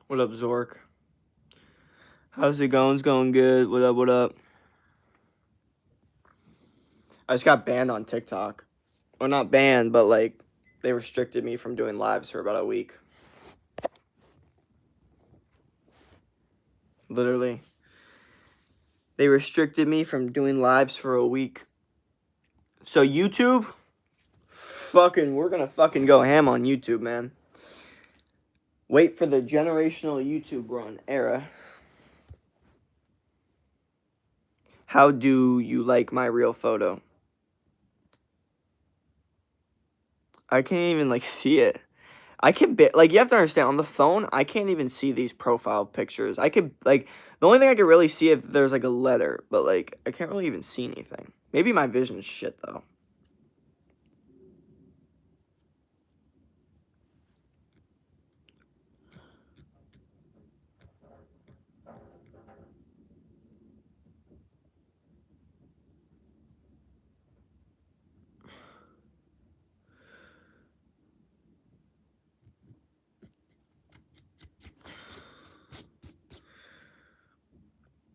What up, Zork? How's it going? It's going good. What up, what up? I just got banned on TikTok. Or not banned, but like, they restricted me from doing lives for about a week. Literally. They restricted me from doing lives for a week. So YouTube, we're gonna fucking go ham on YouTube, man. Wait for the generational YouTube run era. How do you like my real photo? I can't even like see it. I can like you have to understand on the phone, I can't even see these profile pictures. I could like the only thing I could really see if there's like a letter, but like I can't really even see anything. Maybe my vision's shit though.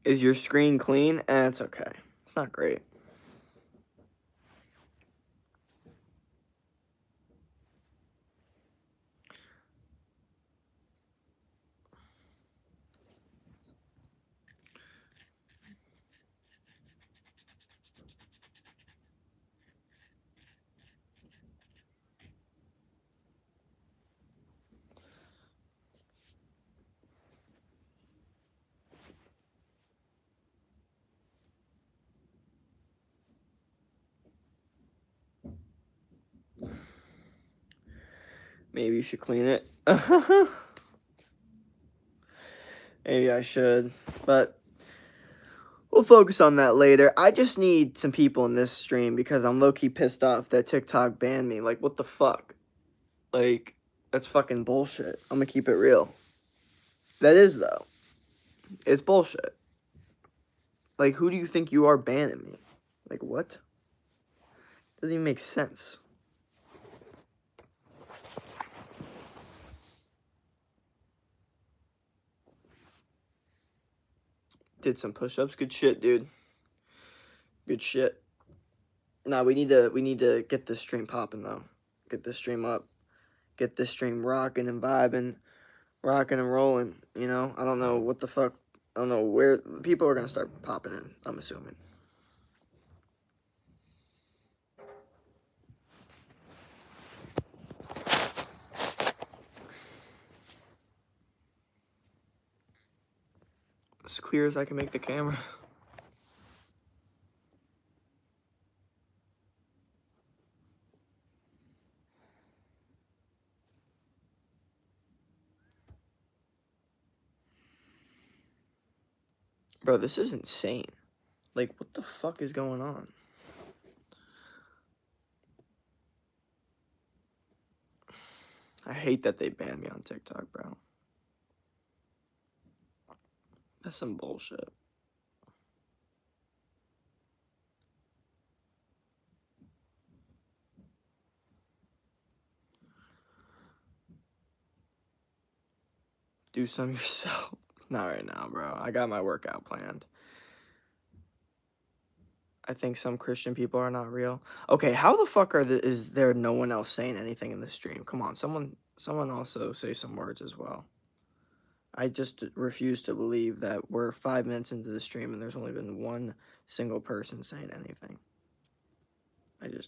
Is your screen clean? It's okay. It's not great. Maybe you should clean it. Maybe I should, but we'll focus on that later. I just need some people in this stream because I'm low-key pissed off that TikTok banned me. Like, what the fuck? Like, that's fucking bullshit. I'm gonna keep it real. That is, though. It's bullshit. Like, who do you think you are banning me? Like, what? Doesn't even make sense. Did some push-ups. Good shit, dude. Good shit. Nah, we need to get this stream popping, though. Get this stream up. Get this stream rocking and vibing. Rocking and rolling, you know? I don't know what the fuck. I don't know where. People are gonna start popping in, I'm assuming. As clear as I can make the camera. Bro, this is insane. Like, what the fuck is going on? I hate that they banned me on TikTok, bro. That's some bullshit. Do some yourself. Not right now, bro. I got my workout planned. I think some Christian people are not real. Okay, how the fuck is there no one else saying anything in the stream? Come on, someone also say some words as well. I just refuse to believe that we're 5 minutes into the stream and there's only been one single person saying anything. And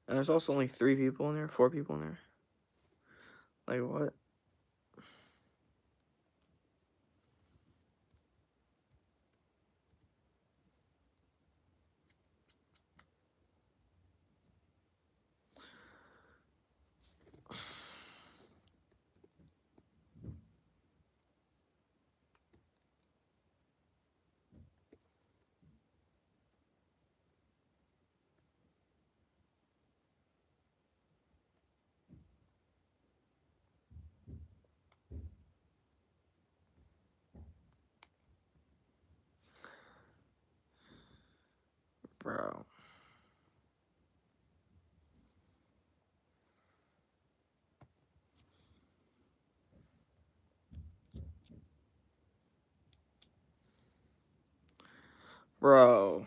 there's also only 3 people in there, 4 people in there. Like, what? Bro.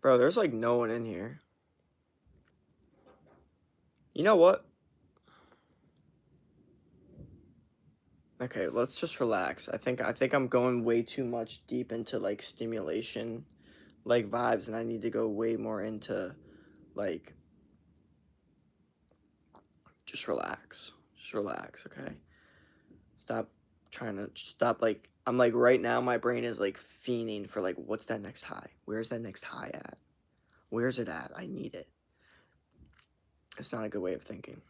Bro, there's like no one in here. You know what? Okay, let's just relax. I think I'm going way too much deep into like stimulation, like vibes, and I need to go way more into like just relax. Just relax, okay? Stop trying to stop like I'm like right now my brain is like fiending for like what's that next high? Where's that next high at? Where's it at? I need it. It's not a good way of thinking.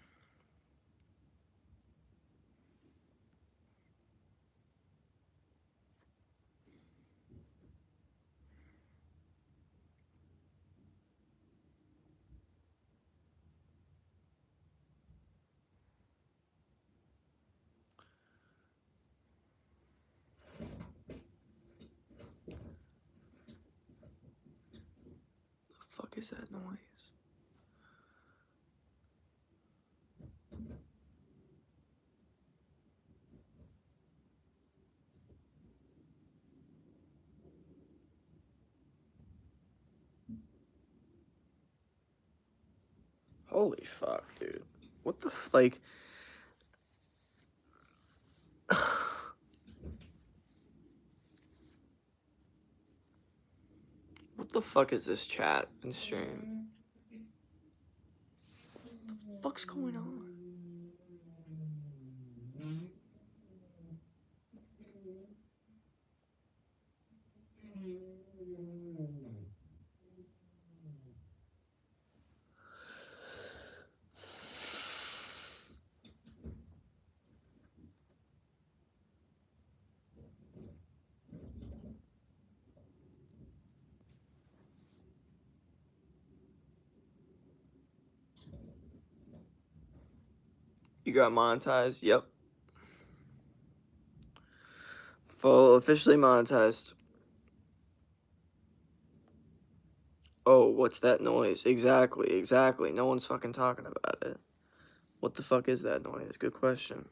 The fuck is that noise? Holy fuck, dude. What the like what the fuck is this chat and stream? What the fuck's going on? You got monetized? Yep. Full officially monetized. Oh, what's that noise? Exactly. No one's fucking talking about it. What the fuck is that noise? Good question.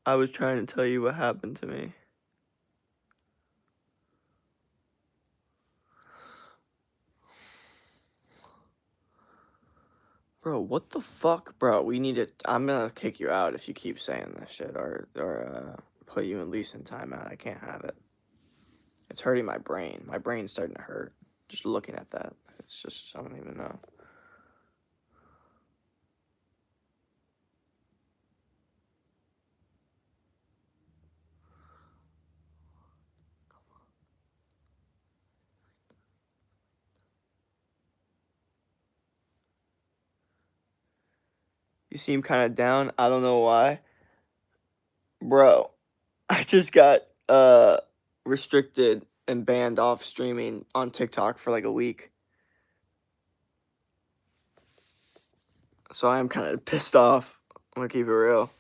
I was trying to tell you what happened to me. Bro, what the fuck? Bro, we need to I'm gonna kick you out if you keep saying this shit or put you in least in timeout. I can't have it. It's hurting my brain. My brain's starting to hurt. Just looking at that. It's just I don't even know. You seem kind of down. I don't know why. Bro, I just got restricted and banned off streaming on TikTok for like a week. So I am kind of pissed off. I'm gonna keep it real.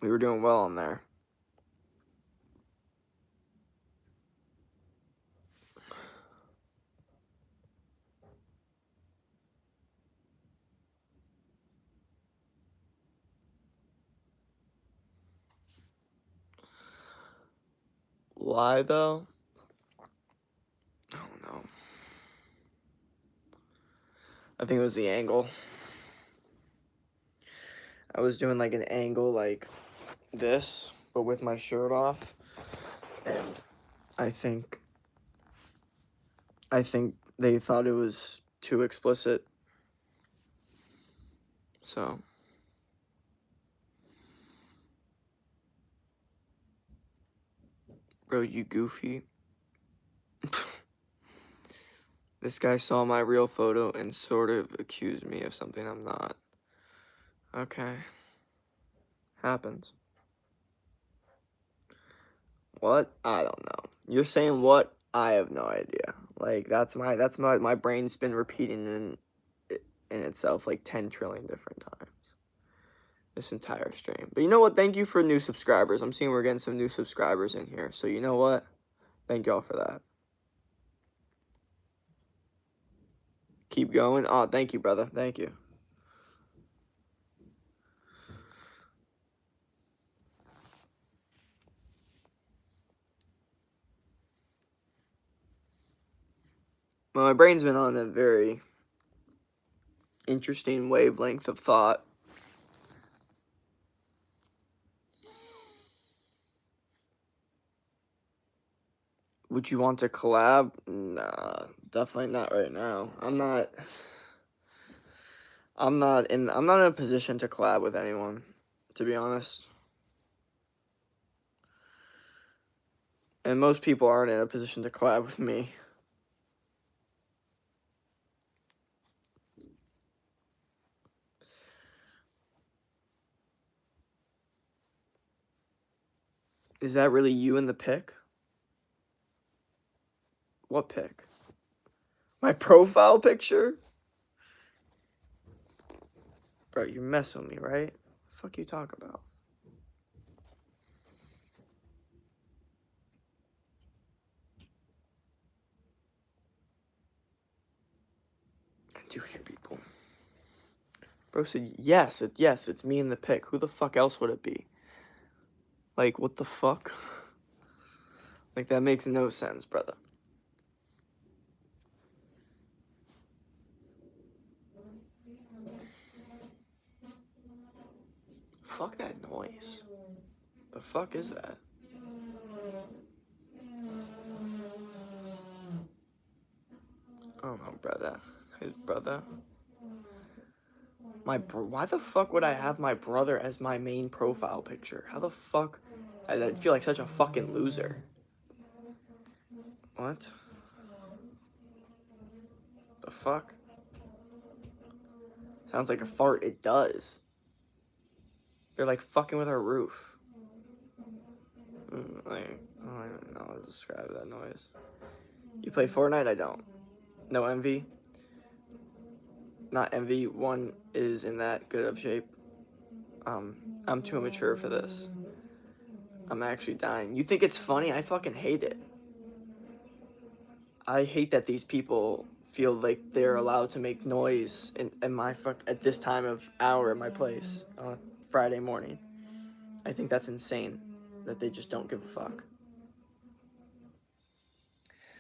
We were doing well on there. Why, though? I don't know. I think it was the angle. I was doing, like, an angle like this, but with my shirt off. And I think they thought it was too explicit. So. Bro, you goofy. This guy saw my real photo and sort of accused me of something I'm not. Okay. Happens. What? I don't know. You're saying what? I have no idea. Like, my brain's been repeating in itself like 10 trillion different times this entire stream. But you know what? Thank you for new subscribers. I'm seeing we're getting some new subscribers in here. So you know what? Thank y'all for that. Keep going. Oh, thank you, brother. Thank you. Well, my brain's been on a very interesting wavelength of thought. Would you want to collab? Nah, definitely not right now. I'm not in a position to collab with anyone, to be honest. And most people aren't in a position to collab with me. Is that really you in the pic? What pic? My profile picture? Bro, you messing with me, right? The fuck you talk about? I do hear people. Bro said, yes, it's me in the pic. Who the fuck else would it be? Like, what the fuck? Like, that makes no sense, brother. Fuck that noise. The fuck is that? I don't know, brother. His brother. Why the fuck would I have my brother as my main profile picture? How the fuck? I feel like such a fucking loser. What? The fuck? Sounds like a fart. It does. They're like fucking with our roof. I don't know how to describe that noise. You play Fortnite? I don't. No envy? Not envy. One is in that good of shape. I'm too immature for this. I'm actually dying. You think it's funny? I fucking hate it. I hate that these people feel like they're allowed to make noise in my at this time of hour in my place on a Friday morning. I think that's insane that they just don't give a fuck.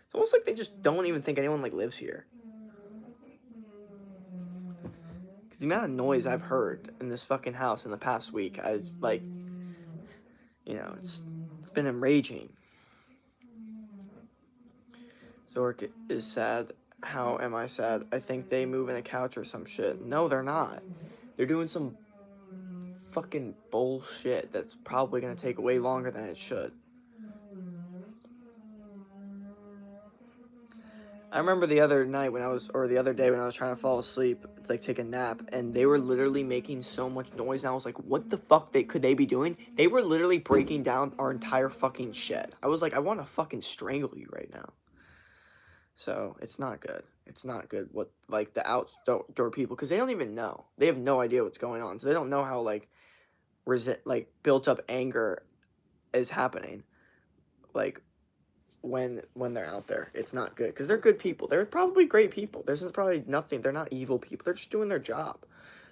It's almost like they just don't even think anyone like lives here. Because the amount of noise I've heard in this fucking house in the past week, I was like, you know, it's been enraging. Zork is sad. How am I sad? I think they move in a couch or some shit. No, they're not. They're doing some fucking bullshit that's probably gonna take way longer than it should. I remember the other day when I was trying to fall asleep, like take a nap, and they were literally making so much noise, and I was like, what the fuck could they be doing? They were literally breaking down our entire fucking shed. I was like, I want to fucking strangle you right now. So, it's not good. It's not good what, like, the outdoor people, because they don't even know. They have no idea what's going on, so they don't know how, like, built up anger is happening, like, when they're out there. It's not good, because they're good people. They're probably great people. There's probably nothing. They're not evil people. They're just doing their job.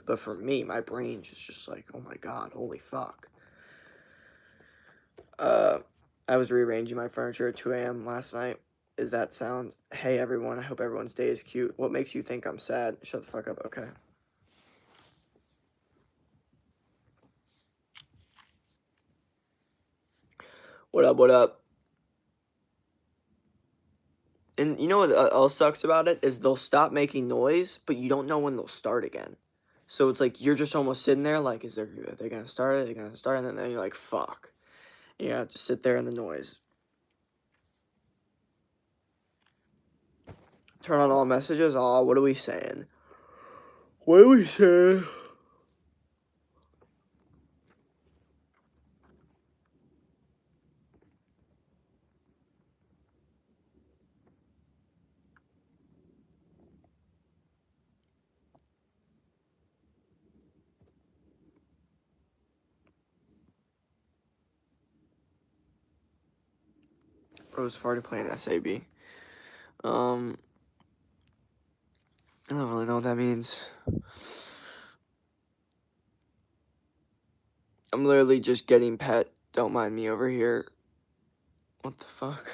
But for me, my brain is just like, oh my god, holy fuck. I was rearranging my furniture at 2 a.m. last night. Is that sound? Hey everyone, I hope everyone's day is cute. What makes you think I'm sad? Shut the fuck up, okay. What up, what up? And you know what else sucks about it? Is they'll stop making noise, but you don't know when they'll start again. So it's like you're just almost sitting there like, are they gonna start it? They're gonna start it, and then you're like, fuck. You have to sit there in the noise. Turn on all messages. Oh, what are we saying? What are we saying? Rose farted playing SAB. I don't really know what that means. I'm literally just getting pet. Don't mind me over here. What the fuck?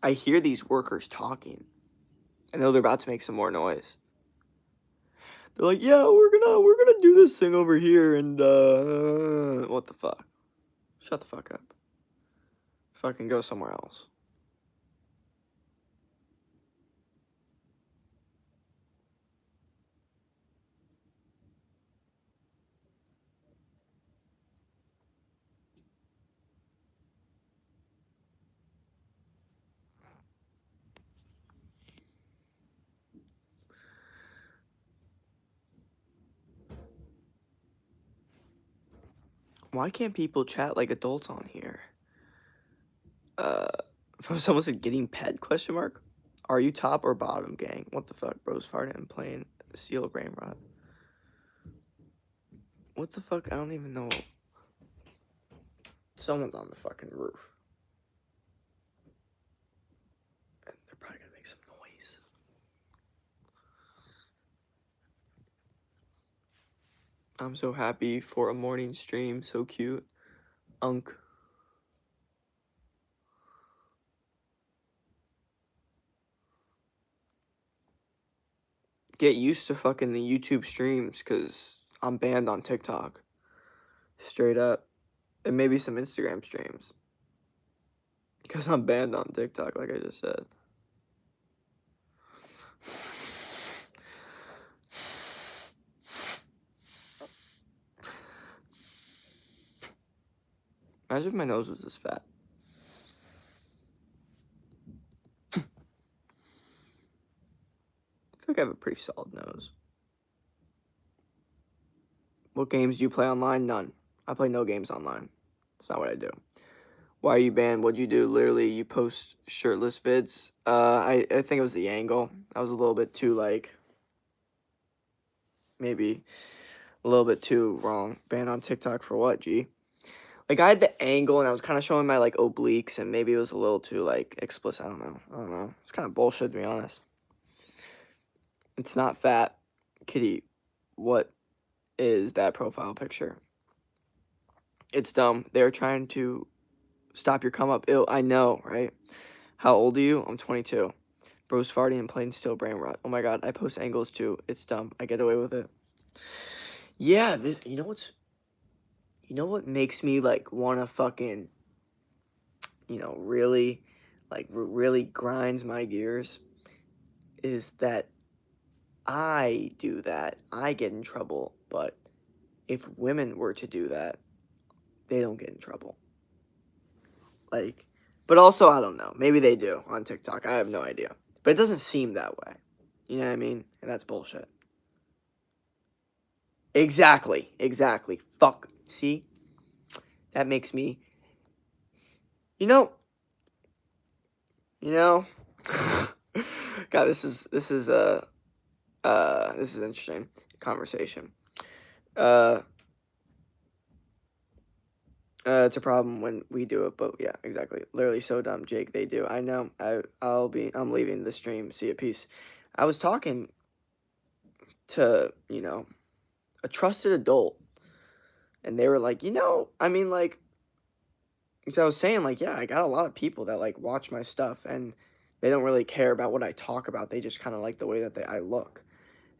I hear these workers talking. I know they're about to make some more noise. They're like, yeah, we're gonna do this thing over here, and what the fuck? Shut the fuck up. Fucking go somewhere else. Why can't people chat like adults on here? Someone said getting pet question mark? Are you top or bottom, gang? What the fuck? Bros farting and playing steel brain rot. What the fuck? I don't even know. Someone's on the fucking roof. And they're probably gonna make some noise. I'm so happy for a morning stream. So cute. Unk. Get used to fucking the YouTube streams, because I'm banned on TikTok. Straight up. And maybe some Instagram streams. Because I'm banned on TikTok, like I just said. Imagine if my nose was this fat. I feel like I have a pretty solid nose. What games do you play online? None. I play no games online. That's not what I do. Why are you banned? What'd you do? Literally, you post shirtless vids. I think it was the angle. I was a little bit too, like, maybe a little bit too wrong. Banned on TikTok for what, G? Like, I had the angle, and I was kind of showing my, like, obliques, and maybe it was a little too, like, explicit. I don't know. It's kind of bullshit, to be honest. It's not fat. Kitty, what is that profile picture? It's dumb. They're trying to stop your come up. Ew, I know, right? How old are you? I'm 22. Bro's farting and playing steel brain rot. Oh my god, I post angles too. It's dumb. I get away with it. Yeah, this. You know what makes me like wanna fucking, really, like really grinds my gears, is that I do that. I get in trouble, but if women were to do that, they don't get in trouble. Like, but also I don't know. Maybe they do on TikTok. I have no idea. But it doesn't seem that way. You know what I mean? And that's bullshit. Exactly. Fuck. See? That makes me, you know, you know. God, this is interesting conversation. It's a problem when we do it, but yeah, exactly. Literally so dumb, Jake. They do. I know. I'm leaving the stream. See you. Peace. I was talking to, a trusted adult, And they were like, you know, I mean, like, so I was saying, like, yeah, I got a lot of people that like watch my stuff, and they don't really care about what I talk about. They just kind of like the way that I look.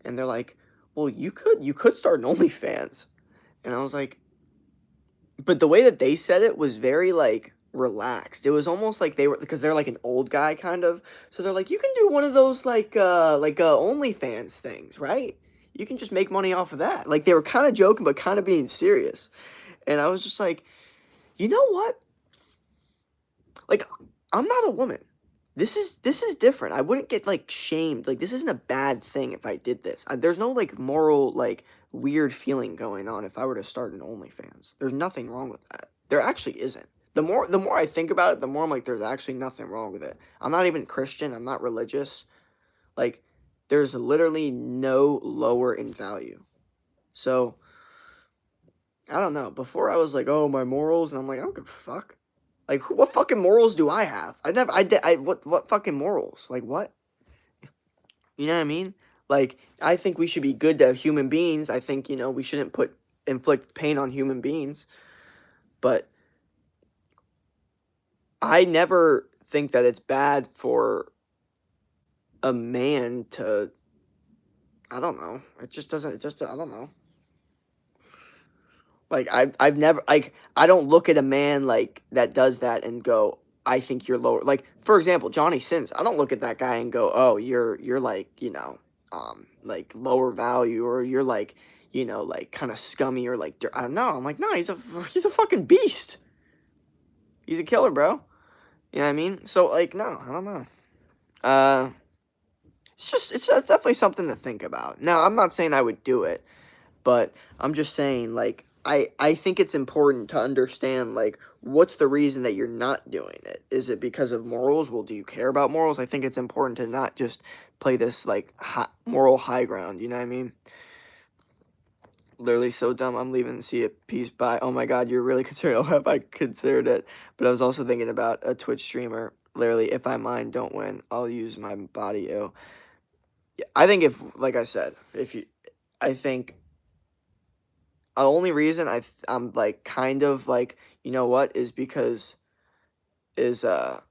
And they're like, well, you could start an OnlyFans. And I was like, but the way that they said it was very like relaxed. It was almost like they were, because they're like an old guy kind of. So they're like, you can do one of those like OnlyFans things, right? You can just make money off of that. Like they were kind of joking, but kind of being serious. And I was just like, you know what? Like, I'm not a woman. This is different. I wouldn't get like shamed. Like this isn't a bad thing if I did this. There's no like moral like weird feeling going on if I were to start an OnlyFans. There's nothing wrong with that. There actually isn't. The more I think about it, the more I'm like there's actually nothing wrong with it. I'm not even Christian. I'm not religious. Like there's literally no lower in value. So, I don't know. Before I was like, "Oh, my morals," and I'm like, "I don't give a fuck." Like, what fucking morals do I have? What fucking morals? Like, what? You know what I mean? Like, I think we should be good to human beings. I think, we shouldn't inflict pain on human beings. But I never think that it's bad for a man to, I don't know. It just doesn't, I don't know. Like I've never like I don't look at a man like that does that and go, I think you're lower. Like for example, Johnny Sins. I don't look at that guy and go, oh, you're like like lower value, or you're like like kind of scummy, or like I don't know. I'm like, no, he's a fucking beast. He's a killer, bro. You know what I mean? So like, no, I don't know. Uh, it's definitely something to think about. Now, I'm not saying I would do it. But I'm just saying, like, I think it's important to understand, like, what's the reason that you're not doing it? Is it because of morals? Well, do you care about morals? I think it's important to not just play this, like, moral high ground, you know what I mean? Literally so dumb. I'm leaving to see a piece by. Oh my God, you're really concerned. Oh, have I considered it? But I was also thinking about a Twitch streamer. Literally, if I mine don't win, I'll use my body. Ew. Yeah, I think if, like I said, I think the only reason I'm like kind of like, you know what, is because is I'm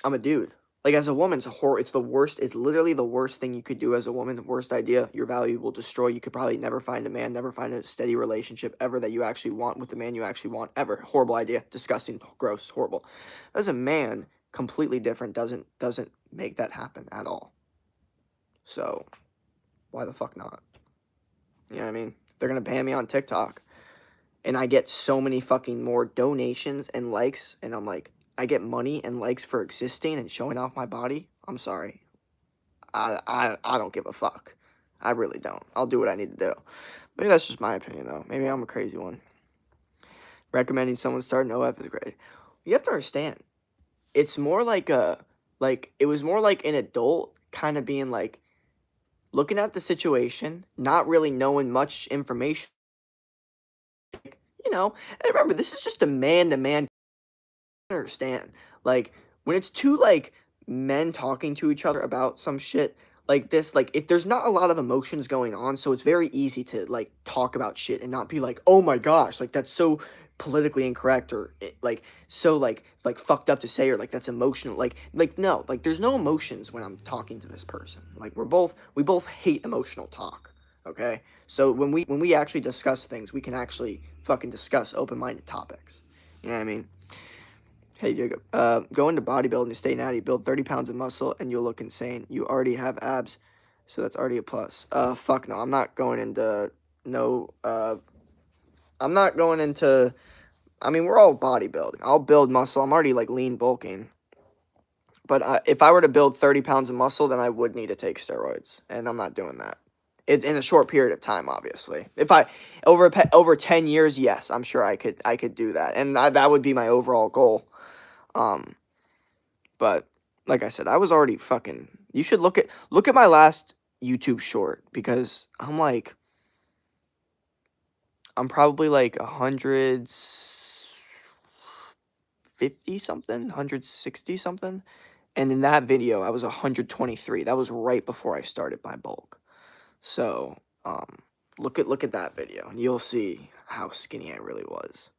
a dude. Like as a woman, it's the worst. It's literally the worst thing you could do as a woman. The worst idea. Your value will destroy. You could probably never find a man, never find a steady relationship ever that you actually want with the man you actually want ever. Horrible idea. Disgusting. Gross. Horrible. As a man, completely different. Doesn't make that happen at all. So why the fuck not? You know what I mean? They're gonna ban me on TikTok. And I get so many fucking more donations and likes, and I'm like, I get money and likes for existing and showing off my body. I'm sorry. I don't give a fuck. I really don't. I'll do what I need to do. Maybe that's just my opinion, though. Maybe I'm a crazy one. Recommending someone start an OF is great. You have to understand, it's more like it was more like an adult kind of being like, looking at the situation, not really knowing much information. And remember, this is just a man-to-man. Understand, like when it's two like men talking to each other about some shit like this, like if there's not a lot of emotions going on, so it's very easy to like talk about shit and not be like, oh my gosh, like that's so politically incorrect, or like so like fucked up to say, or like that's emotional, like no, like there's no emotions when I'm talking to this person. Like we both hate emotional talk. Okay, so when we actually discuss things, we can actually fucking discuss open-minded topics. You know what I mean? Hey, Jacob. Go into bodybuilding, stay natty, build 30 pounds of muscle, and you'll look insane. You already have abs, so that's already a plus. Fuck no. I'm not going into no. I'm not going into. I mean, we're all bodybuilding. I'll build muscle. I'm already like lean bulking. But if I were to build 30 pounds of muscle, then I would need to take steroids, and I'm not doing that. It's in a short period of time, obviously. If I over 10 years, yes, I'm sure I could do that, and that would be my overall goal. Um, But like I said, I was already fucking. You should look at my last YouTube short, because I'm probably like 150 something, 160 something, and in that video I was 123. That was right before I started my bulk. So Look at that video, and you'll see how skinny I really was.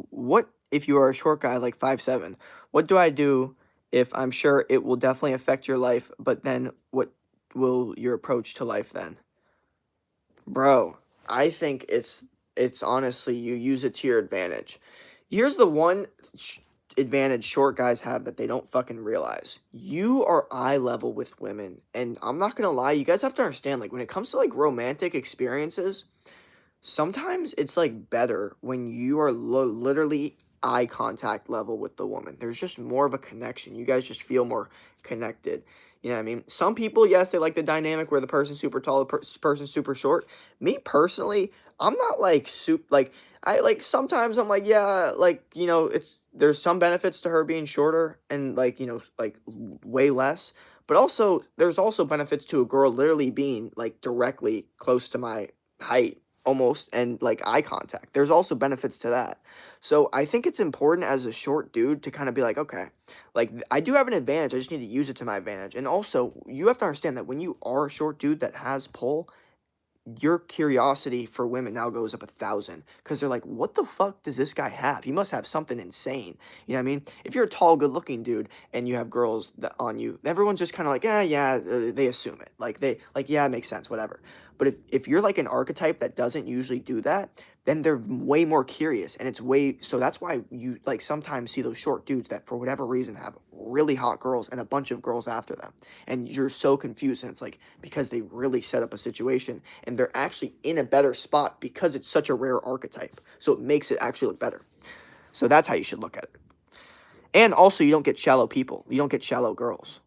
What if you are a short guy like 5'7"? What do I do if I'm sure it will definitely affect your life, but then what will your approach to life then? Bro, I think it's honestly you use it to your advantage. Here's the one advantage short guys have that they don't fucking realize. You are eye level with women, and I'm not gonna lie, you guys have to understand, like when it comes to like romantic experiences, sometimes it's like better when you are literally eye contact level with the woman. There's just more of a connection. You guys just feel more connected. You know what I mean? Some people, yes, they like the dynamic where the person's super tall, the person's super short. Me personally, I'm not like super like I like sometimes I'm like, yeah, like, you know, it's there's some benefits to her being shorter and like, you know, like way less. But also there's also benefits to a girl literally being like directly close to my height almost and like eye contact. There's also benefits to that. So I think it's important as a short dude to kind of be like, okay, like I do have an advantage. I just need to use it to my advantage. And also, you have to understand that when you are a short dude that has pull, your curiosity for women now goes up 1,000 because they're like, what the fuck does this guy have? He must have something insane. You know what I mean? If you're a tall, good looking dude and you have girls that on you, everyone's just kind of like, they assume it. Like, yeah, it makes sense, whatever. But if you're like an archetype that doesn't usually do that, then they're way more curious. And it's way, so that's why you like sometimes see those short dudes that for whatever reason have really hot girls and a bunch of girls after them. And you're so confused. And it's like, because they really set up a situation and they're actually in a better spot because it's such a rare archetype. So it makes it actually look better. So that's how you should look at it. And also, you don't get shallow people. You don't get shallow girls,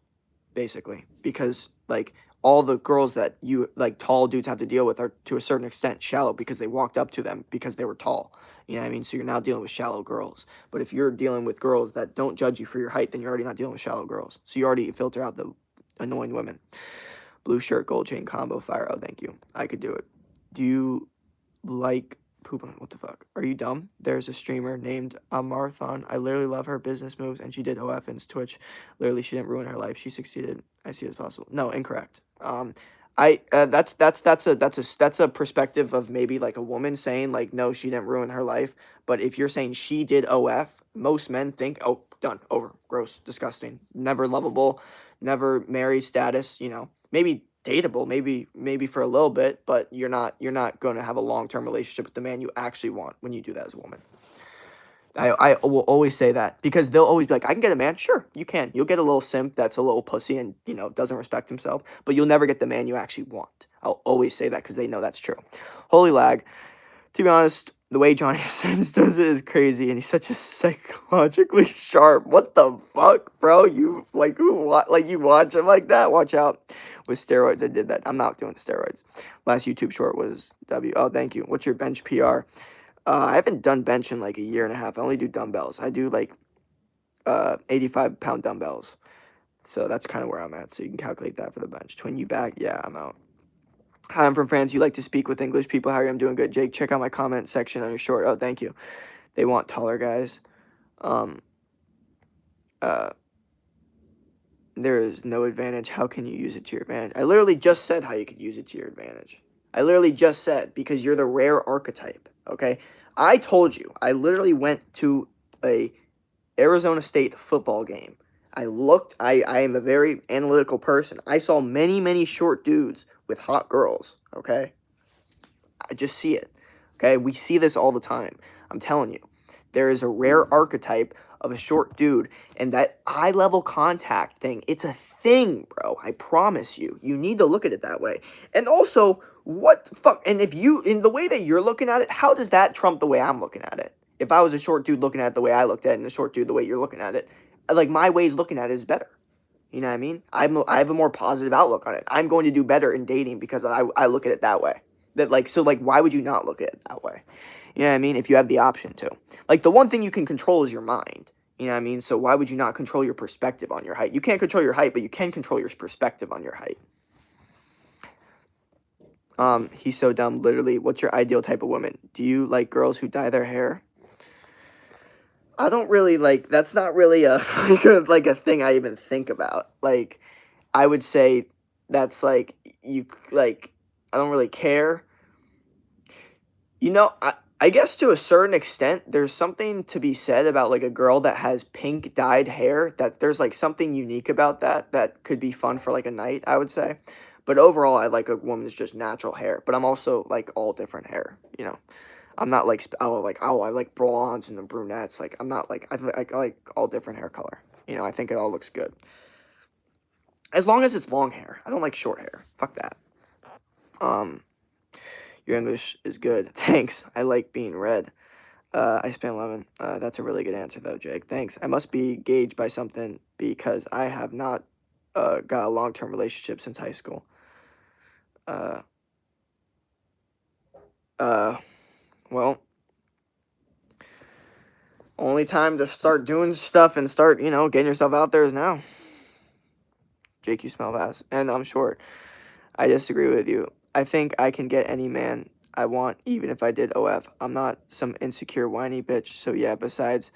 basically, because like all the girls that you like tall dudes have to deal with are to a certain extent shallow because they walked up to them because they were tall. You know what I mean? So you're now dealing with shallow girls. But if you're dealing with girls that don't judge you for your height, then you're already not dealing with shallow girls. So you already filter out the annoying women. Blue shirt, gold chain combo, fire. Oh, thank you. I could do it. Do you like poop? What the fuck? Are you dumb? There's a streamer named Amarthon. I literally love her business moves, and she did OF in Twitch. Literally, she didn't ruin her life. She succeeded. I see it as possible. No, incorrect. That's a perspective of maybe like a woman saying like no, she didn't ruin her life. But if you're saying she did OF, most men think, oh, done, over, gross, disgusting, never lovable, never married status. You know, maybe dateable, maybe for a little bit, but you're not going to have a long-term relationship with the man you actually want when you do that as a woman. I will always say that because they'll always be like, I can get a man. Sure, you can. You'll get a little simp that's a little pussy and, you know, doesn't respect himself, but you'll never get the man you actually want. I'll always say that because they know that's true. Holy lag. To be honest, the way Johnny Sins does it is crazy, and he's such a psychologically sharp. What the fuck, bro? You like you watch him like that? Watch out with steroids. I did that. I'm not doing steroids. Last YouTube short was W. Oh, thank you. What's your bench PR? I haven't done bench in like a year and a half. I only do dumbbells. I do like 85-pound dumbbells. So that's kind of where I'm at. So you can calculate that for the bench. Twin you back? Yeah, I'm out. Hi, I'm from France. You like to speak with English people. How are you? I'm doing good. Jake, check out my comment section on your short. Oh, thank you. They want taller guys. There is no advantage. How can you use it to your advantage? I literally just said how you could use it to your advantage. I literally just said because you're the rare archetype, okay? I told you. I literally went to a Arizona State football game. I am a very analytical person. I saw many short dudes with hot girls, okay? I just see it, okay? We see this all the time. I'm telling you. There is a rare archetype of a short dude, and that eye-level contact thing, it's a thing, bro. I promise you. You need to look at it that way. And also, what the fuck? And if you, in the way that you're looking at it, how does that trump the way I'm looking at it? If I was a short dude looking at it the way I looked at it, and a short dude the way you're looking at it, like, my ways looking at it is better. You know what I mean? I have a more positive outlook on it. I'm going to do better in dating because I look at it that way. So, why would you not look at it that way? You know what I mean? If you have the option to. Like, the one thing you can control is your mind. You know what I mean? So why would you not control your perspective on your height? You can't control your height, but you can control your perspective on your height. He's so dumb. Literally, what's your ideal type of woman? Do you like girls who dye their hair? I don't really like, that's not really a like a thing I even think about. Like, I would say that's like, you like, I don't really care. I guess to a certain extent, there's something to be said about like a girl that has pink dyed hair. That there's like something unique about that could be fun for like a night, I would say. But overall, I like a woman's just natural hair. But I'm also like all different hair. I'm not like I like blondes and the brunettes. Like I'm not like I like all different hair color. I think it all looks good as long as it's long hair. I don't like short hair. Fuck that. Um, your English is good. Thanks. I like being red. I spam lemon. That's a really good answer though, Jake. Thanks. I must be gauged by something because I have not got a long-term relationship since high school. Uh, uh, well, only time to start doing stuff and start, getting yourself out there is now. Jake, you smell ass. And I'm short. I disagree with you. I think I can get any man I want, even if I did OF. I'm not some insecure, whiny bitch. So yeah, besides,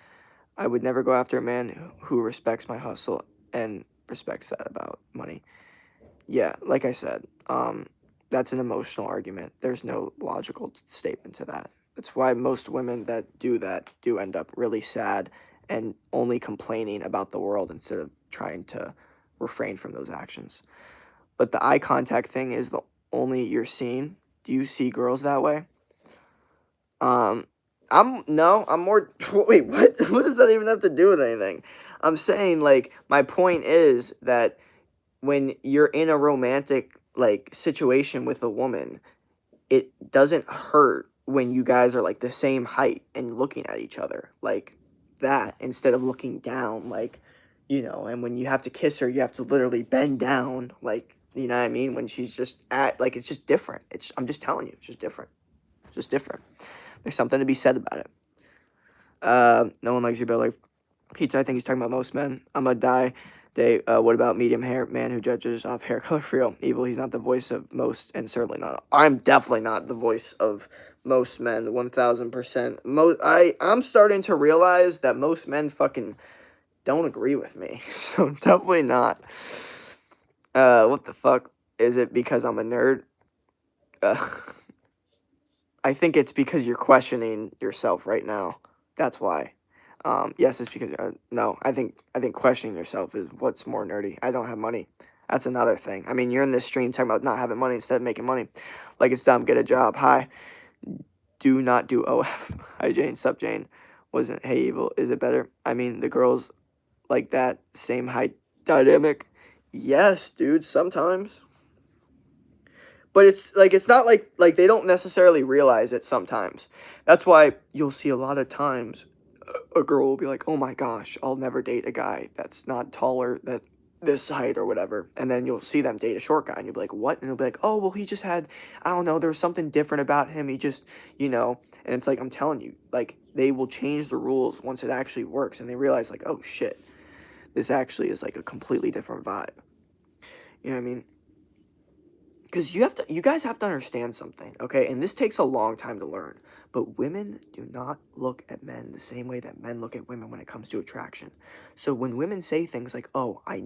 I would never go after a man who respects my hustle and respects that about money. Yeah, like I said, that's an emotional argument. There's no logical statement to that. That's why most women that do end up really sad and only complaining about the world instead of trying to refrain from those actions. But the eye contact thing is the only you're seeing. Do you see girls that way? Um, I'm more. Wait, what? What does that even have to do with anything? I'm saying like my point is that when you're in a romantic like situation with a woman, it doesn't hurt when you guys are like the same height and looking at each other like that instead of looking down and when you have to kiss her, you have to literally bend down like, you know what I mean? When she's just at like it's just different. I'm just telling you, it's just different. It's just different. There's something to be said about it. No one likes you, but like Pizza, I think he's talking about most men. I'm gonna die. What about medium hair man who judges off hair color for real? Evil. He's not the voice of most, and certainly not. I'm definitely not the voice of most men. 1,000%. I'm starting to realize that most men fucking don't agree with me. So definitely not. What the fuck? Is it because I'm a nerd? Uh, I think it's because you're questioning yourself right now. That's why. Yes, it's because no. I think questioning yourself is what's more nerdy. I don't have money. That's another thing. I mean, you're in this stream talking about not having money instead of making money. Like it's dumb. Get a job. Hi. Do not do OF. Hi Jane. Sup Jane. Wasn't hey evil. Is it better? I mean, the girls like that same height dynamic. Yes, dude. Sometimes. But it's not like they don't necessarily realize it sometimes. That's why you'll see a lot of times a girl will be like, "Oh my gosh, I'll never date a guy that's not taller than this height or whatever." And then you'll see them date a short guy and you'll be like, "What?" And they'll be like, "Oh, well, he just had I don't know, there was something different about him. He just, you know." And it's like I'm telling you, like they will change the rules once it actually works and they realize like, "Oh shit, this actually is like a completely different vibe." You know what I mean? Because you guys have to understand something, okay? And this takes a long time to learn. But women do not look at men the same way that men look at women when it comes to attraction. So when women say things like, "Oh, I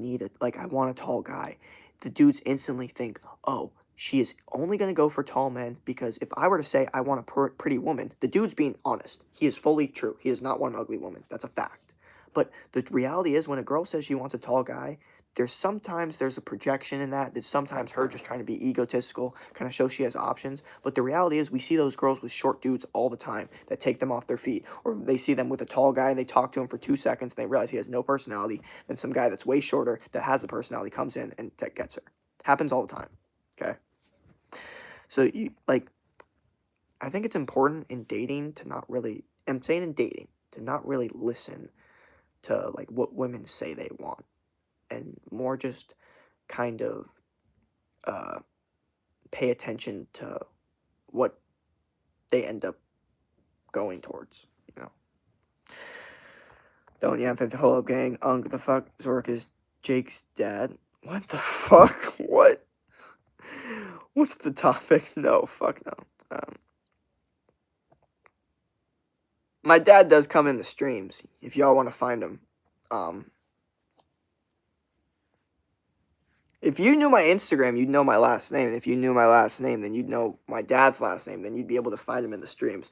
want a tall guy," the dudes instantly think, "Oh, she is only gonna go for tall men because if I were to say I want a pretty woman," the dude's being honest. He is fully true. He does not want an ugly woman. That's a fact. But the reality is, when a girl says she wants a tall guy, there's a projection in that. There's sometimes her just trying to be egotistical, kind of show she has options. But the reality is we see those girls with short dudes all the time that take them off their feet. Or they see them with a tall guy and they talk to him for 2 seconds and they realize he has no personality. Then some guy that's way shorter that has a personality comes in and gets her. Happens all the time. Okay. So I think it's important in dating to not really, I'm saying in dating, to not really listen to like what women say they want and more just kind of uh, pay attention to what they end up going towards, you know. Don't yam 50 Holo Gang. The fuck? Zork is Jake's dad. What the fuck? What? What's the topic? No, fuck no. My dad does come in the streams if y'all want to find him. Um, If you knew my Instagram, you'd know my last name. If you knew my last name, then you'd know my dad's last name. Then you'd be able to find him in the streams.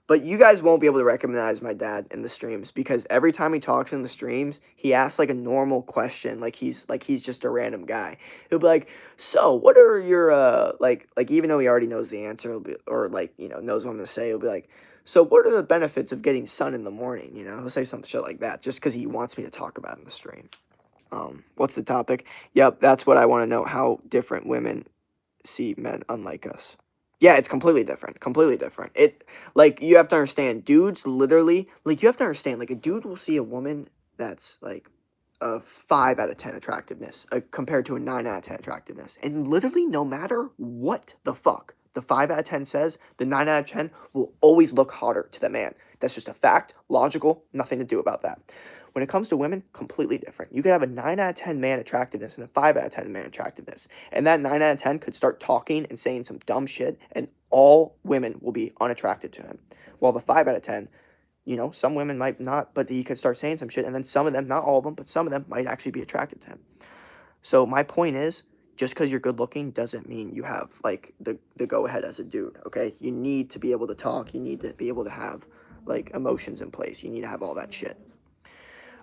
But you guys won't be able to recognize my dad in the streams because every time he talks in the streams, he asks like a normal question, like he's just a random guy. He'll be like, "So, what are your like even though he already knows the answer, he'll be, or like knows what I'm gonna say, he'll be like, "So, what are the benefits of getting sun in the morning?" He'll say some shit like that just because he wants me to talk about it in the stream. What's the topic? Yep, that's what I want to know. How different women see men unlike us. Yeah, it's completely different. Completely different. Like you have to understand, dudes literally like you have to understand like a dude will see a woman that's like a 5 out of 10 attractiveness compared to a 9 out of 10 attractiveness. And literally no matter what the fuck the 5 out of 10 says, the 9 out of 10 will always look hotter to the man. That's just a fact, logical, nothing to do about that. When it comes to women, completely different. You could have a 9 out of 10 man attractiveness and a 5 out of 10 man attractiveness. And that 9 out of 10 could start talking and saying some dumb shit, and all women will be unattracted to him. While the 5 out of 10, some women might not, but he could start saying some shit, and then some of them, not all of them, but some of them might actually be attracted to him. So my point is, just because you're good looking doesn't mean you have, like, the go-ahead as a dude, okay? You need to be able to talk. You need to be able to have, like, emotions in place. You need to have all that shit.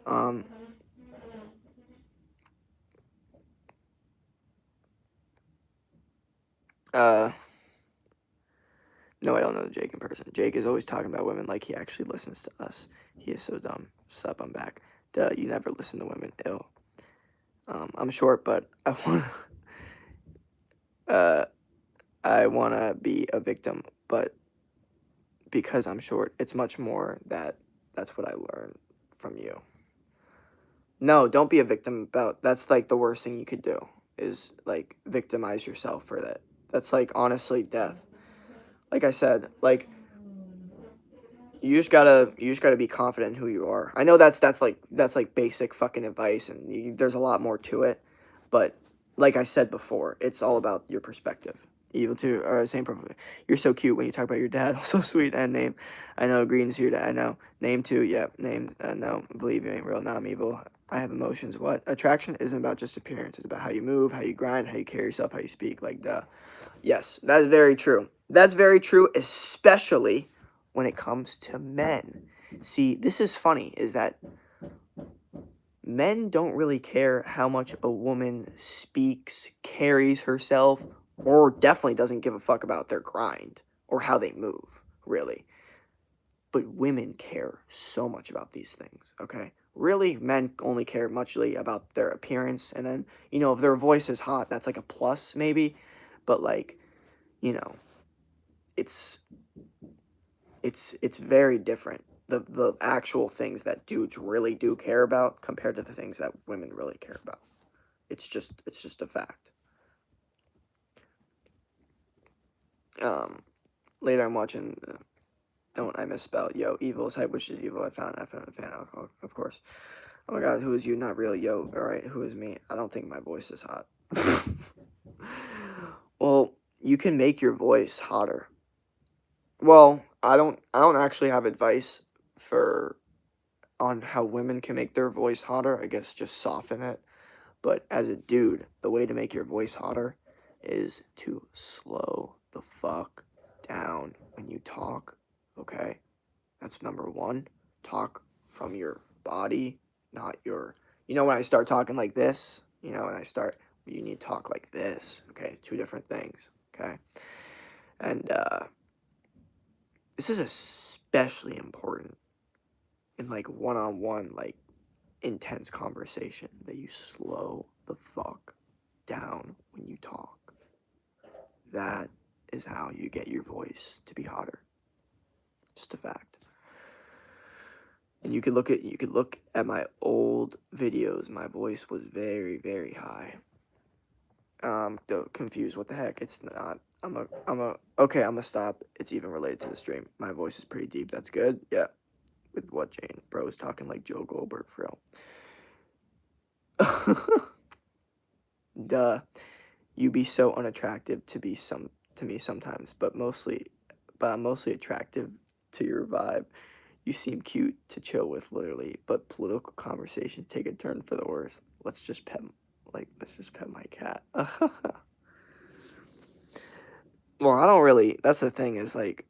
Um, no, I don't know Jake in person. Jake is always talking about women like he actually listens to us. He is so dumb. Sup, I'm back. Duh, you never listen to women. Ew. I'm short, but I wanna be a victim, but because I'm short, it's much more that's what I learned from you. No, don't be a victim that's like the worst thing you could do is like victimize yourself for that. That's like honestly death. Like I said, like you just gotta be confident in who you are. I know that's like basic fucking advice, and there's a lot more to it, but like I said before, it's all about your perspective. Evil too, same problem. You're so cute when you talk about your dad. So sweet and name. I know green's your dad. I know name too. Yep, name. No, believe you ain't real. Now I'm evil. I have emotions. What attraction isn't about just appearance. It's about how you move, how you grind, how you carry yourself, how you speak. Like duh. Yes, that's very true. That's very true, especially when it comes to men. See, this is funny, is that men don't really care how much a woman speaks, carries herself, or definitely doesn't give a fuck about their grind or how they move, really. But women care so much about these things, okay? Really, men only care muchly about their appearance, and then, if their voice is hot, that's like a plus, maybe. But, like, you know, it's it's very different. The actual things that dudes really do care about compared to the things that women really care about. It's just a fact. Um, Later I'm watching. Don't I misspell? Yo, evil is hype, which is evil. I found a fan alcohol, of course. Oh my god, who is you? Not real. Yo, all right, who is me? I don't think my voice is hot. Well, you can make your voice hotter. Well, I don't actually have advice for on how women can make their voice hotter. I guess just soften it. But as a dude, the way to make your voice hotter is to slow the fuck down when you talk. Okay? That's number one. Talk from your body, not your. When I start talking like this, you need to talk like this. Okay? Two different things. Okay? And this is especially important in like one-on-one, like intense conversation, that you slow the fuck down when you talk. That is how you get your voice to be hotter. Just a fact. And you could look at my old videos. My voice was very, very high. Don't confuse what the heck. It's not. Okay, I'm gonna stop. It's even related to the stream. My voice is pretty deep. That's good. Yeah. With what, Jane? Bro is talking like Joe Goldberg for real. Duh. You be so unattractive to me sometimes, but I'm mostly attractive to your vibe. You seem cute to chill with, literally, but political conversations take a turn for the worse. Like, let's just pet my cat. Well, I don't really. That's the thing is like,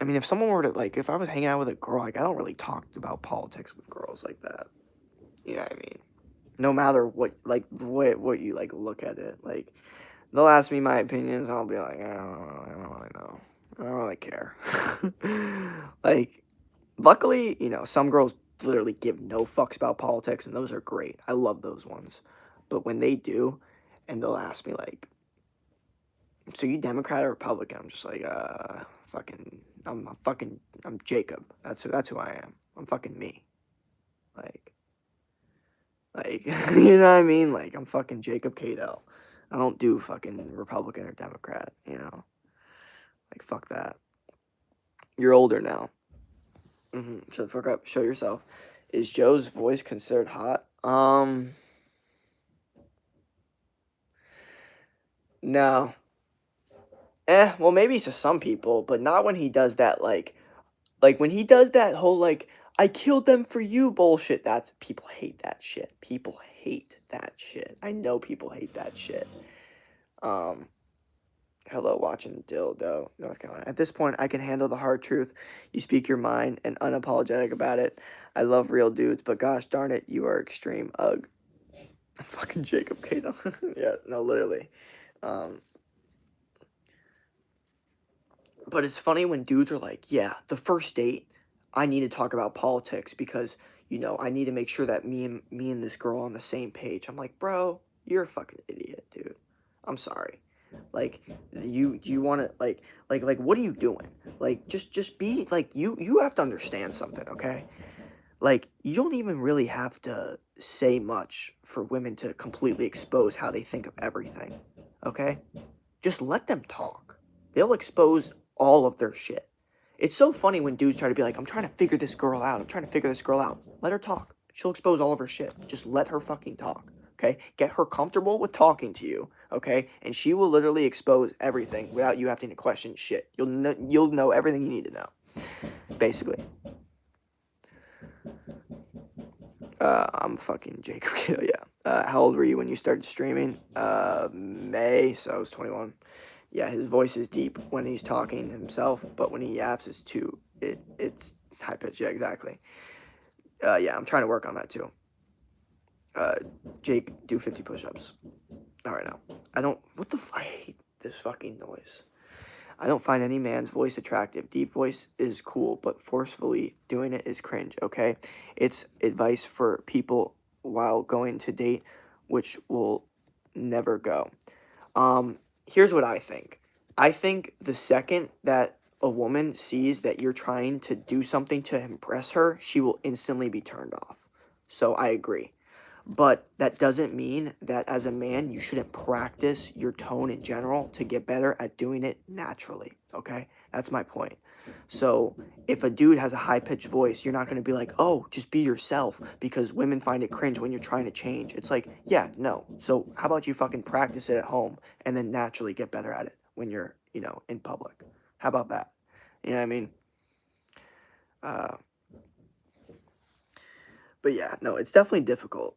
I mean, if someone were to like, if I was hanging out with a girl, like, I don't really talk about politics with girls like that. You know what I mean? No matter what, like, the way what you like look at it, like, they'll ask me my opinions, and I'll be like, I don't really know. I don't really care. Like, luckily, you know, some girls literally give no fucks about politics, and those are great. I love those ones. But when they do, and they'll ask me like, "So you Democrat or Republican?" I'm just like, fucking, I'm Jacob. That's who I am. I'm fucking me. Like, you know what I mean? Like, I'm fucking Jacob Cato. I don't do fucking Republican or Democrat. You know, like, fuck that. You're older now. So fuck up. Show yourself. Is Joe's voice considered hot? No. Well, maybe to some people, but not when he does that, like, when he does that whole, like, "I killed them for you" bullshit. That's people hate that shit. People hate that shit. I know people hate that shit. Um, Hello, watching Dildo, North Carolina. At this point, I can handle the hard truth. You speak your mind and unapologetic about it. I love real dudes, but gosh darn it, you are extreme. Ugh. Fucking Jacob Cato. Yeah, no, literally. Um, But it's funny when dudes are like, yeah, the first date, I need to talk about politics because, you know, I need to make sure that me and this girl are on the same page. I'm like, bro, you're a fucking idiot, dude. I'm sorry. Like, you want to like what are you doing? Like, just be like you have to understand something, okay? Like, you don't even really have to say much for women to completely expose how they think of everything, okay? Just let them talk. They'll expose all of their shit. It's so funny when dudes try to be like, I'm trying to figure this girl out. I'm trying to figure this girl out. Let her talk. She'll expose all of her shit. Just let her fucking talk. Okay? Get her comfortable with talking to you. Okay? And she will literally expose everything without you having to question shit. You'll know everything you need to know. Basically. I'm fucking Jacob Kill, yeah. How old were you when you started streaming? May, so I was 21. Yeah, his voice is deep when he's talking himself, but when he yaps, it's high pitch. Yeah, exactly. Yeah, I'm trying to work on that too. Uh, Jake, do 50 push-ups. All right now. I don't. What the? I hate this fucking noise. I don't find any man's voice attractive. Deep voice is cool, but forcefully doing it is cringe. Okay, it's advice for people while going to date, which will never go. Here's what I think. I think the second that a woman sees that you're trying to do something to impress her, she will instantly be turned off. So I agree. But that doesn't mean that as a man, you shouldn't practice your tone in general to get better at doing it naturally. Okay? That's my point. So if a dude has a high pitched voice, you're not going to be like, oh, just be yourself because women find it cringe when you're trying to change. It's like, yeah, no. So how about you fucking practice it at home and then naturally get better at it when you're, you know, in public? How about that? You know what I mean? Uh, but yeah, no, it's definitely difficult.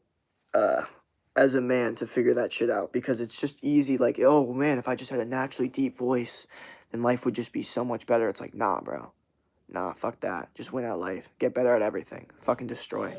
Uh, as a man to figure that shit out because it's just easy like oh man if I just had a naturally deep voice then life would just be so much better. It's like nah bro, nah, fuck that, just win at life, get better at everything, fucking destroy,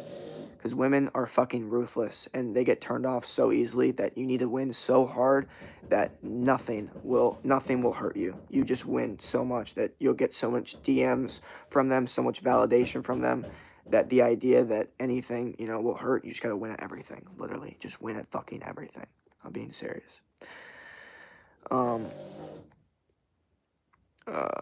because women are fucking ruthless and they get turned off so easily that you need to win so hard that nothing will hurt you. You just win so much that you'll get so much DMs from them, so much validation from them, that the idea that anything, you know, will hurt, you just gotta win at everything. Literally, just win at fucking everything. I'm being serious. Um, uh,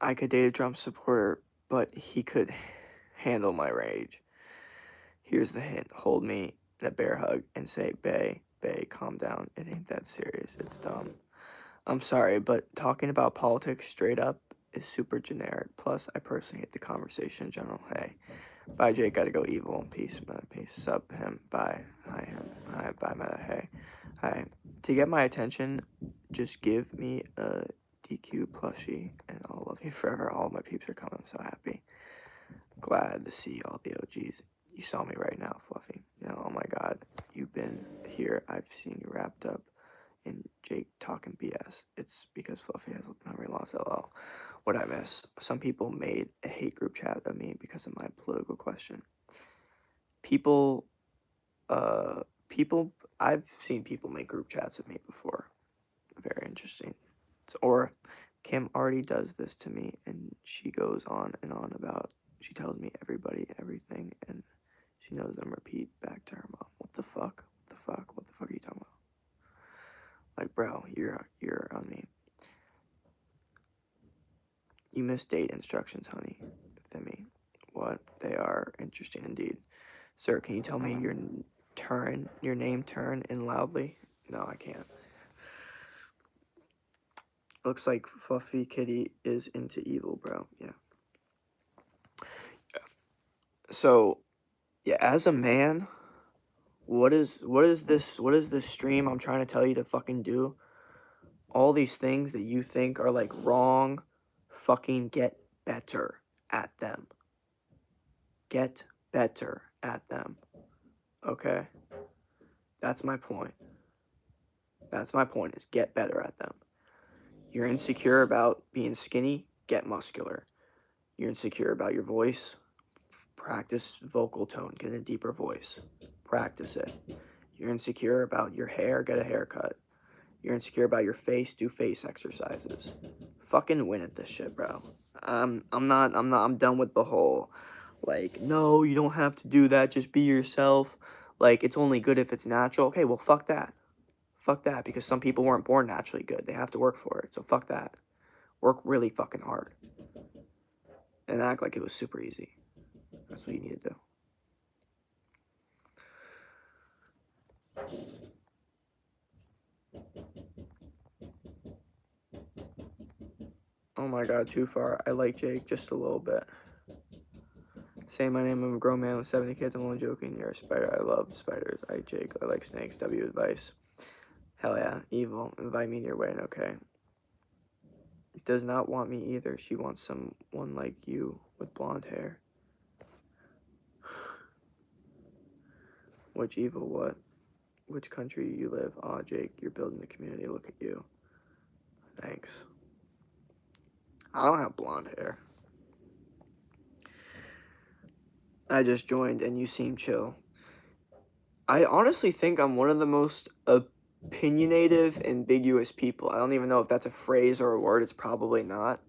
I could date a Trump supporter, but he could handle my rage. Here's the hint. Hold me in a bear hug and say, Bae, calm down. It ain't that serious. It's dumb. I'm sorry, but talking about politics straight up is super generic. Plus, I personally hate the conversation in general. Hey, Bye, Jake. Gotta go evil. Peace, man. Peace. Sub him. Bye. Hi, him. Hi. Bye, meta. Hey. Hi. To get my attention, just give me a DQ plushie, and I'll love you forever. All my peeps are coming. I'm so happy. Glad to see all the OGs. You saw me right now, Fluffy. You know, oh my God. You've been here. I've seen you wrapped up in Jake talking BS. It's because Fluffy has memory loss. LL. What I miss? Some people made a hate group chat of me because of my political question. People, I've seen people make group chats of me before. Very interesting. Or Kim already does this to me, and she goes on and on about. She tells me everybody everything, and she knows them repeat back to her mom. What the fuck? What the fuck? What the fuck are you talking about? Like, bro, you're on me. You missed date instructions, honey. Thimmy. What? They are interesting indeed. Sir, can you tell me your name turn in loudly? No, I can't. Looks like Fluffy Kitty is into evil, bro. Yeah. So, yeah, as a man, what is this stream I'm trying to tell you to fucking do? All these things that you think are like wrong, fucking get better at them. Get better at them. Okay? That's my point. That's my point, is get better at them. You're insecure about being skinny, get muscular. You're insecure about your voice, practice vocal tone, get a deeper voice. Practice it. You're insecure about your hair, get a haircut. You're insecure about your face, do face exercises. Fucking win at this shit, bro. I'm done with the whole, like, no, you don't have to do that, just be yourself. Like, it's only good if it's natural. Okay, well, fuck that. Fuck that, because some people weren't born naturally good. They have to work for it, so fuck that. Work really fucking hard. And act like it was super easy. That's what you need to do. Oh my God, too far. I like Jake just a little bit. Say my name, I'm a grown man with 70 kids, I'm only joking. You're a spider, I love spiders. I Jake, I like snakes. W advice. Hell yeah, evil. Invite me to your wedding, okay. Does not want me either. She wants someone like you with blonde hair. Which evil what? Which country you live? Aw, Jake, you're building the community. Look at you. Thanks. I don't have blonde hair. I just joined and you seem chill. I honestly think I'm one of the most opinionative, ambiguous people. I don't even know if that's a phrase or a word. It's probably not.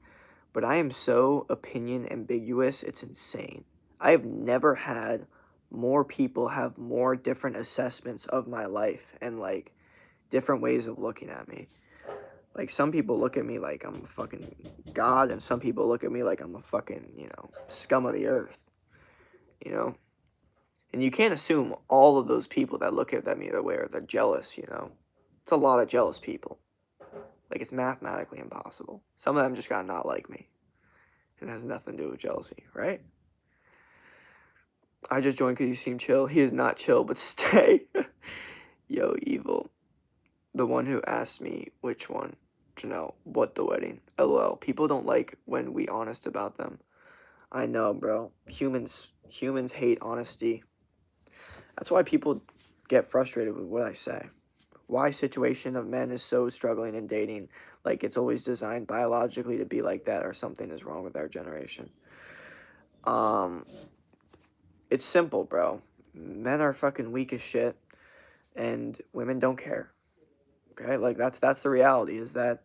But I am so opinion ambiguous, it's insane. I have never had more people have more different assessments of my life and, like, different ways of looking at me. Like, some people look at me like I'm a fucking god, and some people look at me like I'm a fucking, scum of the earth. And you can't assume all of those people that look at me that way are jealous, It's a lot of jealous people. Like, it's mathematically impossible. Some of them just gotta not like me. It has nothing to do with jealousy, right? I just joined because you seem chill. He is not chill, but stay. Yo, evil. The one who asked me which one to know what the wedding. LOL. People don't like when we honest about them. I know, bro. Humans hate honesty. That's why people get frustrated with what I say. Why situation of men is so struggling in dating. Like, it's always designed biologically to be like that, or something is wrong with our generation. It's simple, bro. Men are fucking weak as shit, and women don't care. Okay? Like, that's the reality, is that,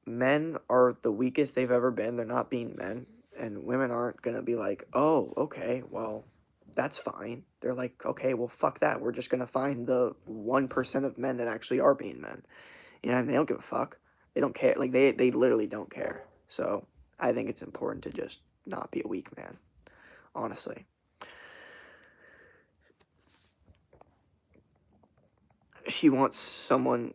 men are the weakest they've ever been. They're not being men. And women aren't going to be like, oh, okay, well, that's fine. They're like, okay, well, fuck that. We're just going to find the 1% of men that actually are being men. And they don't give a fuck. They don't care. Like, they literally don't care. So I think it's important to just not be a weak man, honestly. She wants someone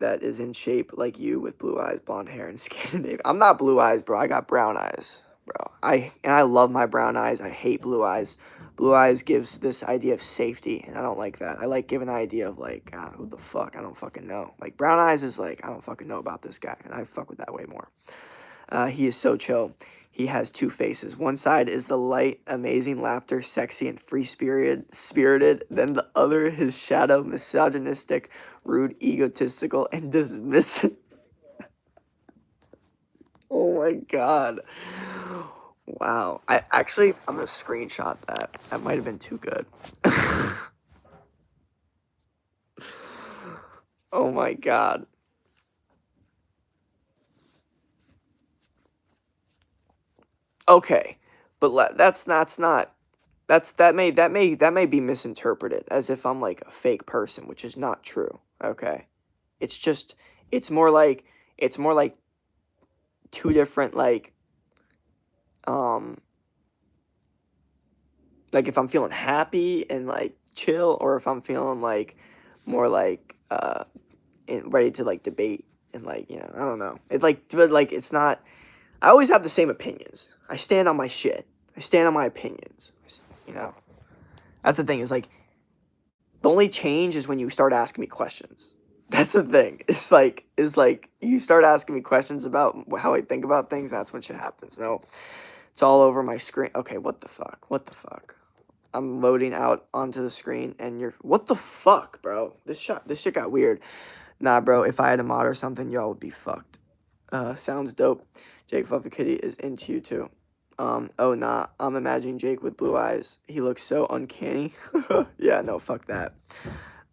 that is in shape like you with blue eyes, blonde hair, and Scandinavian. I'm not blue eyes, bro. I got brown eyes, bro. I love my brown eyes. I hate blue eyes. Blue eyes gives this idea of safety, and I don't like that. I like giving an idea of like, who the fuck? I don't fucking know. Like brown eyes is like, I don't fucking know about this guy, and I fuck with that way more. He is so chill. He has two faces. One side is the light, amazing laughter, sexy and spirited. Then the other, his shadow, misogynistic, rude, egotistical, and dismissive. Oh my god. Wow. I'm gonna screenshot that. That might have been too good. Oh my god. Okay, but that's not that may be misinterpreted as if I'm like a fake person, which is not true. Okay, it's just it's more like it's more like two different um like if I'm feeling happy and like chill, or if I'm feeling like more like ready to like debate and like I don't know. It like but like it's not. I always have the same opinions. I stand on my shit. I stand on my opinions. You know. That's the thing, is like the only change is when you start asking me questions. That's the thing. It's like you start asking me questions about how I think about things, that's when shit happens. No, it's all over my screen. Okay, what the fuck? What the fuck? I'm loading out onto the screen and you're what the fuck, bro? This shit got weird. Nah, bro, if I had a mod or something, y'all would be fucked. Sounds dope. Jake Fluffy Kitty is into you too. Oh nah, I'm imagining Jake with blue eyes. He looks so uncanny. Yeah, no, fuck that.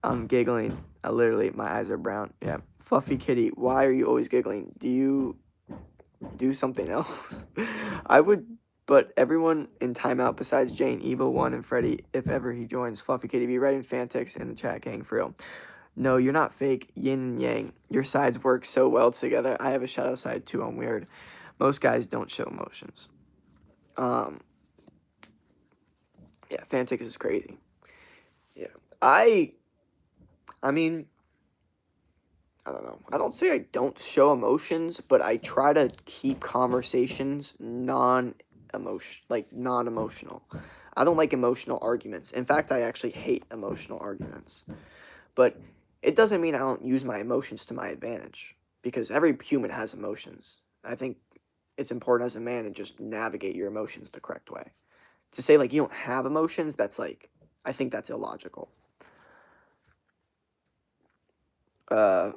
I'm giggling. Literally, my eyes are brown. Yeah. Fluffy Kitty, why are you always giggling? Do you do something else? I would, but everyone in timeout besides Jane, Evo 1, and Freddy, if ever he joins. Fluffy Kitty, be writing fantics in the chat, gang, for real. No, you're not fake. Yin and yang. Your sides work so well together. I have a shadow side too. I'm weird. Most guys don't show emotions. Yeah, Fantix is crazy. Yeah. I mean, I don't know. I don't say I don't show emotions, but I try to keep conversations non-emotional. I don't like emotional arguments. In fact, I actually hate emotional arguments. But it doesn't mean I don't use my emotions to my advantage, because every human has emotions. I think it's important as a man to just navigate your emotions the correct way. To say like you don't have emotions, that's like, I think that's illogical. Bro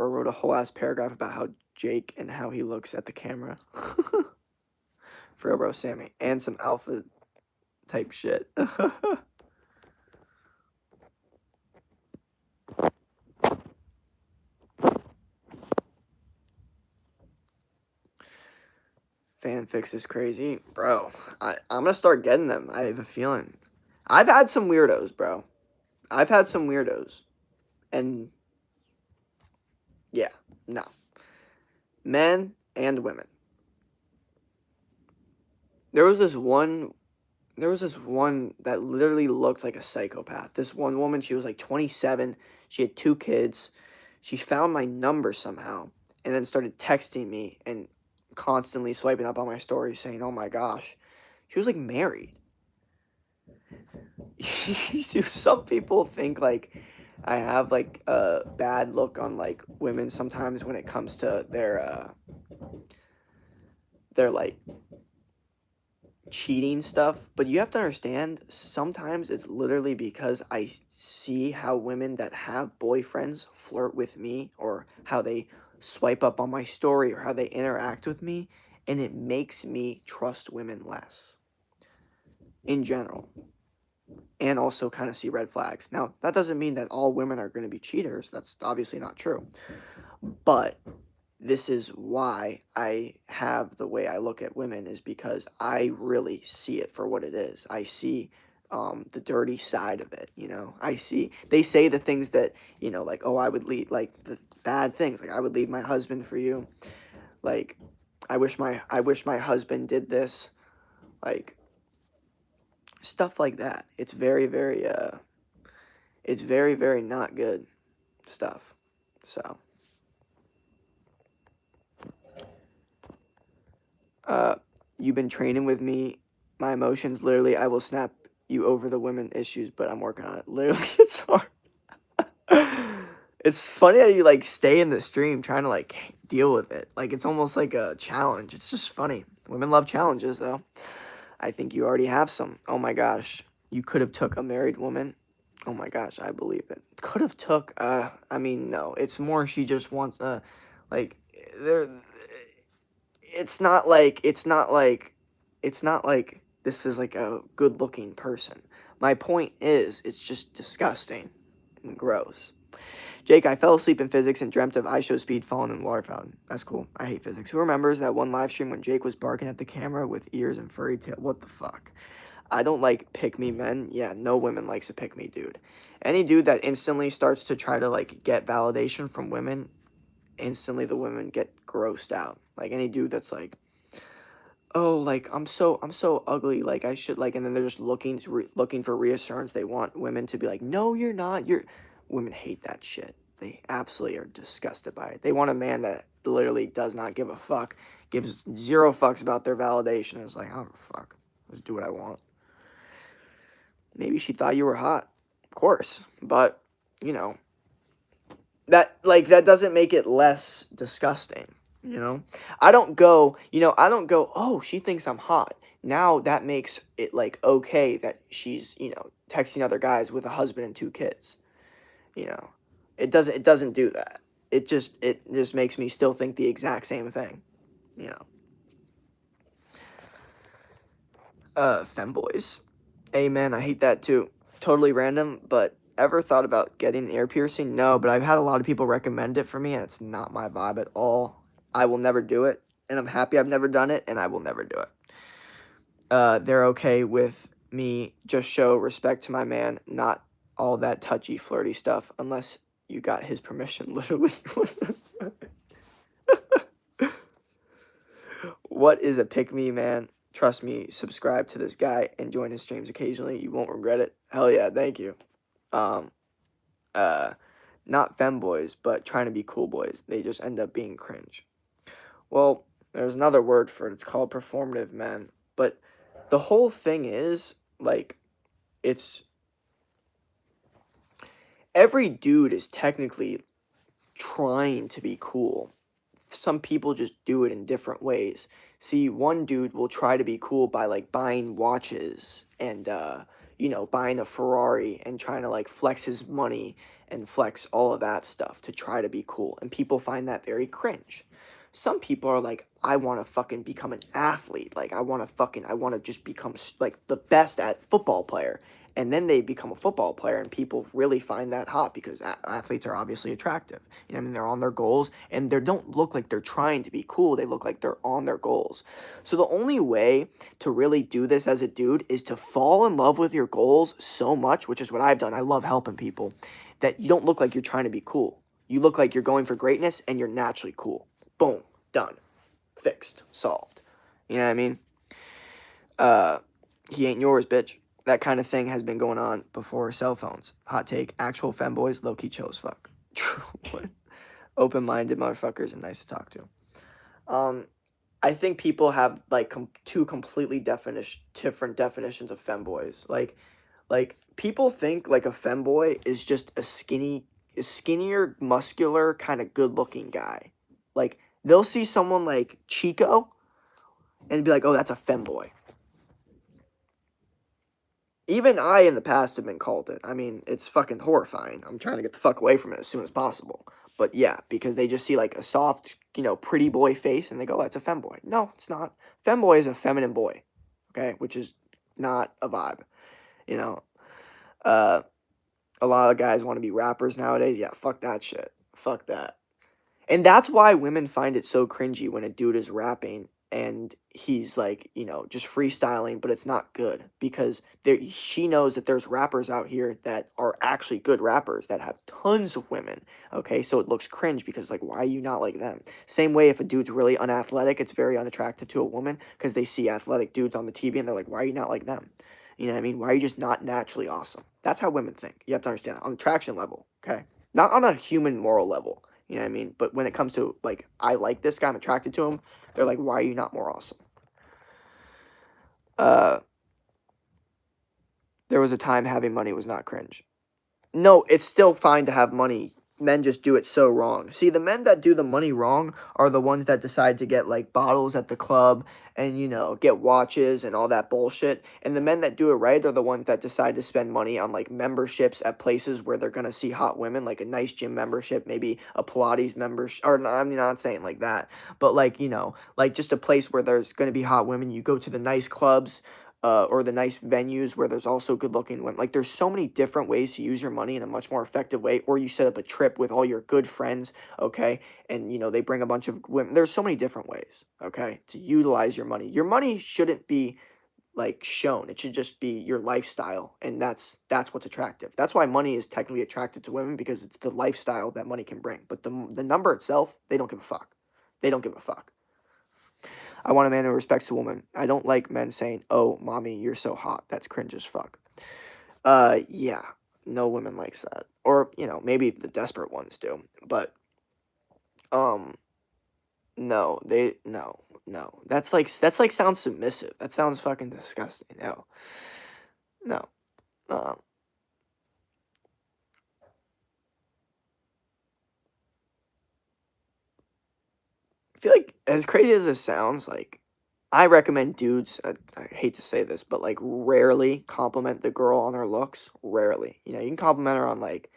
wrote a whole ass paragraph about how Jake and how he looks at the camera. For real, bro, Sammy, and some alpha type shit. Fanfics is crazy, bro. I'm gonna start getting them. I have a feeling. I've had some weirdos, bro. I've had some weirdos, and yeah, no, men and women. There was this one. There was this one that literally looked like a psychopath. This one woman, she was like 27. She had 2 kids. She found my number somehow and then started texting me and constantly swiping up on my story saying, "Oh my gosh." She was like married. Some people think like I have like a bad look on like women sometimes when it comes to their like cheating stuff, but you have to understand sometimes it's literally because I see how women that have boyfriends flirt with me, or how they swipe up on my story, or how they interact with me, and it makes me trust women less in general, and also kind of see red flags. Now, that doesn't mean that all women are going to be cheaters. That's obviously not true. But this is why I have the way I look at women, is because I really see it for what it is. I see the dirty side of it, I see, they say the things that, like, oh, I would leave, like, the bad things, like, I would leave my husband for you, like, I wish my husband did this, like, stuff like that. It's very, very, very not good stuff, so. You've been training with me. My emotions, literally, I will snap you over the women issues, but I'm working on it. Literally, it's hard. It's funny how you like stay in the stream trying to like deal with it. Like it's almost like a challenge. It's just funny. Women love challenges though. I think you already have some. Oh my gosh. You could have took a married woman. Oh my gosh, I believe it. Could have took I mean no. It's more she just wants like there it's not like this is like a good looking person. My point is it's just disgusting and gross. Jake, I fell asleep in physics and dreamt of ISO speed falling in the water fountain. That's cool. I hate physics. Who remembers that one live stream when Jake was barking at the camera with ears and furry tail? What the fuck? I don't like pick me men. Yeah, no women likes a pick me dude. Any dude that instantly starts to try to like get validation from women, instantly the women get grossed out. Like any dude that's like, oh, like I'm so ugly, like I should like, and then they're just looking for reassurance. They want women to be like, no, you're not. You're. Women hate that shit. They absolutely are disgusted by it. They want a man that literally does not give a fuck, gives zero fucks about their validation. It's like, I don't give a fuck. Just do what I want. Maybe she thought you were hot, of course, but you know that doesn't make it less disgusting. You know, I don't go, oh, she thinks I'm hot. Now that makes it like okay that she's, texting other guys with a husband and 2 kids. You know, it doesn't do that. It just makes me still think the exact same thing. You know, femboys. Amen. I hate that too. Totally random, but ever thought about getting an ear piercing? No, but I've had a lot of people recommend it for me, and it's not my vibe at all. I will never do it, and I'm happy I've never done it, and I will never do it. They're okay with me just show respect to my man, not all that touchy, flirty stuff, unless you got his permission, literally. What is a pick me, man? Trust me, subscribe to this guy and join his streams occasionally. You won't regret it. Hell yeah, thank you. Um, uh, not femboys, but trying to be cool boys. They just end up being cringe. Well, there's another word for it. It's called performative men. But the whole thing is, like, it's every dude is technically trying to be cool. Some people just do it in different ways. See, one dude will try to be cool by like buying watches and buying a Ferrari and trying to like flex his money and flex all of that stuff to try to be cool. And people find that very cringe. Some people are like, I want to fucking become an athlete. Like I want to just become like the best at football player. And then they become a football player, and people really find that hot because athletes are obviously attractive. You know what I mean? They're on their goals, and they don't look like they're trying to be cool. They look like they're on their goals. So the only way to really do this as a dude is to fall in love with your goals so much, which is what I've done. I love helping people, that you don't look like you're trying to be cool. You look like you're going for greatness, and you're naturally cool. Boom. Done. Fixed. Solved. You know what I mean? He ain't yours, bitch. That kind of thing has been going on before cell phones. Hot take. Actual femboys, low-key chill as fuck. True. Open-minded motherfuckers and nice to talk to. I think people have like two completely different definitions of femboys. Like people think like a femboy is just a skinnier, muscular, kind of good-looking guy. Like they'll see someone like Chico and be like, "Oh, that's a femboy." Even I, in the past, have been called it. I mean, it's fucking horrifying. I'm trying to get the fuck away from it as soon as possible. But yeah, because they just see like a soft, pretty boy face and they go, oh, that's a femboy. No, it's not. Femboy is a feminine boy, okay? Which is not a vibe, you know? A lot of guys want to be rappers nowadays. Yeah, fuck that shit. Fuck that. And that's why women find it so cringy when a dude is rapping and he's like, just freestyling, but it's not good because she knows that there's rappers out here that are actually good rappers that have tons of women. Okay, so it looks cringe because like, why are you not like them? Same way if a dude's really unathletic, it's very unattractive to a woman because they see athletic dudes on the TV and they're like, why are you not like them? You know what I mean? Why are you just not naturally awesome? That's how women think. You have to understand that on attraction level, okay? Not on a human moral level. You know what I mean? But when it comes to, like, I like this guy, I'm attracted to him, they're like, why are you not more awesome? Uh, there was a time having money was not cringe. No, it's still fine to have money. Men just do it so wrong. See, the men that do the money wrong are the ones that decide to get like bottles at the club and, you know, get watches and all that bullshit. And the men that do it right are the ones that decide to spend money on like memberships at places where they're going to see hot women, like a nice gym membership, maybe a Pilates membership. Or I'm not saying like that, but like, you know, like just a place where there's going to be hot women. You go to the nice clubs, or the nice venues where there's also good looking women. Like there's so many different ways to use your money in a much more effective way. Or you set up a trip with all your good friends, okay? And you know, they bring a bunch of women. There's so many different ways, okay, to utilize your money. Your money shouldn't be like shown. It should just be your lifestyle. And that's what's attractive. That's why money is technically attractive to women, because it's the lifestyle that money can bring. But the number itself, they don't give a fuck. They don't give a fuck. I want a man who respects a woman. I don't like men saying, "Oh, mommy, you're so hot." That's cringe as fuck. Yeah. No woman likes that. Or, you know, maybe the desperate ones do. But, um, no, no. That's like sounds submissive. That sounds fucking disgusting. No. No. Um, I feel like, as crazy as this sounds, like, I recommend dudes, I hate to say this, but like rarely compliment the girl on her looks. Rarely. You know, you can compliment her on like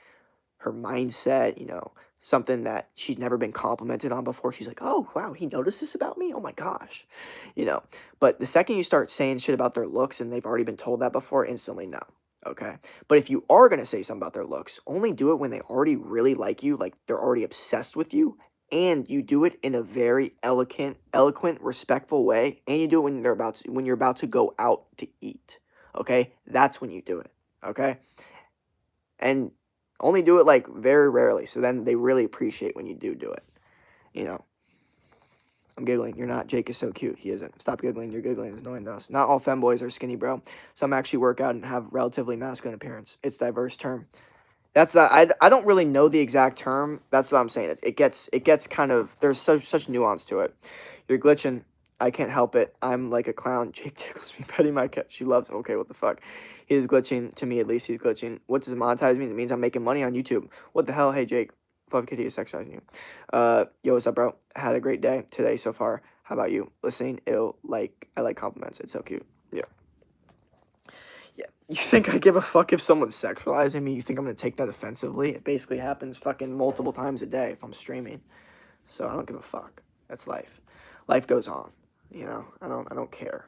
her mindset, you know, something that she's never been complimented on before. She's like, oh, wow, he noticed this about me? Oh my gosh. You know, but the second you start saying shit about their looks and they've already been told that before, instantly no. Okay. But if you are going to say something about their looks, only do it when they already really like you, like they're already obsessed with you. And you do it in a very eloquent, respectful way. And you do it when you're about to go out to eat. Okay? That's when you do it. Okay? And only do it like very rarely, so then they really appreciate when you do it. You know, I'm giggling. You're not. Jake is so cute. He isn't. Stop giggling. You're giggling. It's annoying to us. Not all femboys are skinny, bro. Some actually work out and have relatively masculine appearance. It's diverse term. That's that. I don't really know the exact term. That's what I'm saying. It gets kind of, there's such nuance to it. You're glitching. I can't help it. I'm like a clown. Jake tickles me, petting my cat. She loves. Okay, what the fuck? He is glitching. To me, at least, he's glitching. What does monetize mean? It means I'm making money on YouTube. What the hell? Hey, Jake. Fluffy Kitty is sexualizing you. Yo, what's up, bro? Had a great day today so far. How about you? Listening. I like compliments. It's so cute. Yeah. Yeah. You think I give a fuck if someone's sexualizing me? You think I'm gonna take that offensively? It basically happens fucking multiple times a day if I'm streaming. So I don't give a fuck. That's life. Life goes on. You know, I don't care.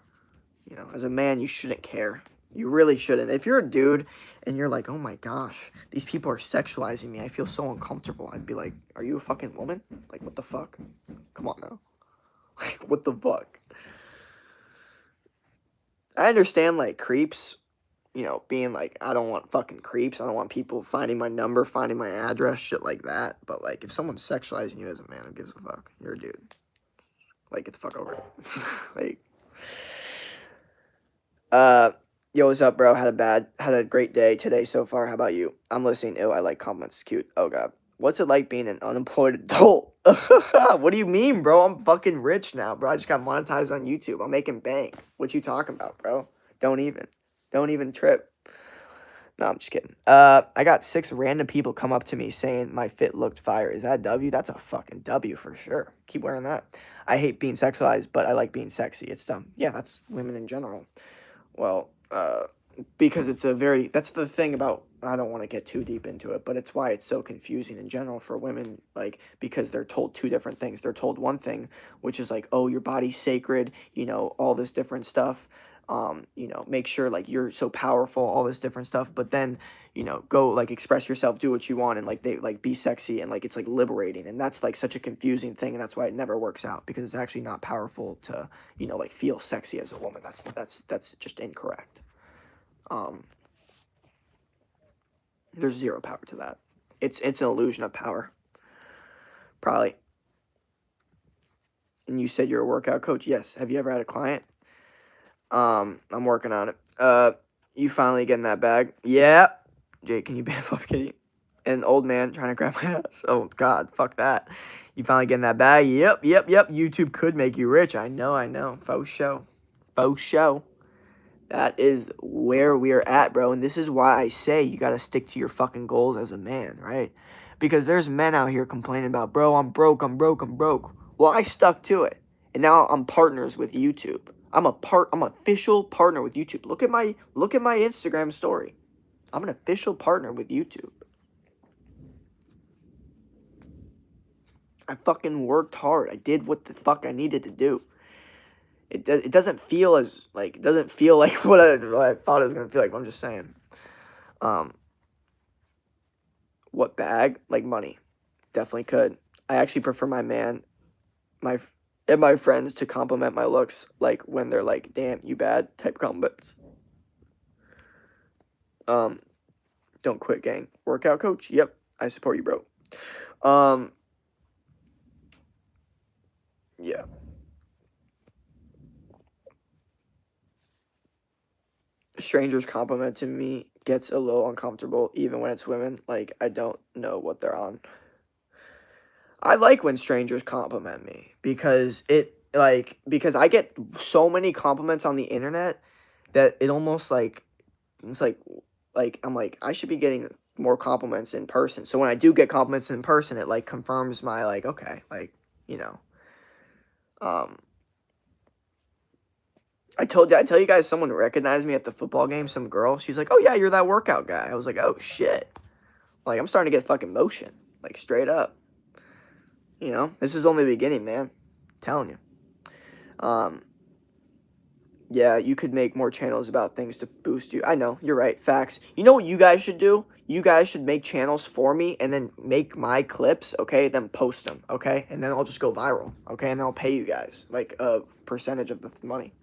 You know, as a man, you shouldn't care. You really shouldn't. If you're a dude and you're like, oh my gosh, these people are sexualizing me, I feel so uncomfortable. I'd be like, are you a fucking woman? Like, what the fuck? Come on now. Like, what the fuck? I understand, like, creeps, you know, being like, I don't want fucking creeps. I don't want people finding my number, finding my address, shit like that. But, like, if someone's sexualizing you as a man, who gives a fuck? You're a dude. Like, get the fuck over it. Like, yo, what's up, bro? Had a great day today so far. How about you? I'm listening. Ew, I like compliments. It's cute. Oh, God. What's it like being an unemployed adult? What do you mean, bro? I'm fucking rich now, bro. I just got monetized on YouTube. I'm making bank. What you talking about, bro? Don't even trip. No, I'm just kidding. I got 6 random people come up to me saying my fit looked fire. Is that a W? That's a fucking W for sure. Keep wearing that. I hate being sexualized, but I like being sexy. It's dumb. Yeah, that's women in general. Well, because that's the thing about, I don't want to get too deep into it, but it's why it's so confusing in general for women, like, because they're told 2 different things. They're told one thing, which is like, oh, your body's sacred, you know, all this different stuff. You know, make sure like you're so powerful, all this different stuff, but then, you know, go like express yourself, do what you want, and like they like be sexy, and like it's like liberating, and that's like such a confusing thing, and that's why it never works out, because it's actually not powerful to, you know, like feel sexy as a woman. That's just incorrect. Um, there's zero power to that. It's an illusion of power, probably. And you said you're a workout coach. Yes. Have you ever had a client? I'm working on it. You finally getting that bag? Yeah. Jake, can you ban Fluffy Kitty? An old man trying to grab my ass. Oh, God, fuck that. You finally getting that bag? Yep. YouTube could make you rich. I know. Faux show. That is where we're at, bro. And this is why I say you got to stick to your fucking goals as a man, right? Because there's men out here complaining about, bro, I'm broke, I'm broke, I'm broke. Well, I stuck to it. And now I'm partners with YouTube. I'm official partner with YouTube. Look at my Instagram story. I'm an official partner with YouTube. I fucking worked hard. I did what the fuck I needed to do. It doesn't feel as like it doesn't feel like what I thought it was gonna feel like. But I'm just saying. Um, what bag? Like money, definitely could. I actually prefer my and my friends to compliment my looks, like when they're like, "Damn, you bad" type compliments. Um, don't quit, gang. Workout coach. Yep, I support you, bro. Um, yeah. Strangers complimenting me gets a little uncomfortable, even when it's women. Like, I don't know what they're on. I like when strangers compliment me because because I get so many compliments on the internet that it almost like it's like I'm like I should be getting more compliments in person. So when I do get compliments in person, it like confirms my like okay, like, you know. Um I tell you guys someone recognized me at the football game, some girl. She's like, "Oh yeah, you're that workout guy." I was like, "Oh shit." Like I'm starting to get fucking motion, like straight up. You know? This is only the beginning, man. I'm telling you. Um Yeah, you could make more channels about things to boost you. I know, you're right. Facts. You know what you guys should do? You guys should make channels for me and then make my clips, okay? Then post them, okay? And then I'll just go viral, okay? And then I'll pay you guys like a percentage of the money.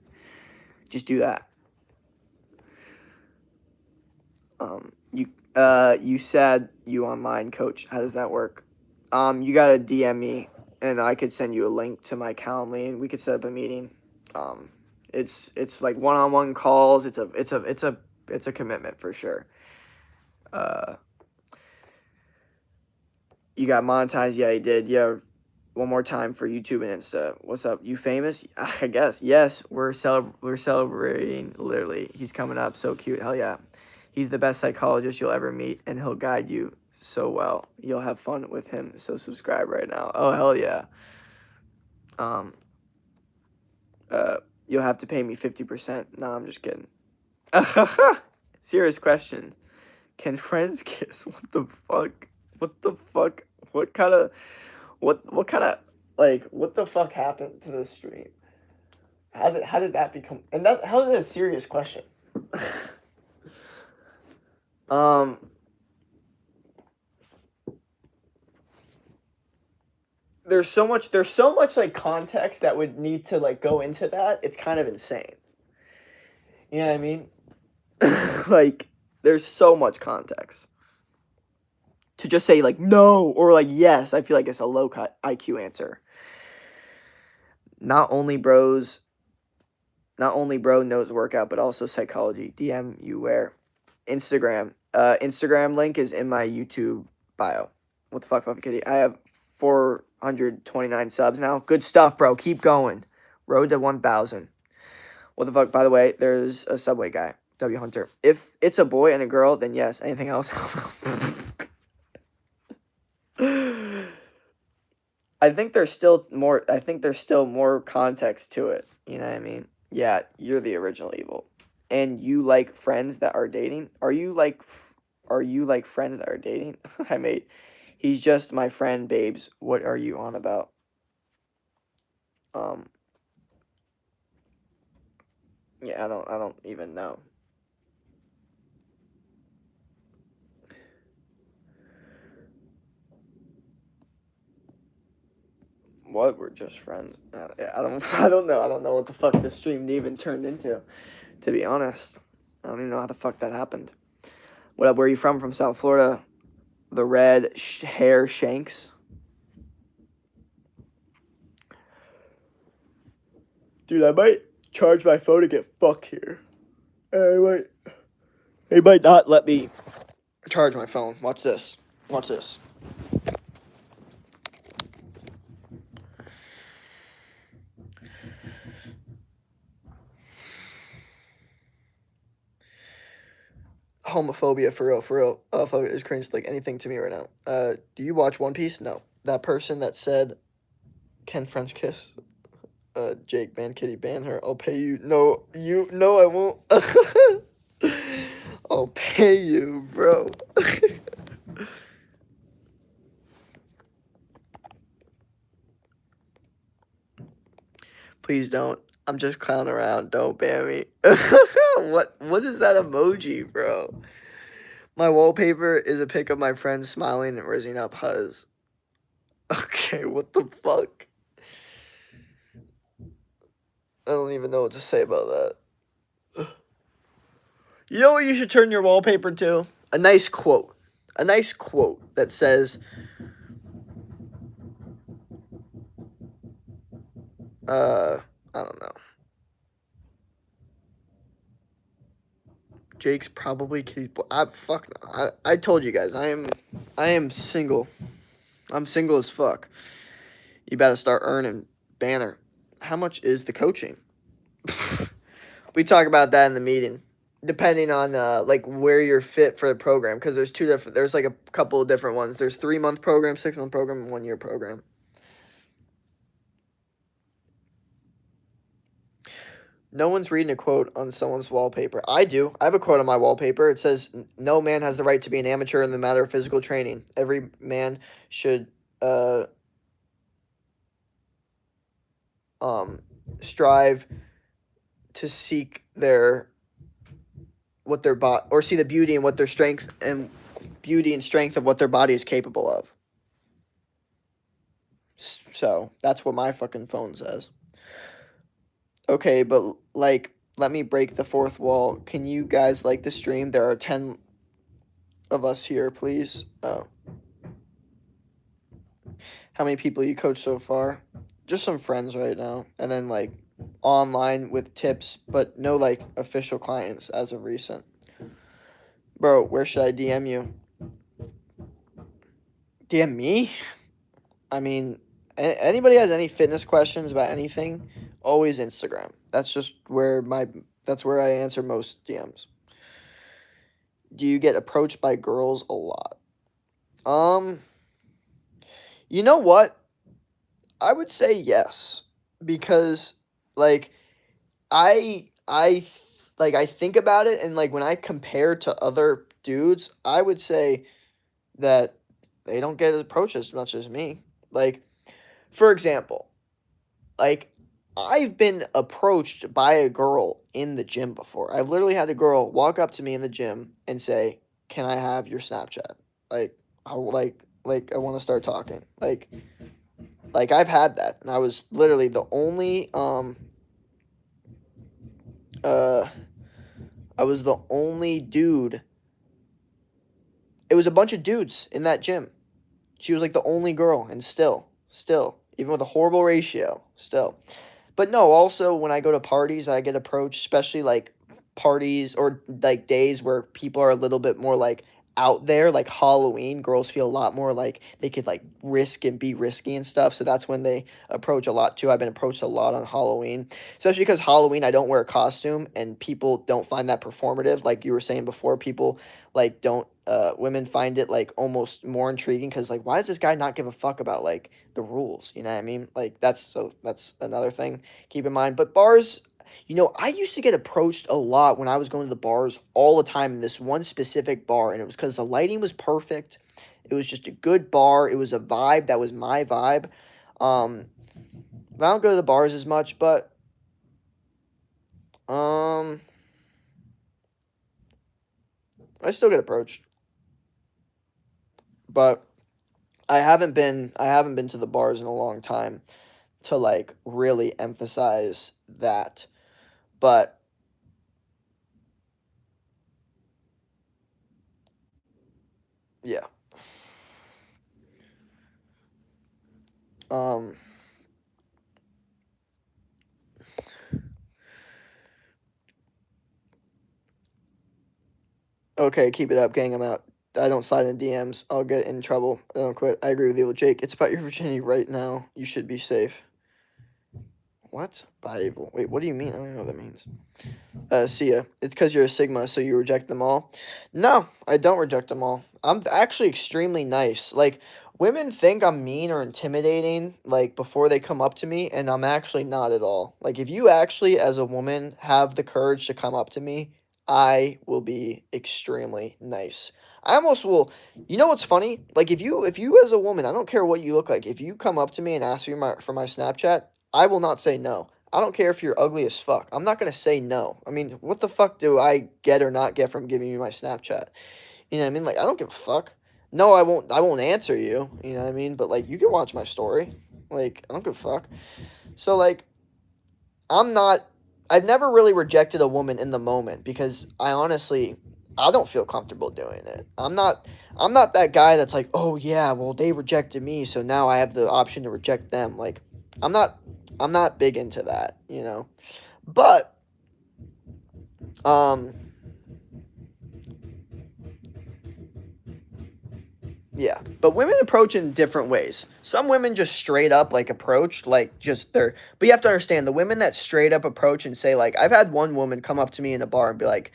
Just do that. You said you online, coach. How does that work? You gotta DM me and I could send you a link to my Calendly and we could set up a meeting. Um, it's like one-on-one calls. It's a commitment for sure. Uh, you got monetized? Yeah, you did. Yeah, one more time for YouTube and Insta. What's up? You famous? I guess. Yes, we're celebrating. Literally, he's coming up. So cute. Hell yeah, he's the best psychologist you'll ever meet, and he'll guide you so well. You'll have fun with him. So subscribe right now. Oh hell yeah. Um. Uh. You'll have to pay me 50%. No, I'm just kidding. Serious question. Can friends kiss? What the fuck? What the fuck? What kind of like what the fuck happened to this stream? How did that become? And that how is that a serious question? um there's so much like context that would need to like go into that. It's kind of insane. You know what I mean? Like there's so much context. To just say like no or like yes, I feel like it's a low cut IQ answer. Not only bros, not only bro knows workout, but also psychology. DM you where? Instagram. Instagram link is in my YouTube bio. What the fuck, Fluffy Kitty? I have 429 subs now. Good stuff, bro. Keep going. Road to 1,000. What the fuck? By the way, there's a Subway guy. W Hunter. If it's a boy and a girl, then yes. Anything else? I think there's still more context to it. You know what I mean? Yeah, you're the original evil. And you like friends that are dating? Are you like friends that are dating? I made he's just my friend, babes. What are you on about? Um yeah, I don't even know. What? We're just friends. I don't I don't know. I don't know what the fuck this stream even turned into, to be honest. I don't even know how the fuck that happened. What up? Where are you from? From South Florida. The red hair shanks. Dude, I might charge my phone to get fucked here. Wait. They might not let me charge my phone. Watch this. Watch this. homophobia for real, for real. Is cringe like anything to me right now. Do you watch One Piece? No. That person that said, "Can French kiss?" Jake, ban Kitty, ban her. I'll pay you. No, you. No, I won't. I'll pay you, bro. Please don't. I'm just clowning around. Don't ban me. What is that emoji, bro? My wallpaper is a pic of my friend smiling and raising up huz. Okay, what the fuck? I don't even know what to say about that. You know what you should turn your wallpaper to? A nice quote. A nice quote that says, I don't know. Jake's probably Kitty's boy. Fuck no. I told you guys, I am single. I'm single as fuck. You better start earning. Banner. How much is the coaching? We talk about that in the meeting, depending on like where you're fit for the program, because there's two different. There's like a couple of different ones. There's 3-month program, 6-month program, and 1-year program. No one's reading a quote on someone's wallpaper. I do. I have a quote on my wallpaper. It says, "No man has the right to be an amateur in the matter of physical training. Every man should strive to seek what their body, or see the beauty and what their strength and beauty and strength of what their body is capable of." So that's what my fucking phone says. Okay, but like, let me break the fourth wall. Can you guys like the stream? There are 10 of us here, please. Oh. How many people you coach so far? Just some friends right now. And then like online with tips, but no like official clients as of recent. Bro, where should I DM you? DM me? I mean, anybody has any fitness questions about anything, always Instagram. That's just where I answer most DMs. Do you get approached by girls a lot? You know what? I would say yes, because like I I think about it, and like when I compare to other dudes, I would say that they don't get approached as much as me. Like, for example, like I've been approached by a girl in the gym before. I've literally had a girl walk up to me in the gym and say, "Can I have your Snapchat?" Like, I I want to start talking. Like I've had that, and I was literally the only I was the only dude. It was a bunch of dudes in that gym. She was like the only girl, and still, even with a horrible ratio, still. But no, also when I go to parties, I get approached, especially like parties or like days where people are a little bit more like out there, like Halloween. Girls feel a lot more like they could like risk and be risky and stuff. So that's when they approach a lot too. I've been approached a lot on Halloween, especially because Halloween I don't wear a costume and people don't find that performative. Like you were saying before, people like don't women find it like almost more intriguing because like why does this guy not give a fuck about like the rules? You know what I mean? Like that's another thing keep in mind. But bars, you know, I used to get approached a lot when I was going to the bars all the time in this one specific bar, and it was because the lighting was perfect. It was just a good bar. It was a vibe that was my vibe. I don't go to the bars as much, but I still get approached. But I haven't been to the bars in a long time to like really emphasize that. But yeah. Um okay, keep it up, gang. I'm out. I don't slide in DMs. I'll get in trouble. I don't quit. I agree with you, Jake. It's about your virginity right now. You should be safe. What? Bible. Wait, what do you mean? I don't even know what that means. See ya. It's because you're a Sigma, so you reject them all. No, I don't reject them all. I'm actually extremely nice. Like, women think I'm mean or intimidating, like, before they come up to me, and I'm actually not at all. Like, if you actually, as a woman, have the courage to come up to me, I will be extremely nice. I almost will. You know what's funny? Like, if you as a woman, I don't care what you look like, if you come up to me and ask me for my Snapchat, I will not say no. I don't care if you're ugly as fuck. I'm not gonna say no. I mean, what the fuck do I get or not get from giving you my Snapchat? You know what I mean? Like, I don't give a fuck. No, I won't. I won't answer you. You know what I mean? But like, you can watch my story. Like, I don't give a fuck. So like, I'm not. I've never really rejected a woman in the moment because I honestly, I don't feel comfortable doing it. I'm not. I'm not that guy that's like, oh yeah, well they rejected me, so now I have the option to reject them. Like, I'm not. I'm not big into that. You know. But um yeah, but women approach in different ways. Some women just straight up like approach like just they're but you have to understand the women that straight up approach and say like I've had one woman come up to me in a bar and be like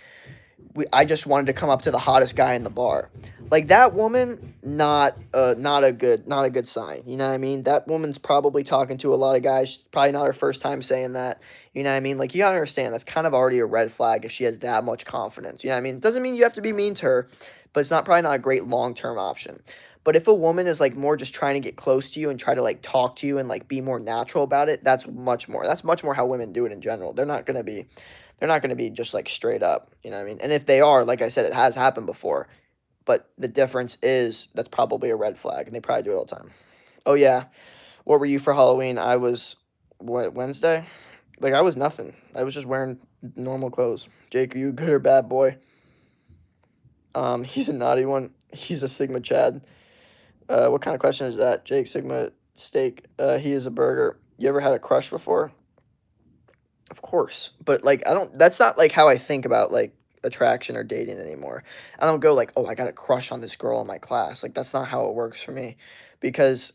I just wanted to come up to the hottest guy in the bar. Like that woman, not a good sign. You know what I mean? That woman's probably talking to a lot of guys. Probably not her first time saying that. You know what I mean? Like you gotta understand that's kind of already a red flag if she has that much confidence. You know what I mean? It doesn't mean you have to be mean to her, but it's not probably not a great long term option. But if a woman is like more just trying to get close to you and try to like talk to you and like be more natural about it, that's much more. That's much more how women do it in general. They're not going to be just like straight up, you know what I mean? And if they are, like I said, it has happened before. But the difference is that's probably a red flag, and they probably do it all the time. Oh yeah, what were you for Halloween? I was what Wednesday? Like I was nothing. I was just wearing normal clothes. Jake, are you good or bad boy? He's a naughty one. He's a Sigma Chad. What kind of question is that? Jake Sigma steak. He is a burger. You ever had a crush before? Of course, but like I don't. That's not like how I think about like attraction or dating anymore. I don't go like, oh, I got a crush on this girl in my class. Like that's not how it works for me, because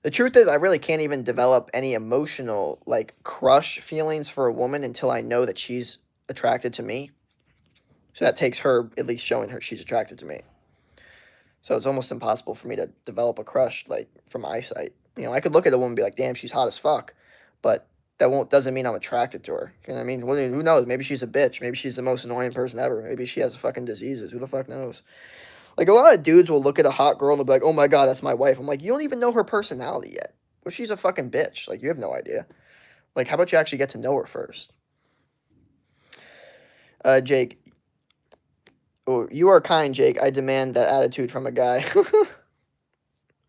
the truth is I really can't even develop any emotional like crush feelings for a woman until I know that she's attracted to me. So that takes her at least showing her she's attracted to me. So it's almost impossible for me to develop a crush like from eyesight. You know, I could look at a woman and be like, "Damn, she's hot as fuck," but that won't doesn't mean I'm attracted to her. You know what I mean? Well, who knows? Maybe she's a bitch. Maybe she's the most annoying person ever. Maybe she has fucking diseases. Who the fuck knows? Like a lot of dudes will look at a hot girl and they'll be like, "Oh my god, that's my wife." I'm like, you don't even know her personality yet. Well, she's a fucking bitch. Like you have no idea. Like, how about you actually get to know her first? Jake. Oh, you are kind, Jake. I demand that attitude from a guy.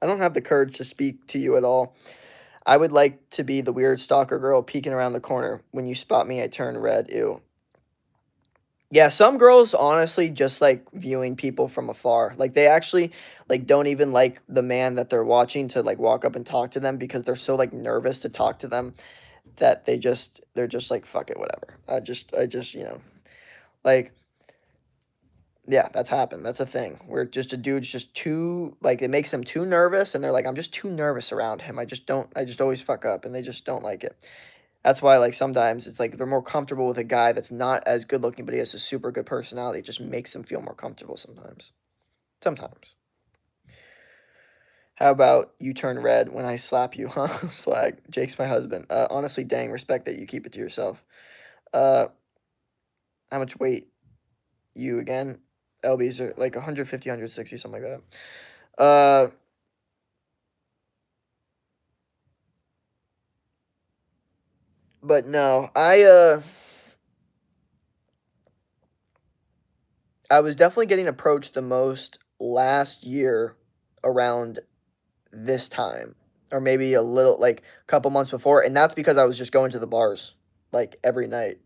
I don't have the courage to speak to you at all. I would like to be the weird stalker girl peeking around the corner. When you spot me, I turn red. Ew. Yeah, some girls honestly just like viewing people from afar. Like they actually like don't even like the man that they're watching to like walk up and talk to them because they're so like nervous to talk to them that they're just like fuck it, whatever. I just like yeah, that's happened. That's a thing where just a dude's just too like it makes them too nervous, and they're like, I'm just too nervous around him. I just don't. I just always fuck up, and they just don't like it. That's why like sometimes it's like they're more comfortable with a guy that's not as good looking, but he has a super good personality. It just makes them feel more comfortable sometimes. Sometimes. How about you turn red when I slap you, huh? Slag. Jake's my husband. Honestly, dang, respect that you keep it to yourself. Uh, how much weight? You again? LBs are like 150, 160, something like that. But no, I was definitely getting approached the most last year around this time, or maybe a little like a couple months before, and that's because I was just going to the bars like every night.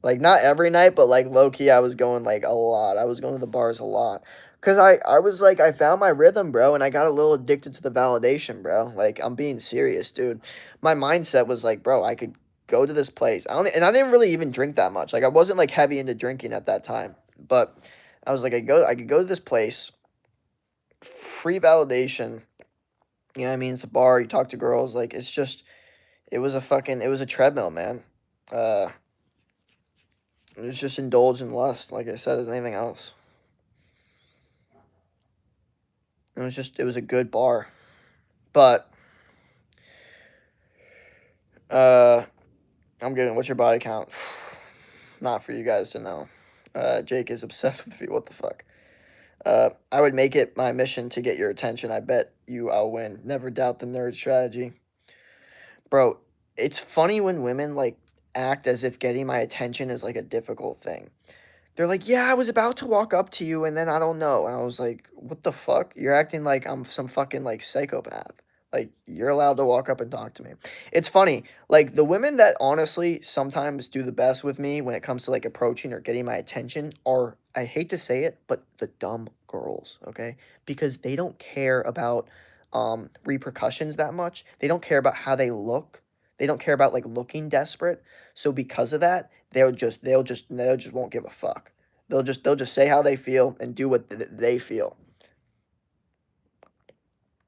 Like not every night, but like low key I was going like a lot. I was going to the bars a lot. Cause I was like I found my rhythm, bro, and I got a little addicted to the validation, bro. Like I'm being serious, dude. My mindset was like, bro, I could go to this place. I didn't really even drink that much. Like I wasn't like heavy into drinking at that time. But I was like I could go to this place, free validation. You know what I mean? It's a bar, you talk to girls, like it's just It was a treadmill, man. Uh, it was just indulge in lust, like I said, as anything else. It was a good bar. But, uh, I'm getting, what's your body count? Not for you guys to know. Jake is obsessed with me. What the fuck? I would make it my mission to get your attention. I bet you I'll win. Never doubt the nerd strategy. Bro, it's funny when women, like, act as if getting my attention is, like, a difficult thing. They're like, "Yeah, I was about to walk up to you, and then I don't know." And I was like, "What the fuck? You're acting like I'm some fucking, like, psychopath. Like, you're allowed to walk up and talk to me." It's funny, like, the women that honestly sometimes do the best with me when it comes to, like, approaching or getting my attention are, I hate to say it, but the dumb girls, okay? Because they don't care about, repercussions that much. They don't care about how they look. They don't care about, like, looking desperate. So because of that, they'll just won't give a fuck. They'll just say how they feel and do what they feel.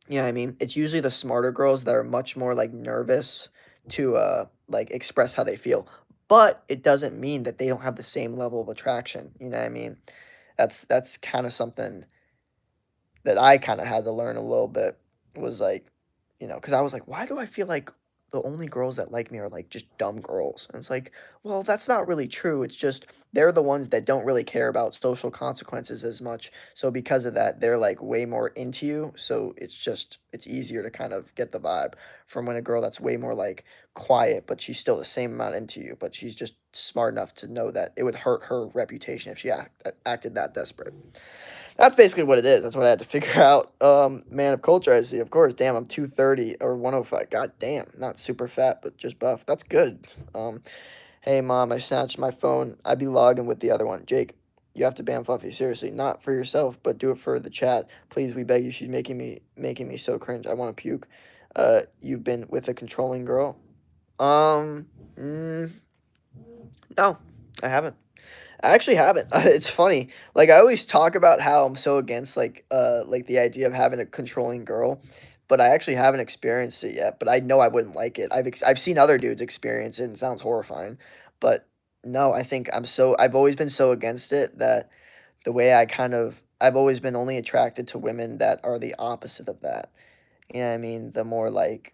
Yeah, I mean, it's usually the smarter girls that are much more like nervous to like express how they feel. But it doesn't mean that they don't have the same level of attraction. You know what I mean? That's kind of something that I kind of had to learn a little bit was like, because I was like, why do I feel like the only girls that like me are like just dumb girls? And it's like, well, that's not really true. It's just they're the ones that don't really care about social consequences as much. So because of that, they're like way more into you. So it's easier to kind of get the vibe from when a girl that's way more like quiet, but she's still the same amount into you, but she's just smart enough to know that it would hurt her reputation if she acted that desperate. That's basically what it is. That's what I had to figure out. Man of culture, I see. Of course, damn, I'm 230 or 105. God damn, not super fat, but just buff. That's good. Hey mom, I snatched my phone. I'd be logging with the other one. Jake, you have to ban Fluffy. Seriously, not for yourself, but do it for the chat. Please, we beg you. She's making me so cringe. I want to puke. You've been with a controlling girl. Um, mm, no, I haven't. I actually haven't. It's funny. Like I always talk about how I'm so against like the idea of having a controlling girl, but I actually haven't experienced it yet. But I know I wouldn't like it. I've seen other dudes experience it and it sounds horrifying. But no, I think I've always been so against it that the way I've always been only attracted to women that are the opposite of that. You know what I mean? The more like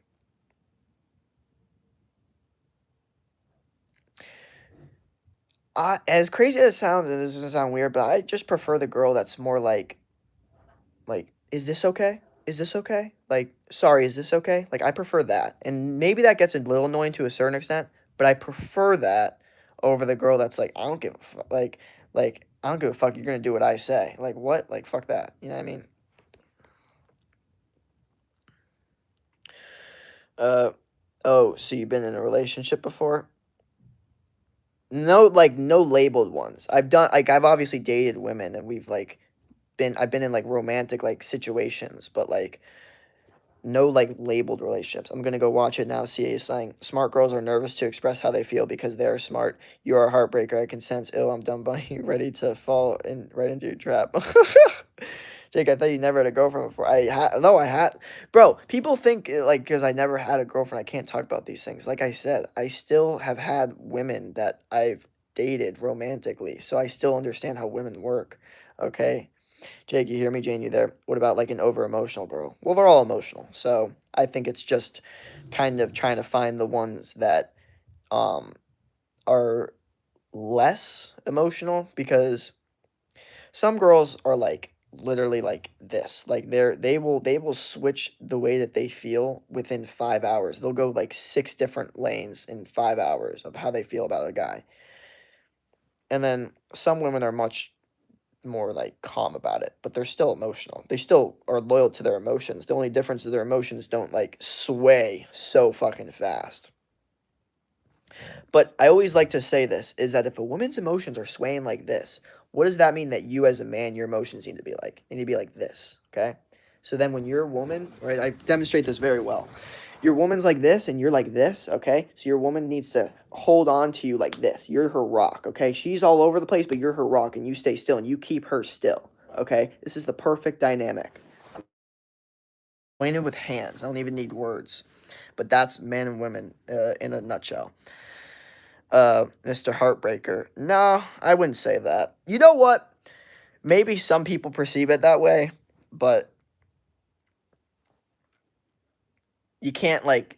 as crazy as it sounds, and this doesn't sound weird, but I just prefer the girl that's more like, "Is this okay? Is this okay?" Like, "Sorry, is this okay?" Like, I prefer that, and maybe that gets a little annoying to a certain extent, but I prefer that over the girl that's like, "I don't give a fuck," "I don't give a fuck, you're gonna do what I say." Like, what? Like, fuck that, you know what I mean? Uh, oh, so you've been in a relationship before? No, like, no labeled ones. I've obviously dated women, and I've been in, like, romantic, like, situations, but, like, no, like, labeled relationships. I'm gonna go watch it now. CA is saying, "Smart girls are nervous to express how they feel because they are smart. You are a heartbreaker. I can sense, ill, I'm dumb bunny, ready to fall right into your trap." Jake, I thought you never had a girlfriend before. No, I had. Bro, people think, like, because I never had a girlfriend, I can't talk about these things. Like I said, I still have had women that I've dated romantically, so I still understand how women work, okay? Jake, you hear me? Jane, you there? What about like an over emotional girl? Well, they're all emotional. So I think it's just kind of trying to find the ones that um are less emotional because some girls are like literally like this. Like they will switch the way that they feel within 5 hours. They'll go like six different lanes in 5 hours of how they feel about a guy. And then some women are much more like calm about it, but they're still emotional. They still are loyal to their emotions. The only difference is their emotions don't like sway so fucking fast. But I always like to say this is that if a woman's emotions are swaying like this, what does that mean that you as a man, your emotions need to be like? They need to be like this, okay? So then when you're a woman, right, I demonstrate this very well. Your woman's like this and you're like this, okay? So your woman needs to hold on to you like this. You're her rock, okay? She's all over the place, but you're her rock and you stay still and you keep her still, okay? This is the perfect dynamic. it with hands. I don't even need words. But that's men and women in a nutshell. Mr. Heartbreaker. No, I wouldn't say that. You know what? Maybe some people perceive it that way, but you can't like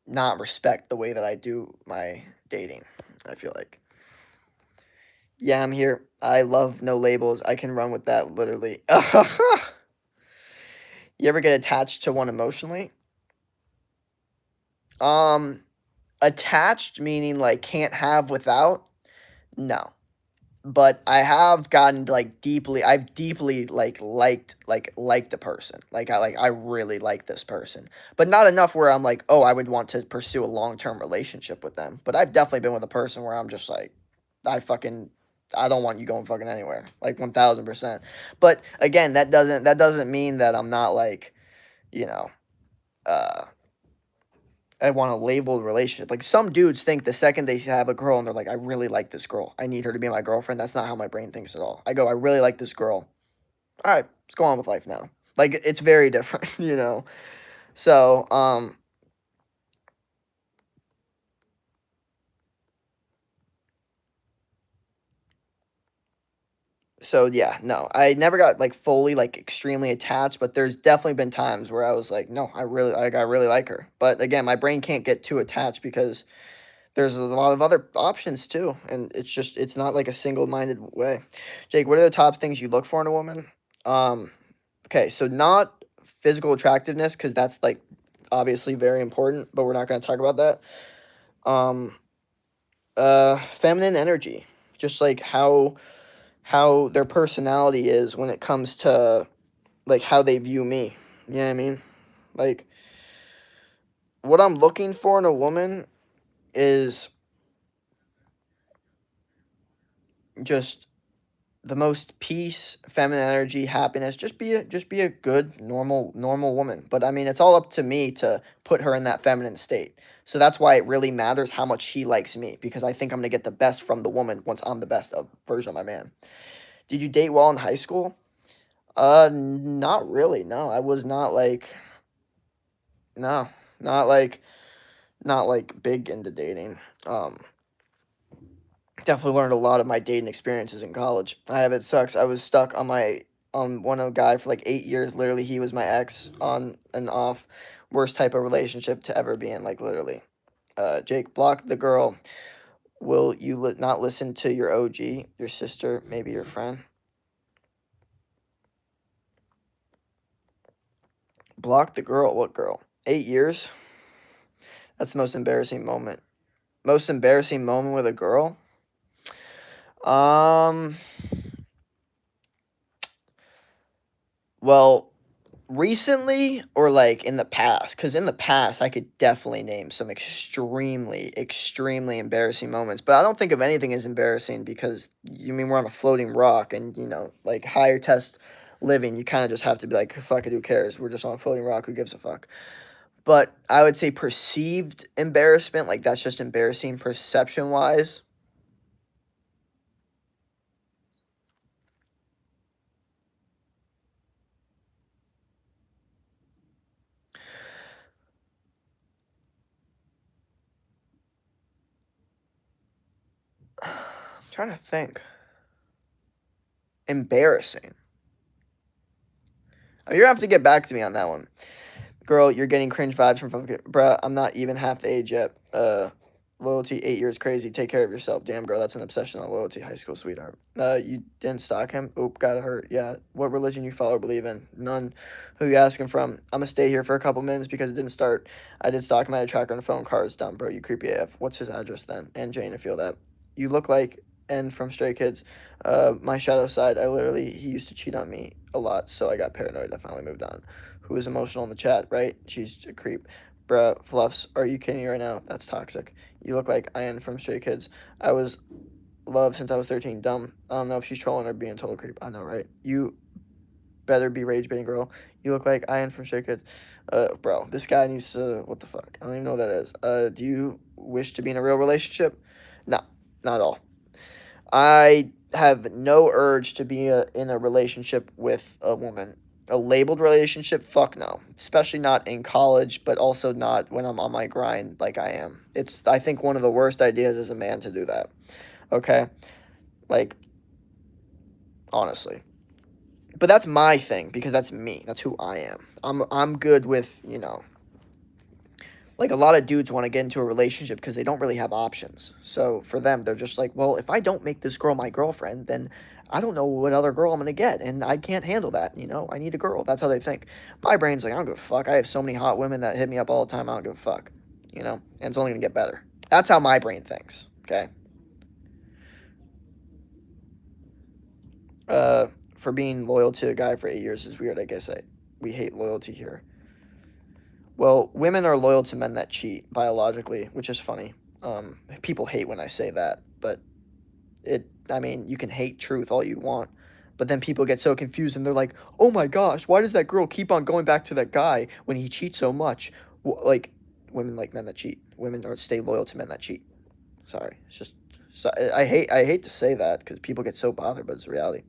not respect the way that I do my dating. I feel like. Yeah, I'm here. I love no labels. I can run with that literally. You ever get attached to one emotionally? Um, Attached meaning like can't have without? No. But I have gotten like deeply I've deeply liked a person. I really like this person. But not enough where I'm like, "Oh, I would want to pursue a long-term relationship with them." But I've definitely been with a person where I'm just like, I fucking I don't want you going fucking anywhere. Like 1000%. But again, that doesn't mean that I'm not like, you know, uh I want a labeled relationship. Like some dudes think the second they have a girl and they're like, I really like this girl. I need her to be my girlfriend. That's not how my brain thinks at all. I go, I really like this girl. All right, let's go on with life now. Like it's very different, you know. So, so yeah, no. I never got like fully like extremely attached, but there's definitely been times where I was like, no, I really like her. But again, my brain can't get too attached because there's a lot of other options too, and it's not like a single-minded way. Jake, what are the top things you look for in a woman? Um, okay, so not physical attractiveness because that's like obviously very important, but we're not going to talk about that. Um, Feminine energy, just like how their personality is when it comes to like how they view me. You know what I mean? Like what I'm looking for in a woman is just the most peace, feminine energy, happiness. Just be a good normal woman. But I mean, it's all up to me to put her in that feminine state. So that's why it really matters how much she likes me because I think I'm gonna get the best from the woman once I'm the best of version of my man. Did you date well in high school? Not really. No, I was not like no, not like not like big into dating. Definitely learned a lot of my dating experiences in college. It sucks. I was stuck on one of a guy for like 8 years. Literally, he was my ex on and off. Worst type of relationship to ever be in. Like literally. Jake, block the girl. Will you not listen to your OG, your sister, maybe your friend? Block the girl. What girl? 8 years. That's the most embarrassing moment. Most embarrassing moment with a girl. Um. Well, recently or like in the past? Because in the past, I could definitely name some extremely embarrassing moments. But I don't think of anything as embarrassing because you mean we're on a floating rock and, like higher test living, you kind of just have to be like, fuck it, who cares? We're just on a floating rock. Who gives a fuck? But I would say perceived embarrassment, like that's just embarrassing perception wise. I'm trying to think. Embarrassing. You're gonna have to get back to me on that one. Girl, you're getting cringe vibes from fucking bruh. I'm not even half the age yet. Loyalty 8 years crazy. Take care of yourself, damn girl. That's an obsession on loyalty. High school sweetheart. You didn't stalk him. Oop, got hurt. Yeah. What religion you follow or believe in? None. Who you asking from? I'm gonna stay here for a couple minutes because it didn't start. I did stalk him. I had a tracker on the phone. Car is dumb, bro. You creepy AF. What's his address then? And Jane, I feel that. You look like N from Stray Kids. My shadow side. He used to cheat on me a lot, so I got paranoid. I finally moved on. Who is emotional in the chat, right? She's a creep. Bruh, Fluffs, are you kidding me right now? That's toxic. You look like Ian from Stray Kids. I was loved since I was 13. Dumb. I don't know if she's trolling or being a total creep. I know, right? You better be rage baiting, girl. You look like Ian from Stray Kids. Bro, this guy needs to. What the fuck? I don't even know what that is. Do you wish to be in a real relationship? No, not at all. I have no urge to be in a relationship with a woman. A labeled relationship? Fuck no. Especially not in college, but also not when I'm on my grind like I am. It's, I think, one of the worst ideas as a man to do that. Okay? Like, honestly. But that's my thing because that's me. That's who I am. I'm good with, like a lot of dudes want to get into a relationship because they don't really have options. So for them, they're just like, well, if I don't make this girl my girlfriend, then I don't know what other girl I'm going to get. And I can't handle that. I need a girl. That's how they think. My brain's like, I don't give a fuck. I have so many hot women that hit me up all the time. I don't give a fuck. And it's only going to get better. That's how my brain thinks. Okay. For being loyal to a guy for 8 years is weird. I guess we hate loyalty here. Well, women are loyal to men that cheat biologically, which is funny. People hate when I say that, but I mean, you can hate truth all you want, but then people get so confused and they're like, oh my gosh, why does that girl keep on going back to that guy when he cheats so much? Like, women like men that cheat. Women are stay loyal to men that cheat. Sorry. It's just, so, I hate to say that because people get so bothered, but it's reality.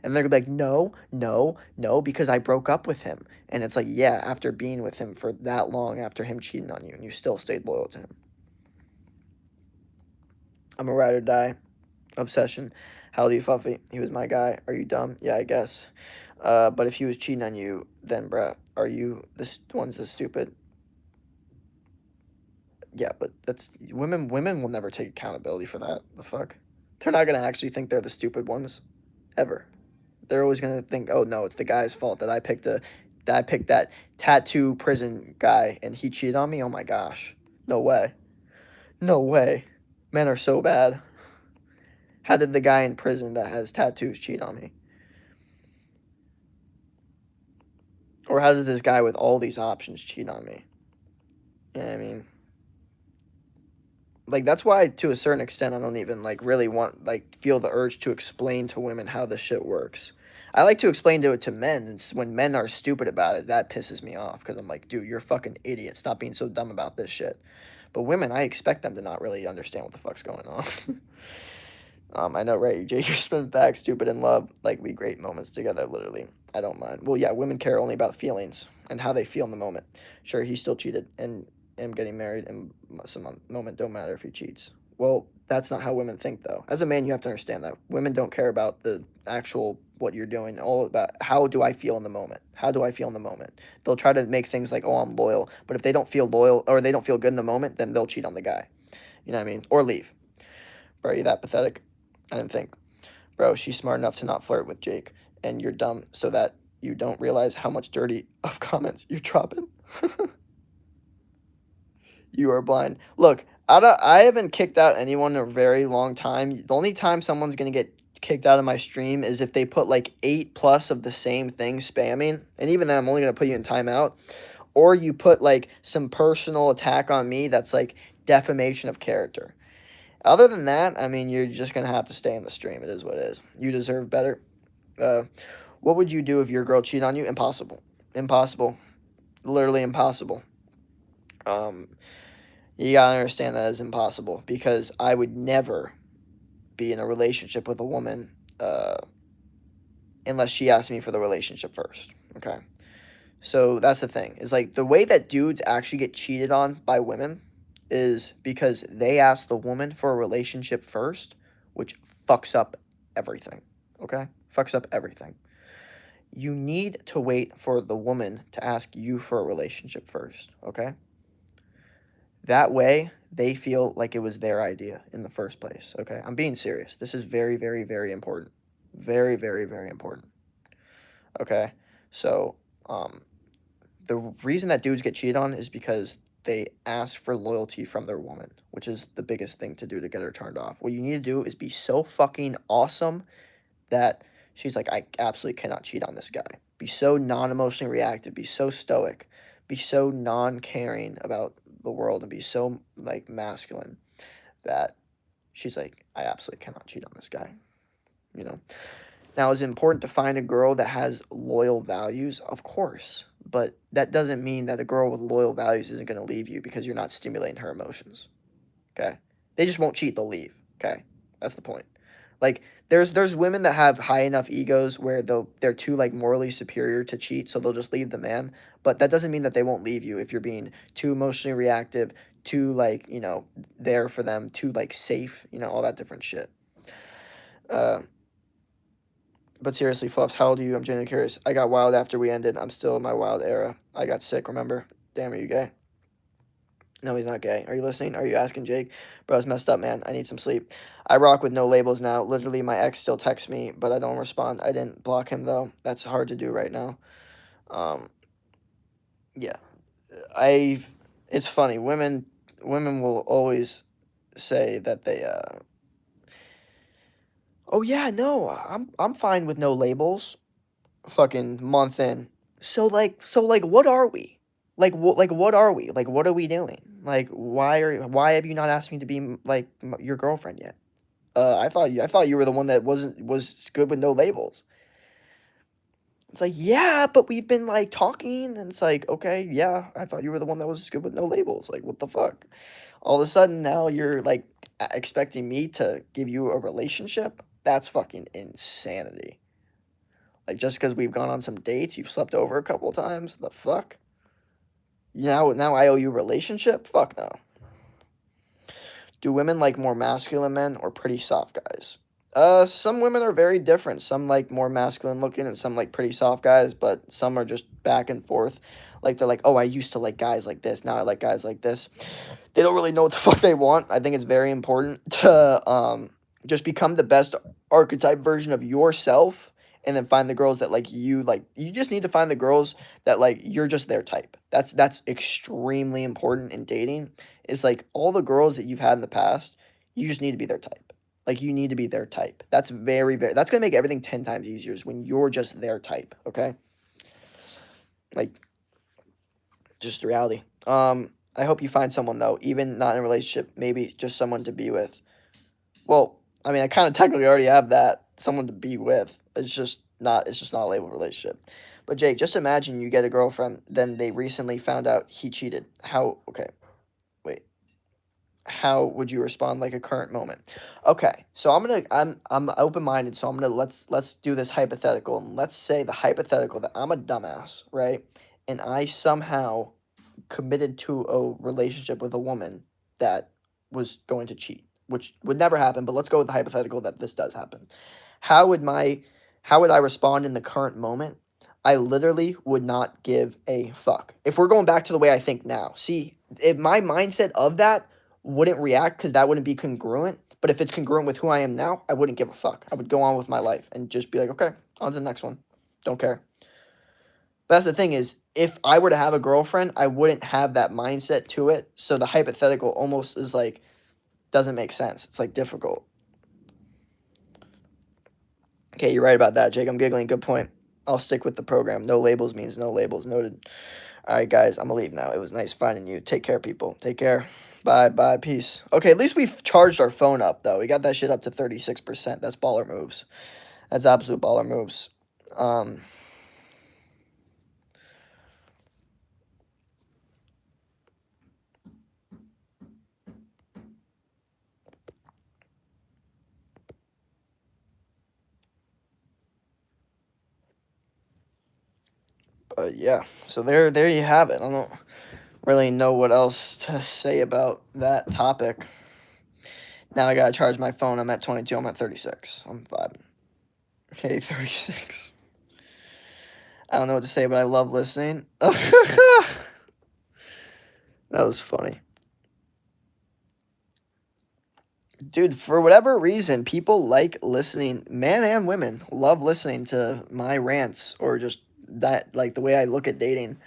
And they're like, no, no, no, because I broke up with him. And it's like, yeah, after being with him for that long, after him cheating on you, and you still stayed loyal to him. I'm a ride or die. Obsession. How do you Fuffy? He was my guy. Are you dumb? Yeah, I guess. But if he was cheating on you, then, bruh, are you the ones that's stupid? Yeah, but that's women. Women will never take accountability for that. The fuck? They're not gonna actually think they're the stupid ones, ever. They're always gonna think, oh no, it's the guy's fault that I picked that tattoo prison guy and he cheated on me. Oh my gosh, no way, no way. Men are so bad. How did the guy in prison that has tattoos cheat on me? Or how does this guy with all these options cheat on me? I mean, like that's why to a certain extent I don't even like really want like feel the urge to explain to women how this shit works. I like to explain to it to men, and when men are stupid about it, that pisses me off because I'm like, dude, you're a fucking idiot. Stop being so dumb about this shit. But women, I expect them to not really understand what the fuck's going on. I know, right? Jake, you're spinning back, stupid in love. Like, we great moments together, literally. I don't mind. Well, yeah, women care only about feelings and how they feel in the moment. Sure, he still cheated and am getting married, and some moment don't matter if he cheats. Well, that's not how women think, though. As a man, you have to understand that. Women don't care about the actual what you're doing, all about how do I feel in the moment? How do I feel in the moment? They'll try to make things like, oh, I'm loyal. But if they don't feel loyal or they don't feel good in the moment, then they'll cheat on the guy. You know what I mean? Or leave. Bro, are you that pathetic? I didn't think. Bro, she's smart enough to not flirt with Jake, and you're dumb so that you don't realize how much dirty of comments you're dropping. You are blind. Look, I haven't kicked out anyone in a very long time. The only time someone's gonna get kicked out of my stream is if they put like 8+ of the same thing spamming, and even then I'm only gonna put you in timeout. Or you put like some personal attack on me that's like defamation of character. Other than that, I mean, you're just going to have to stay in the stream. It is what it is. You deserve better. What would you do if your girl cheated on you? Impossible. Impossible. Literally impossible. You got to understand that is impossible because I would never be in a relationship with a woman unless she asked me for the relationship first. Okay? So that's the thing. Is like the way that dudes actually get cheated on by women is because they ask the woman for a relationship first, which fucks up everything. Okay? Fucks up everything. You need to wait for the woman to ask you for a relationship first. Okay? That way, they feel like it was their idea in the first place. Okay? I'm being serious. This is very, very, very important. Very, very, very important. Okay? So, the reason that dudes get cheated on is because they ask for loyalty from their woman, which is the biggest thing to do to get her turned off. What you need to do is be so fucking awesome that she's like, I absolutely cannot cheat on this guy. Be so non-emotionally reactive. Be so stoic. Be so non-caring about the world and be so like masculine that she's like, I absolutely cannot cheat on this guy. You know? Now, is it important to find a girl that has loyal values? Of course. But that doesn't mean that a girl with loyal values isn't going to leave you because you're not stimulating her emotions. Okay? They just won't cheat, they'll leave. Okay? That's the point. Like there's women that have high enough egos where they're too like morally superior to cheat, so they'll just leave the man. But that doesn't mean that they won't leave you if you're being too emotionally reactive, too like, there for them, too like safe, all that different shit. Uh but seriously, Fluffs, how old are you? I'm genuinely curious. I got wild after we ended. I'm still in my wild era. I got sick, remember? Damn, are you gay? No, he's not gay. Are you listening? Are you asking Jake? Bro, it's messed up, man. I need some sleep. I rock with no labels now. Literally, my ex still texts me, but I don't respond. I didn't block him, though. That's hard to do right now. Um, yeah. I. It's funny. Women will always say that they, oh, yeah, no, I'm fine with no labels. Fucking month in. So like what are we? Like what are we? Like what are we doing? Like why have you not asked me to be like your girlfriend yet? I thought you were the one that was good with no labels. It's like, yeah, but we've been like talking and it's like, okay, yeah, I thought you were the one that was good with no labels. Like what the fuck? All of a sudden now you're like expecting me to give you a relationship? That's fucking insanity. Like just because we've gone on some dates, you've slept over a couple times. The fuck? Now I owe you a relationship? Fuck no. Do women like more masculine men or pretty soft guys? Some women are very different. Some like more masculine looking and some like pretty soft guys, but some are just back and forth. Like they're like, oh, I used to like guys like this. Now I like guys like this. They don't really know what the fuck they want. I think it's very important to just become the best archetype version of yourself and then find the girls that like you just need to find the girls that like you're just their type. That's extremely important in dating. It's like all the girls that you've had in the past, you just need to be their type. Like you need to be their type. That's very that's going to make everything 10 times easier is when you're just their type, okay? Like just the reality. I hope you find someone though, even not in a relationship, maybe just someone to be with. Well, I mean, I kind of technically already have that, someone to be with. It's just not a labeled relationship. But Jake, just imagine you get a girlfriend, then they recently found out he cheated. Okay, wait. How would you respond like a current moment? Okay, so I'm open-minded, so let's do this hypothetical. And let's say the hypothetical that I'm a dumbass, right? And I somehow committed to a relationship with a woman that was going to cheat, which would never happen, but let's go with the hypothetical that this does happen. How would my how would I respond in the current moment? I literally would not give a fuck. If we're going back to the way I think now. See, if my mindset of that wouldn't react because that wouldn't be congruent, but if it's congruent with who I am now, I wouldn't give a fuck. I would go on with my life and just be like, okay, on to the next one. Don't care. But that's the thing is, if I were to have a girlfriend, I wouldn't have that mindset to it. So the hypothetical almost is like doesn't make sense. It's like difficult. Okay, you're right about that, Jake. I'm giggling. Good point. I'll stick with the program. No labels means no labels. Noted. All right, guys, I'm gonna leave now. It was nice finding you. Take care, people. Take care. Bye, bye, peace. Okay, at least we've charged our phone up though. We got that shit up to 36%. That's baller moves. That's absolute baller moves. Um. But yeah, so there you have it. I don't really know what else to say about that topic. Now I gotta charge my phone. I'm at 22. I'm at 36. I'm vibing. Okay, 36. I don't know what to say, but I love listening. That was funny. Dude, for whatever reason, people like listening, men and women love listening to my rants or just that, like the way I look at dating.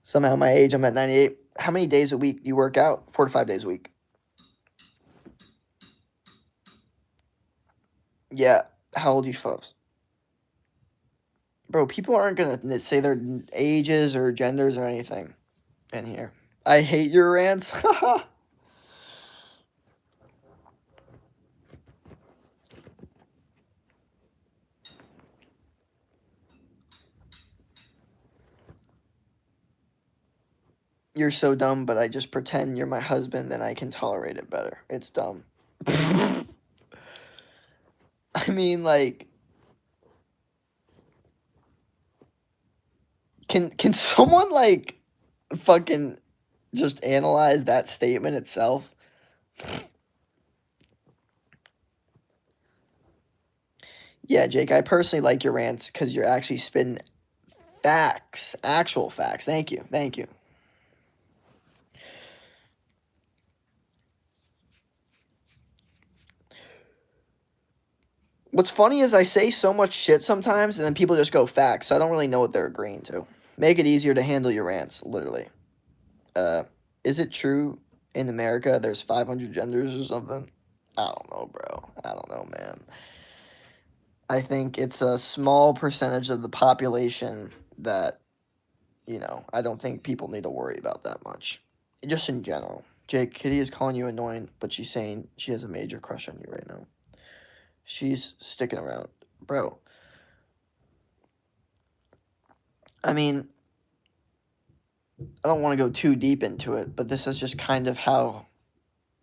Somehow, my age, I'm at 98. How many days a week do you work out? 4 to 5 days a week. Yeah. How old are you folks? Bro, people aren't gonna say their ages or genders or anything in here. I hate your rants. You're so dumb, but I just pretend you're my husband, then I can tolerate it better. It's dumb. I mean, like, can someone like fucking just analyze that statement itself? Yeah, Jake, I personally like your rants because you're actually spitting facts, actual facts. Thank you, thank you. What's funny is I say so much shit sometimes, and then people just go facts, so I don't really know what they're agreeing to. Make it easier to handle your rants, literally. Uh, is it true in America there's 500 genders or something? I don't know, bro. I don't know, man. I think it's a small percentage of the population that, I don't think people need to worry about that much. Just in general. Jake, Kitty is calling you annoying, but she's saying she has a major crush on you right now. She's sticking around. Bro. I mean, I don't want to go too deep into it, but this is just kind of how,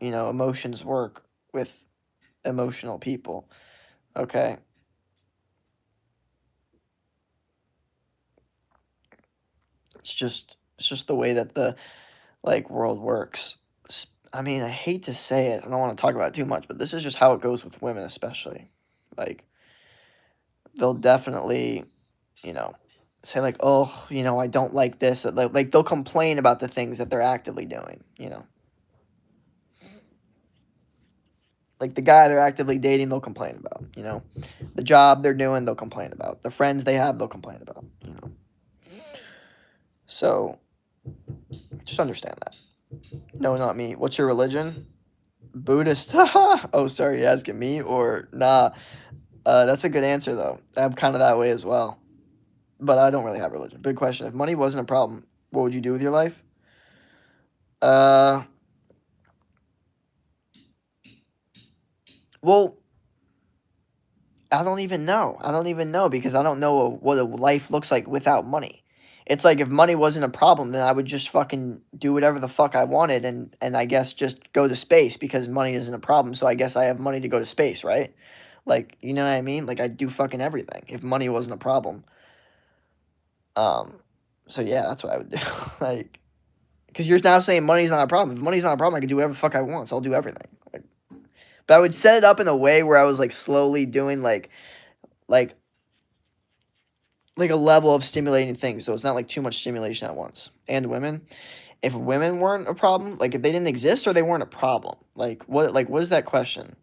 emotions work with emotional people. Okay? It's just the way that the like world works. I mean, I hate to say it. I don't want to talk about it too much, but this is just how it goes with women, especially. Like, they'll definitely, you know, say like, "Oh, I don't like this." Like they'll complain about the things that they're actively doing. Like the guy they're actively dating, they'll complain about. The job they're doing, they'll complain about. The friends they have, they'll complain about. So, just understand that. No, not me. What's your religion? Buddhist. Oh, sorry, you asking me or nah? That's a good answer though. I'm kind of that way as well, but I don't really have religion. Big question: if money wasn't a problem, what would you do with your life? Uh, well, I don't even know. I don't even know because I don't know what a life looks like without money. It's like if money wasn't a problem, then I would just fucking do whatever the fuck I wanted and I guess just go to space because money isn't a problem. So I guess I have money to go to space, right? Like, you know what I mean? Like I'd do fucking everything if money wasn't a problem. Um, so yeah, that's what I would do. Like, because you're now saying money's not a problem. If money's not a problem, I can do whatever the fuck I want. So I'll do everything. Like, but I would set it up in a way where I was like slowly doing like like a level of stimulating things. So it's not like too much stimulation at once. And women, if women weren't a problem, like if they didn't exist or they weren't a problem, what is that question?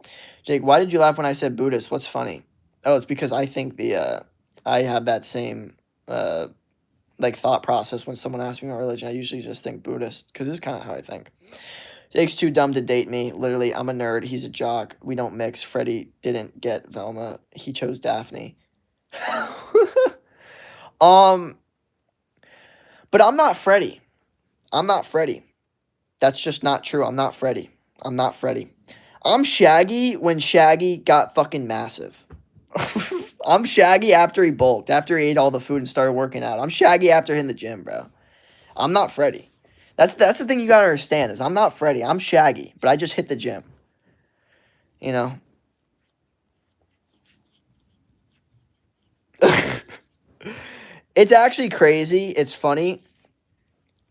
Jake, why did you laugh when I said Buddhist? What's funny? Oh, it's because I think I have that same like thought process when someone asks me my religion. I usually just think Buddhist because this is kind of how I think. Jake's too dumb to date me. Literally, I'm a nerd. He's a jock. We don't mix. Freddie didn't get Velma. He chose Daphne. um, but I'm not Freddie. I'm not Freddie. That's just not true. I'm not Freddie. I'm not Freddie. I'm Shaggy when Shaggy got fucking massive. I'm Shaggy after he bulked, after he ate all the food and started working out. I'm Shaggy after hitting the gym, bro. I'm not Freddie. That's the thing you gotta understand is I'm not Freddie. I'm Shaggy, but I just hit the gym. You know. It's actually crazy. It's funny.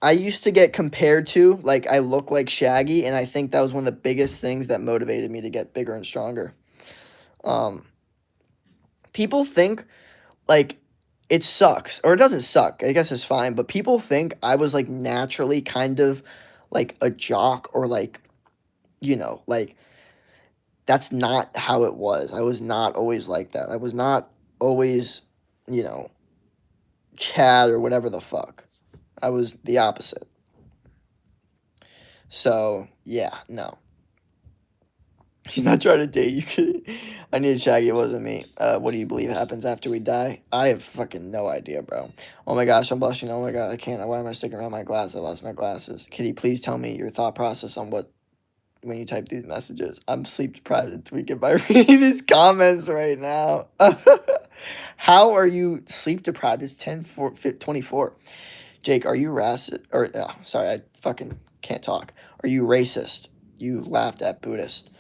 I used to get compared to like I look like Shaggy, and I think that was one of the biggest things that motivated me to get bigger and stronger. Um, People think like it sucks or it doesn't suck. I guess it's fine, but people think I was like naturally kind of like a jock or like that's not how it was. I was not always like that. I was not always, you know, Chad or whatever the fuck. I was the opposite. So, yeah, no. He's not trying to date you. I need Shaggy. It wasn't me. What do you believe happens after we die? I have fucking no idea, bro. Oh my gosh, I'm blushing. Oh my god, I can't. Why am I sticking around my glasses? I lost my glasses. Kitty, please tell me your thought process on what when you type these messages. I'm sleep deprived and tweaking by reading these comments right now. How are you sleep deprived? It's 10:24. Jake, are you racist? Or, sorry, I fucking can't talk. Are you racist? You laughed at Buddhist.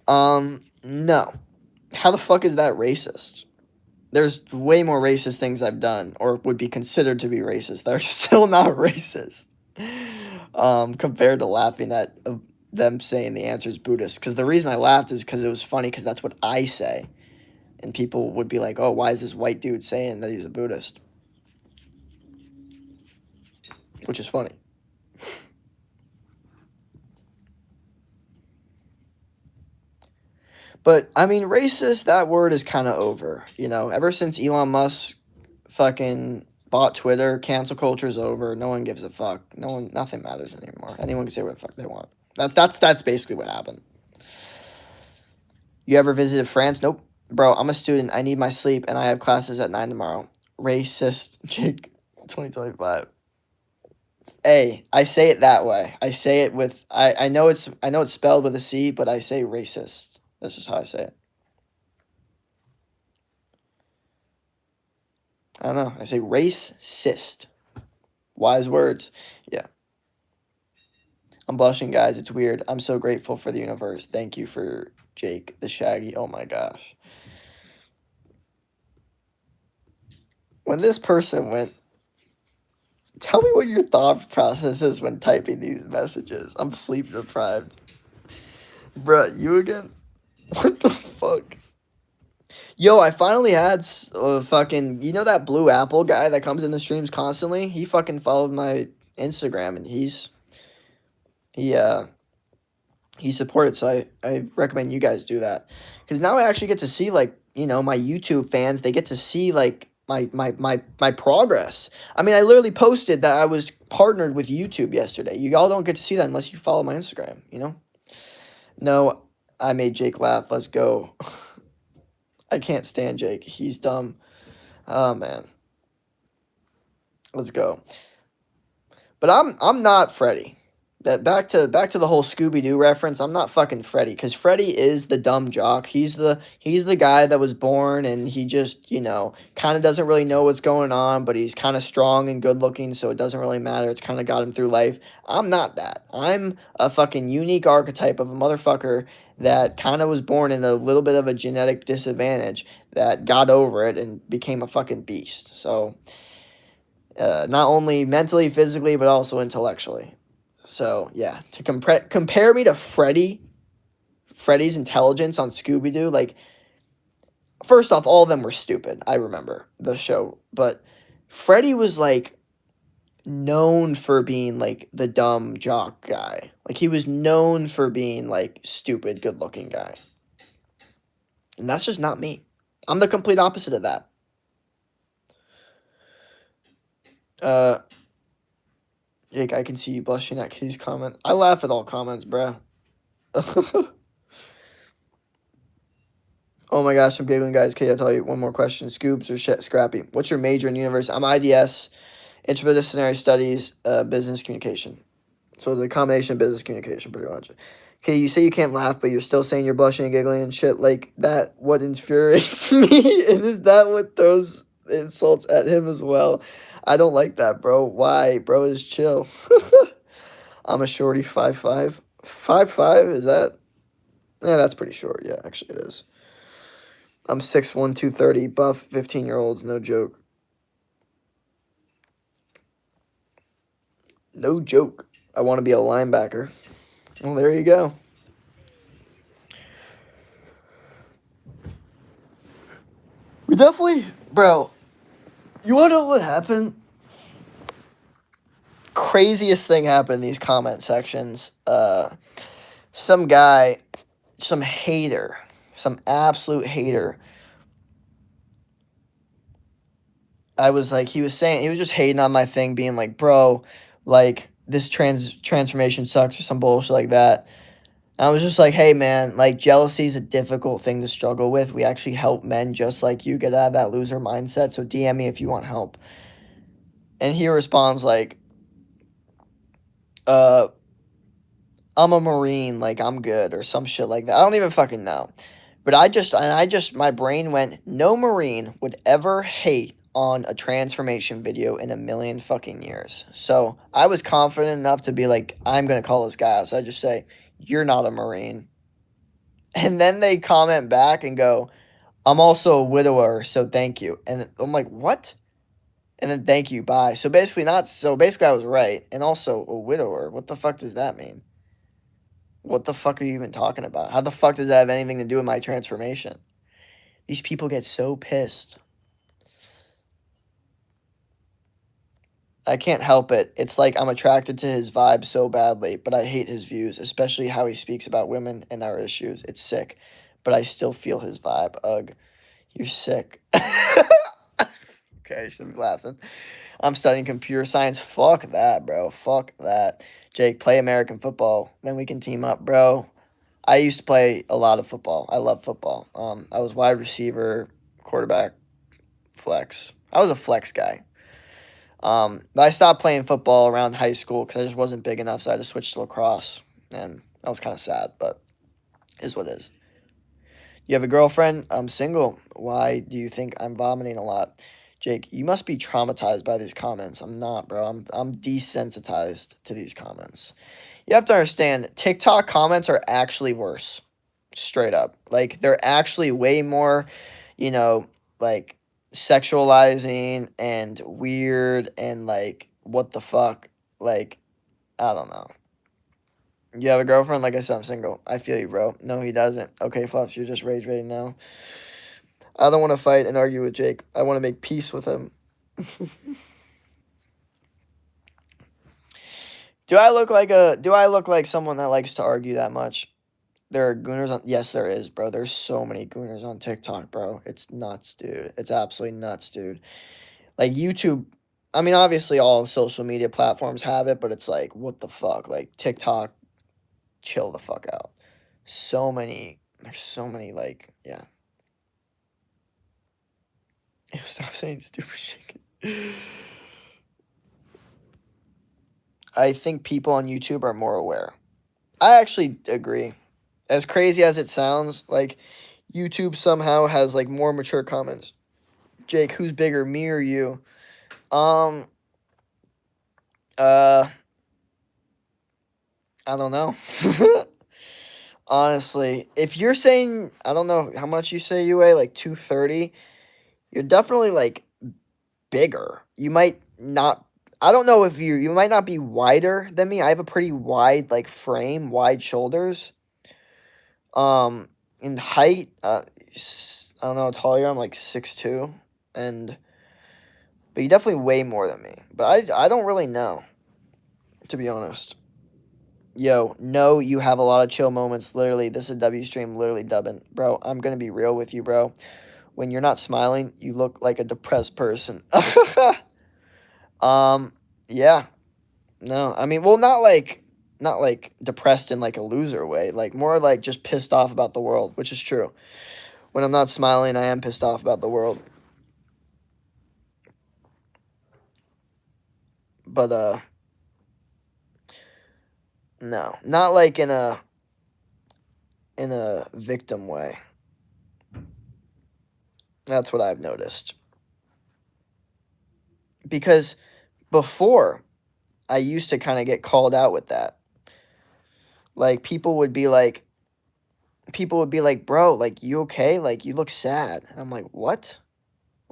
No. How the fuck is that racist? There's way more racist things I've done or would be considered to be racist that are still not racist. Compared to laughing at them saying the answer is Buddhist. Because the reason I laughed is because it was funny because that's what I say. And people would be like, oh, why is this white dude saying that he's a Buddhist? Which is funny. But, I mean, racist, that word is kind of over. You know, ever since Elon Musk fucking bought Twitter, cancel culture is over. No one gives a fuck. Nothing matters anymore. Anyone can say what the fuck they want. That's basically what happened. You ever visited France? Nope. Bro, I'm a student. I need my sleep, and I have classes at 9 tomorrow. Racist Jake 2025. Hey, I say it that way. I say it with I know it's spelled with a C, but I say racist. That's just how I say it. I don't know. I say racist. Wise words. Yeah. I'm blushing, guys. It's weird. I'm so grateful for the universe. Thank you for Jake the Shaggy. Oh my gosh. When this person went, tell me what your thought process is when typing these messages. I'm sleep deprived. Bruh, you again? What the fuck? Yo, I finally had fucking, you know that Blue Apple guy that comes in the streams constantly? He fucking followed my Instagram and he supported, so I recommend you guys do that. Because now I actually get to see, like, you know, my YouTube fans, they get to see, like, my progress. I mean, I literally posted that I was partnered with YouTube yesterday. You all don't get to see that unless you follow my Instagram, you know? No, I made Jake laugh. Let's go. I can't stand Jake. He's dumb. Oh, man. Let's go. But I'm not Freddy. That back to the whole Scooby Doo reference. I'm not fucking Freddy, because Freddy is the dumb jock. He's the guy that was born and he just, you know, kind of doesn't really know what's going on, but he's kind of strong and good looking, so it doesn't really matter. It's kind of got him through life. I'm not that. I'm a fucking unique archetype of a motherfucker that kind of was born in a little bit of a genetic disadvantage that got over it and became a fucking beast. So, not only mentally, physically, but also intellectually. So, yeah, to compare me to Freddy's intelligence on Scooby-Doo, like, first off, all of them were stupid. I remember the show. But Freddy was, like, known for being, like, the dumb jock guy. Like, he was known for being, like, stupid, good-looking guy. And that's just not me. I'm the complete opposite of that. Jake, I can see you blushing at Kitty's comment. I laugh at all comments, bro. Oh my gosh, I'm giggling, guys. Okay, I'll tell you one more question. Scoops or shit, Scrappy. What's your major in university? I'm IDS, Interdisciplinary Studies, Business Communication. So it's a combination of business communication, pretty much. Okay, you say you can't laugh, but you're still saying you're blushing and giggling and shit like that. What infuriates me? And is that what throws insults at him as well? I don't like that, bro. Why? Bro is chill. I'm a shorty, 5'5". 5'5", is that? Yeah, that's pretty short. Yeah, actually it is. I'm 6'1", 230, buff, 15-year-olds, no joke. No joke. I want to be a linebacker. Well, there you go. We definitely, bro, you want to know what happened? Craziest thing happened in these comment sections. Some guy, some hater, some absolute hater. I was like, he was just hating on my thing, being like, bro, like, this transformation sucks or some bullshit like that. And I was just like, hey, man, like, jealousy is a difficult thing to struggle with. We actually help men just like you get out of that loser mindset. So DM me if you want help. And he responds like, I'm a Marine, like, I'm good, or some shit like that. I don't even fucking know. But my brain went, no Marine would ever hate on a transformation video in a million fucking years. So I was confident enough to be like, I'm going to call this guy out. So I just say, you're not a Marine. And then they comment back and go, I'm also a widower, so thank you. And I'm like, what? And then thank you, bye. So basically I was right. And also a widower. What the fuck does that mean? What the fuck are you even talking about? How the fuck does that have anything to do with my transformation? These people get so pissed. I can't help it. It's like I'm attracted to his vibe so badly, but I hate his views, especially how he speaks about women and our issues. It's sick, but I still feel his vibe. Ugh, you're sick. Okay, I should be laughing. I'm studying computer science. Fuck that, bro. Fuck that. Jake, play American football. Then we can team up, bro. I used to play a lot of football. I love football. I was wide receiver, quarterback, flex. I was a flex guy. But I stopped playing football around high school because I just wasn't big enough, so I just switched to lacrosse, and that was kind of sad, but it is what it is. You have a girlfriend? I'm single. Why do you think I'm vomiting a lot? Jake, you must be traumatized by these comments. I'm not, bro. I'm desensitized to these comments. You have to understand, TikTok comments are actually worse. Straight up. Like, they're actually way more, you know, like, sexualizing and weird and, like, what the fuck? Like, I don't know. You have a girlfriend? Like I said, I'm single. I feel you, bro. No, he doesn't. Okay, Fluffs, you're just rage baiting now. I don't want to fight and argue with Jake. I want to make peace with him. Do I look like someone that likes to argue that much? There are gooners on. Yes, there is, bro. There's so many gooners on TikTok, bro. It's nuts, dude. It's absolutely nuts, dude. Like YouTube. I mean, obviously, all social media platforms have it, but it's like, what the fuck? Like TikTok, chill the fuck out. So many. There's so many. Like, yeah. Stop saying stupid shit. I think people on YouTube are more aware. I actually agree. As crazy as it sounds, like YouTube somehow has like more mature comments. Jake, who's bigger, me or you? Um, uh, I don't know. Honestly, if you're saying, I don't know how much you say you weigh, like 230, you're definitely like bigger. You might not, I don't know if you might not be wider than me. I have a pretty wide like frame, wide shoulders. In height, I don't know how tall you are. I'm like 6'2", and but you definitely weigh more than me. But I don't really know, to be honest. Yo, no, you have a lot of chill moments. Literally, this is W stream. Literally dubbing, bro. I'm gonna be real with you, bro. When you're not smiling, you look like a depressed person. um, yeah, no, I mean, well, not like depressed in like a loser way. Like more like just pissed off about the world, which is true. When I'm not smiling, I am pissed off about the world. But no, not like in a victim way. That's what I've noticed. Because before, I used to kind of get called out with that. Like people would be like, "Bro, like you okay? Like you look sad." And I'm like, "What?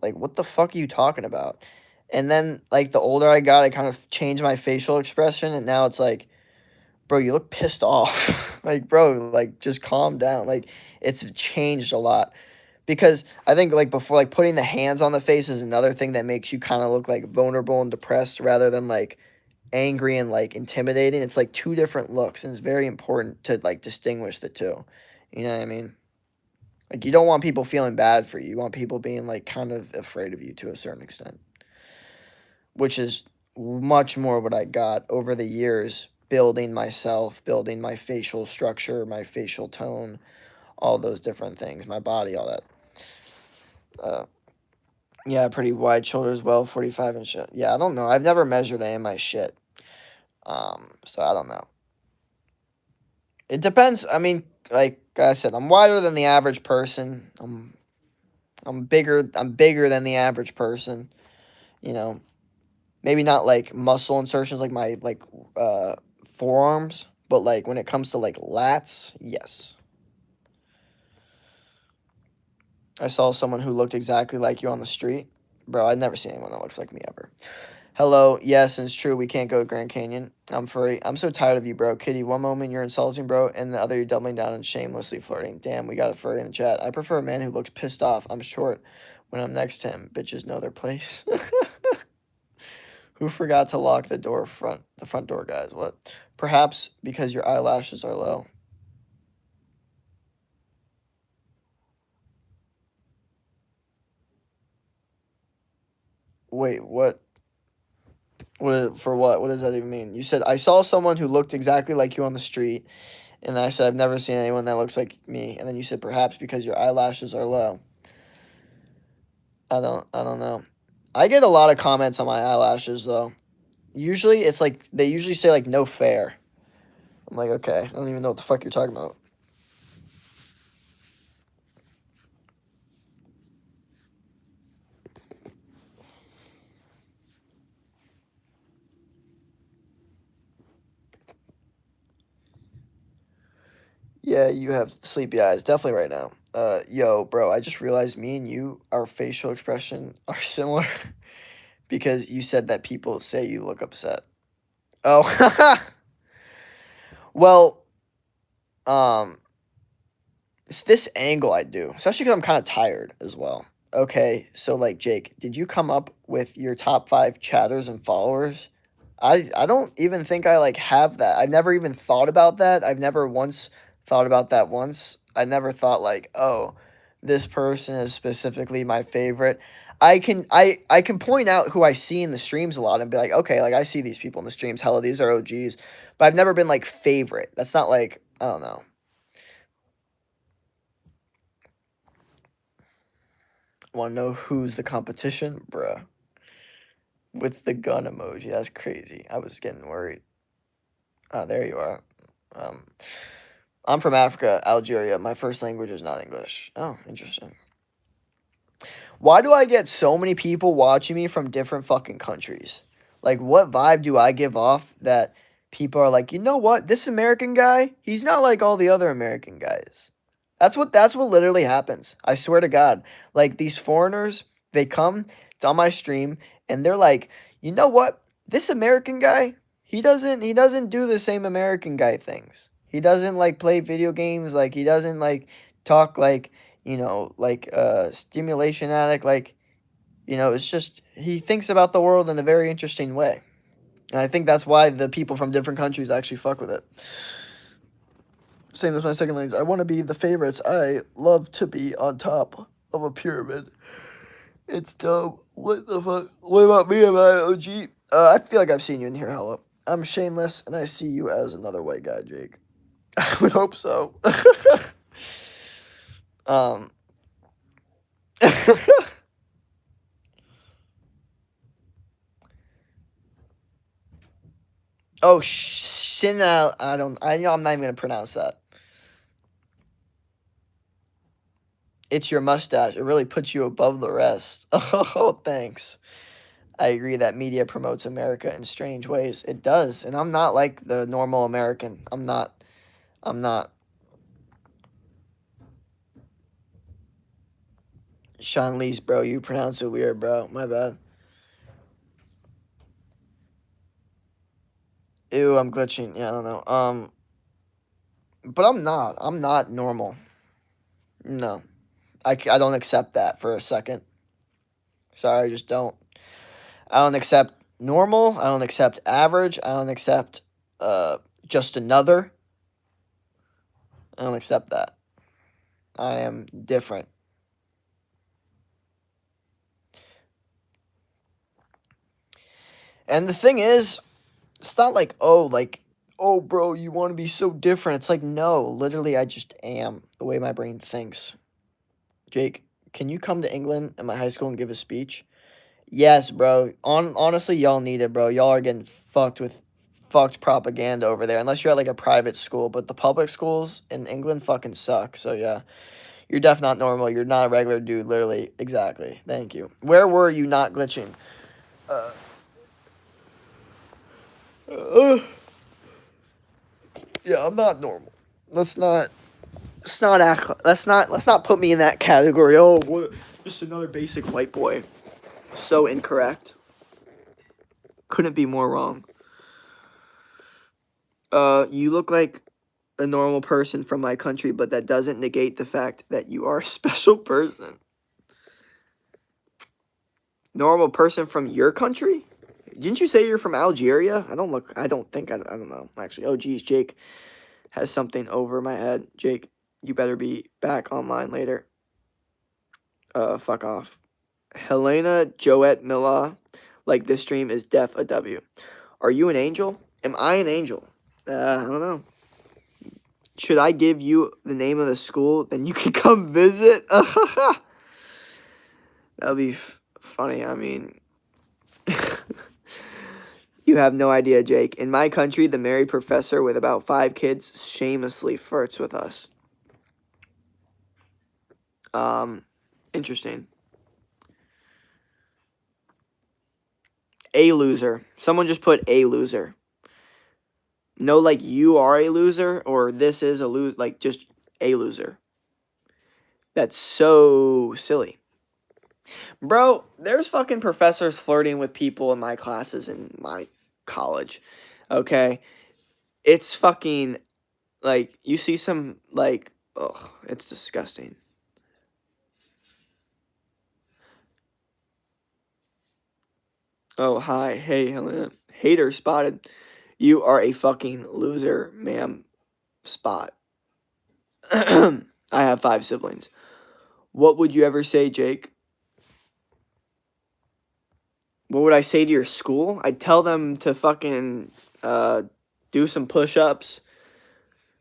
Like what the fuck are you talking about?" And then like the older I got, I kind of changed my facial expression and now it's like, "Bro, you look pissed off." Like, "Bro, like just calm down." Like it's changed a lot. Because I think like before, like putting the hands on the face is another thing that makes you kind of look like vulnerable and depressed rather than like angry and like intimidating. It's like two different looks, and it's very important to like distinguish the two. You know what I mean? Like you don't want people feeling bad for you. You want people being like kind of afraid of you to a certain extent, which is much more what I got over the years building myself, building my facial structure, my facial tone, all those different things, my body, all that. Uh, Yeah, pretty wide shoulders, well, 45 and shit. Yeah, I don't know. I've never measured any of my shit. So I don't know. It depends. I mean, like I said, I'm wider than the average person. I'm bigger than the average person. You know, maybe not like muscle insertions like my forearms, but like when it comes to like lats, yes. I saw someone who looked exactly like you on the street. Bro, I'd never seen anyone that looks like me ever. Hello, yes, it's true. We can't go to Grand Canyon. I'm free. I'm so tired of you, bro. Kitty, one moment you're insulting, bro, and the other you're doubling down and shamelessly flirting. Damn, we got a flirt in the chat. I prefer a man who looks pissed off. I'm short when I'm next to him. Bitches know their place. Who forgot to lock the front door, guys? What? Perhaps because your eyelashes are low. Wait, what? For what? What does that even mean? You said I saw someone who looked exactly like you on the street, and I said I've never seen anyone that looks like me. And then you said perhaps because your eyelashes are low. I don't know. I get a lot of comments on my eyelashes though. Usually it's like they usually say like no fair. I'm like, okay, I don't even know what the fuck you're talking about. Yeah, you have sleepy eyes, definitely right now. Yo, bro, I just realized me and you, our facial expression are similar because you said that people say you look upset. Oh, well, um, it's this angle I do, especially because I'm kind of tired as well. Okay, so like Jake, did you come up with your top 5 chatters and followers? I don't even think I like have that. I've never even thought about that. I've never once thought about that once. I never thought like, oh, this person is specifically my favorite. I can point out who I see in the streams a lot and be like, okay, like I see these people in the streams. Hella, these are OGs. But I've never been like favorite. That's not like I don't know. Want to know who's the competition, bruh? With the gun emoji. That's crazy. I was getting worried. Oh, there you are. Um, I'm from Africa, Algeria. My first language is not English. Oh, interesting. Why do I get so many people watching me from different fucking countries? Like, what vibe do I give off that people are like, you know what? This American guy, he's not like all the other American guys. That's what literally happens. I swear to God. Like these foreigners, they come, it's on my stream, and they're like, you know what? This American guy, he doesn't do the same American guy things. He doesn't like play video games, like he doesn't like talk like like stimulation addict, like it's just he thinks about the world in a very interesting way. And I think that's why the people from different countries actually fuck with it. Same as my second language. I want to be the favorites. I love to be on top of a pyramid. It's dope. What the fuck? What about me? Am I OG? I feel like I've seen you in here. Hello. I'm Shameless, and I see you as another white guy, Jake. I would hope so. um. Oh, Shinal. I don't. I know. I'm not even gonna pronounce that. It's your mustache. It really puts you above the rest. Oh, thanks. I agree that media promotes America in strange ways. It does, and I'm not like the normal American. I'm not. I'm not. Sean Lee's, bro. You pronounce it weird, bro. My bad. Ew, I'm glitching. Yeah, I don't know. But I'm not. I'm not normal. No, I don't accept that for a second. Sorry, I just don't. I don't accept normal. I don't accept average. I don't accept just another. I don't accept that. I am different. And the thing is, it's not like, oh, bro, you want to be so different. It's like, no, literally, I just am the way my brain thinks. Jake, can you come to England at my high school and give a speech? Yes, bro. Honestly, y'all need it, bro. Y'all are getting fucked propaganda over there. Unless you're at like a private school, but the public schools in England fucking suck. So yeah, you're definitely not normal. You're not a regular dude. Literally, exactly. Thank you. Where were you not glitching? Uh, uh, yeah, I'm not normal. Let's not. let's not put me in that category. Oh, what, just another basic white boy. So incorrect. Couldn't be more wrong. You look like a normal person from my country, but that doesn't negate the fact that you are a special person. Normal person from your country? Didn't you say you're from Algeria? I don't know. Actually, oh geez, Jake has something over my head. Jake, you better be back online later. Fuck off. Helena Joette Milla, like this stream is def a W. Are you an angel? Am I an angel? I don't know. Should I give you the name of the school? Then you can come visit. That would be funny. I mean, you have no idea, Jake. In my country, the married professor with about 5 kids shamelessly flirts with us. Interesting. A loser. Someone just put a loser. No, like you are a loser or this is a loser. Like just a loser. That's so silly. Bro, there's fucking professors flirting with people in my classes in my college. Okay? It's fucking, like, you see some, like, ugh, it's disgusting. Oh, hi. Hey, Helena. Hater spotted. You are a fucking loser, ma'am. Spot. I have 5 siblings. What would you ever say, Jake? What would I say to your school? I'd tell them to fucking do some push-ups.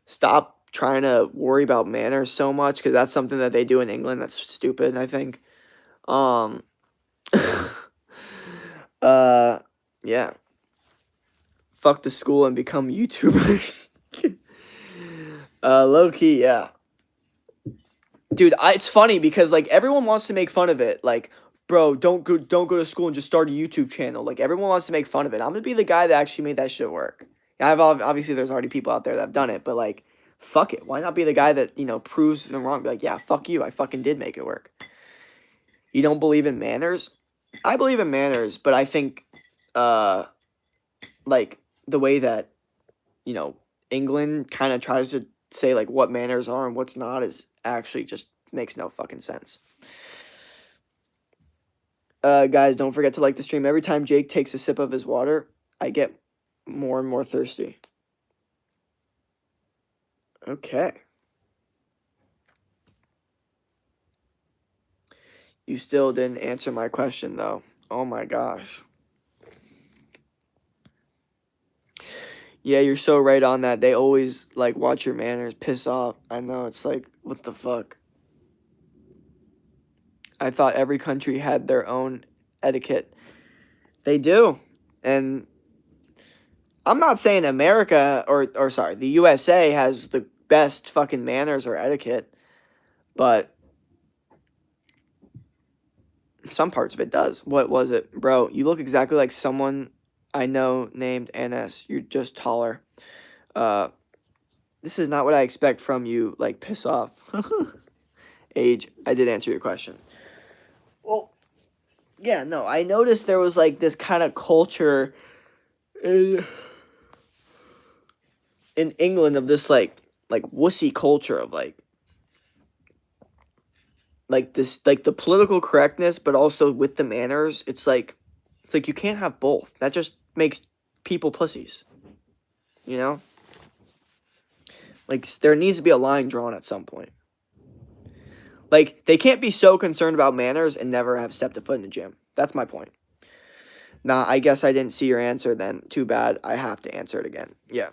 Stop trying to worry about manners so much, because that's something that they do in England. That's stupid, I think. Yeah. Fuck the school and become YouTubers. Low key, yeah. Dude, it's funny because like everyone wants to make fun of it. Like, bro, don't go to school and just start a YouTube channel. Like everyone wants to make fun of it. I'm gonna be the guy that actually made that shit work. Yeah, obviously there's already people out there that have done it, but like, fuck it. Why not be the guy that proves them wrong? Be like, yeah, fuck you. I fucking did make it work. You don't believe in manners? I believe in manners, but I think, like the way that England kind of tries to say like what manners are and what's not is actually just makes no fucking sense. Guys, don't forget to like the stream. Every time Jake takes a sip of his water, I get more and more thirsty. Okay. You still didn't answer my question though. Oh my gosh. Yeah, you're so right on that. They always like watch your manners, piss off. I know, it's like, what the fuck? I thought every country had their own etiquette. They do. And I'm not saying America or sorry, the USA has the best fucking manners or etiquette, but some parts of it does. What was it? Bro, you look exactly like someone I know named NS. You're just taller. This is not what I expect from you. Like, piss off. Age. I did answer your question. Well, yeah, no. I noticed there was, like, this kind of culture in England of this, like wussy culture of, like this, like the political correctness, but also with the manners. It's like you can't have both. That just makes people pussies. You know? Like, there needs to be a line drawn at some point. Like, they can't be so concerned about manners and never have stepped a foot in the gym. That's my point. Nah, I guess I didn't see your answer then. Too bad. I have to answer it again. Yeah.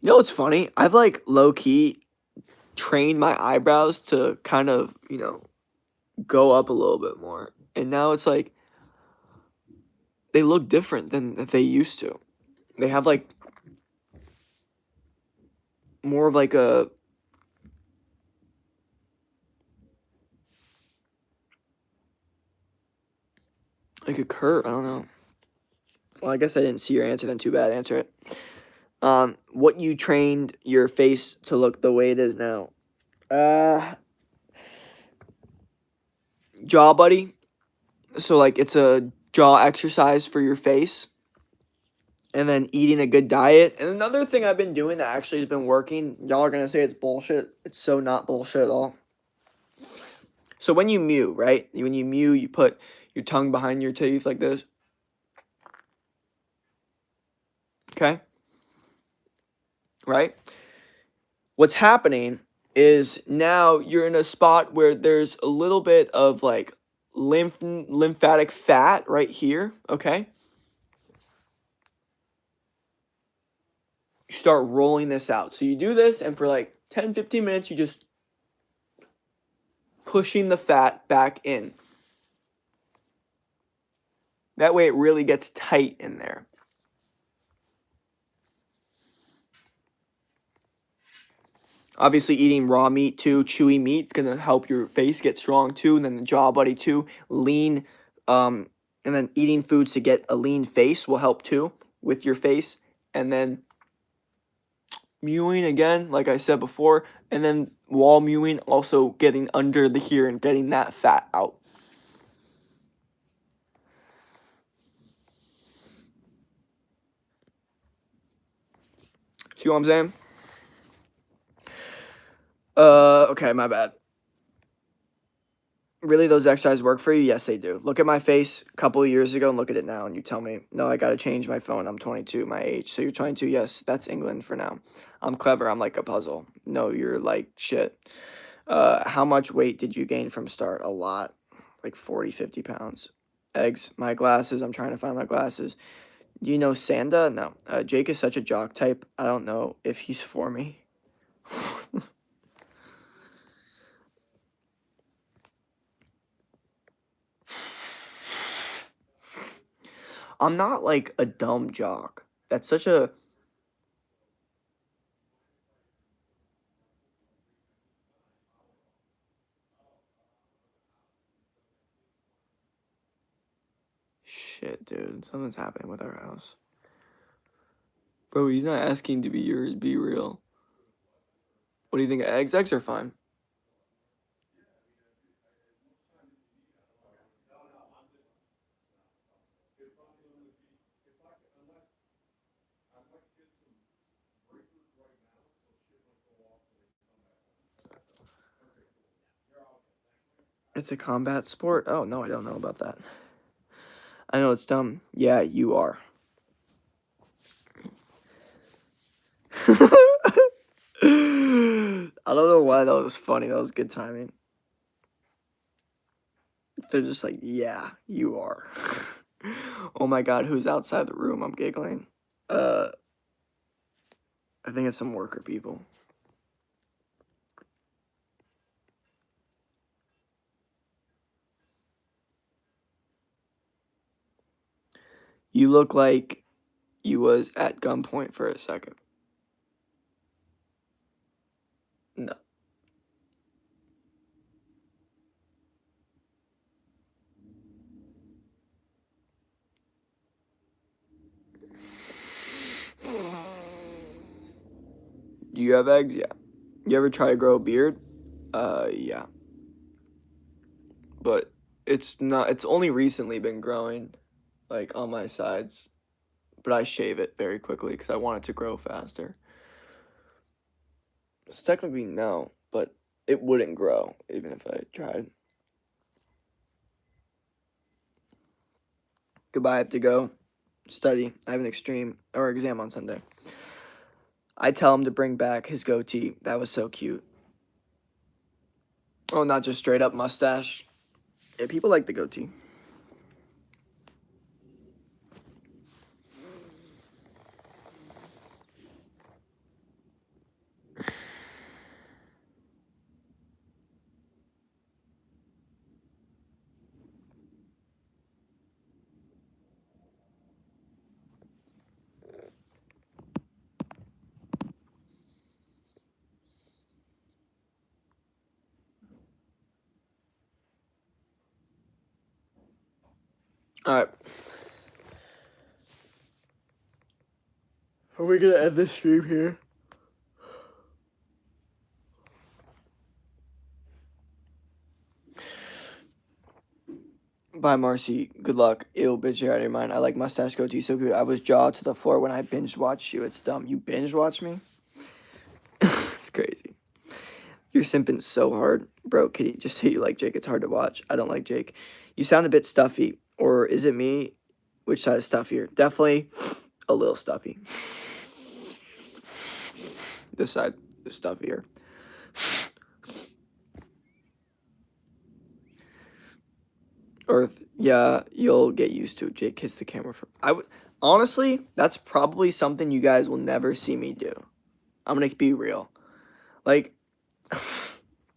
You know what's funny? I've, like, low-key trained my eyebrows to kind of, go up a little bit more. And now it's like, they look different than they used to. They have, like, more of, like, a curve. I don't know. Well, I guess I didn't see your answer then. Too bad. Answer it. What you trained your face to look the way it is now? Jaw buddy. So like it's a jaw exercise for your face. And then eating a good diet. And another thing I've been doing that actually has been working. Y'all are gonna say it's bullshit. It's so not bullshit at all. So when you mew, right? When you mew, you put your tongue behind your teeth like this. Okay? Right? What's happening is now you're in a spot where there's a little bit of like lymphatic fat right here, okay? You start rolling this out. So you do this and for like 10-15 minutes you just pushing the fat back in. That way it really gets tight in there. Obviously, eating raw meat too, chewy meat is gonna help your face get strong too, and then the jaw buddy too. Lean, and then eating foods to get a lean face will help too with your face. And then mewing again, like I said before, and then while mewing, also getting under the here and getting that fat out. See what I'm saying? Okay, my bad. Really, those exercises work for you? Yes, they do. Look at my face a couple of years ago and look at it now, and you tell me, no, I got to change my phone. I'm 22, my age. So you're 22? Yes, that's England for now. I'm clever. I'm like a puzzle. No, you're like shit. How much weight did you gain from start? A lot. Like 40, 50 pounds. Eggs, my glasses. I'm trying to find my glasses. Do you know Sanda? No. Jake is such a jock type. I don't know if he's for me. I'm not like a dumb jock. That's such a shit, dude. Something's happening with our house. Bro, he's not asking to be yours. Be real. What do you think of eggs? Eggs are fine. It's a combat sport? Oh, no, I don't know about that. I know it's dumb. Yeah, you are. I don't know why that was funny. That was good timing. They're just like, yeah, you are. Oh my god, who's outside the room? I'm giggling. Uh, I think it's some worker people. You look like you was at gunpoint for a second. No. Do you have eggs? Yeah. You ever try to grow a beard? Yeah. But it's only recently been growing, like, on my sides. But I shave it very quickly because I want it to grow faster. It's technically no, but it wouldn't grow even if I tried. Goodbye, I have to go study. I have an exam on Sunday. I tell him to bring back his goatee. That was so cute. Oh, not just straight up mustache. Yeah, people like the goatee. All right. Are we gonna end this stream here? Bye, Marcy. Good luck. Ew, bitch, you're out of your mind. I like mustache goatee so good. I was jaw to the floor when I binge watched you. It's dumb. You binge watch me? It's crazy. You're simping so hard. Bro, Kitty, just say you like Jake. It's hard to watch. I don't like Jake. You sound a bit stuffy. Or is it me? Which side is stuffier? Definitely a little stuffy. This side is stuffier. Earth, yeah, you'll get used to it. Jake kissed the camera for. Honestly, that's probably something you guys will never see me do. I'm gonna be real. Like,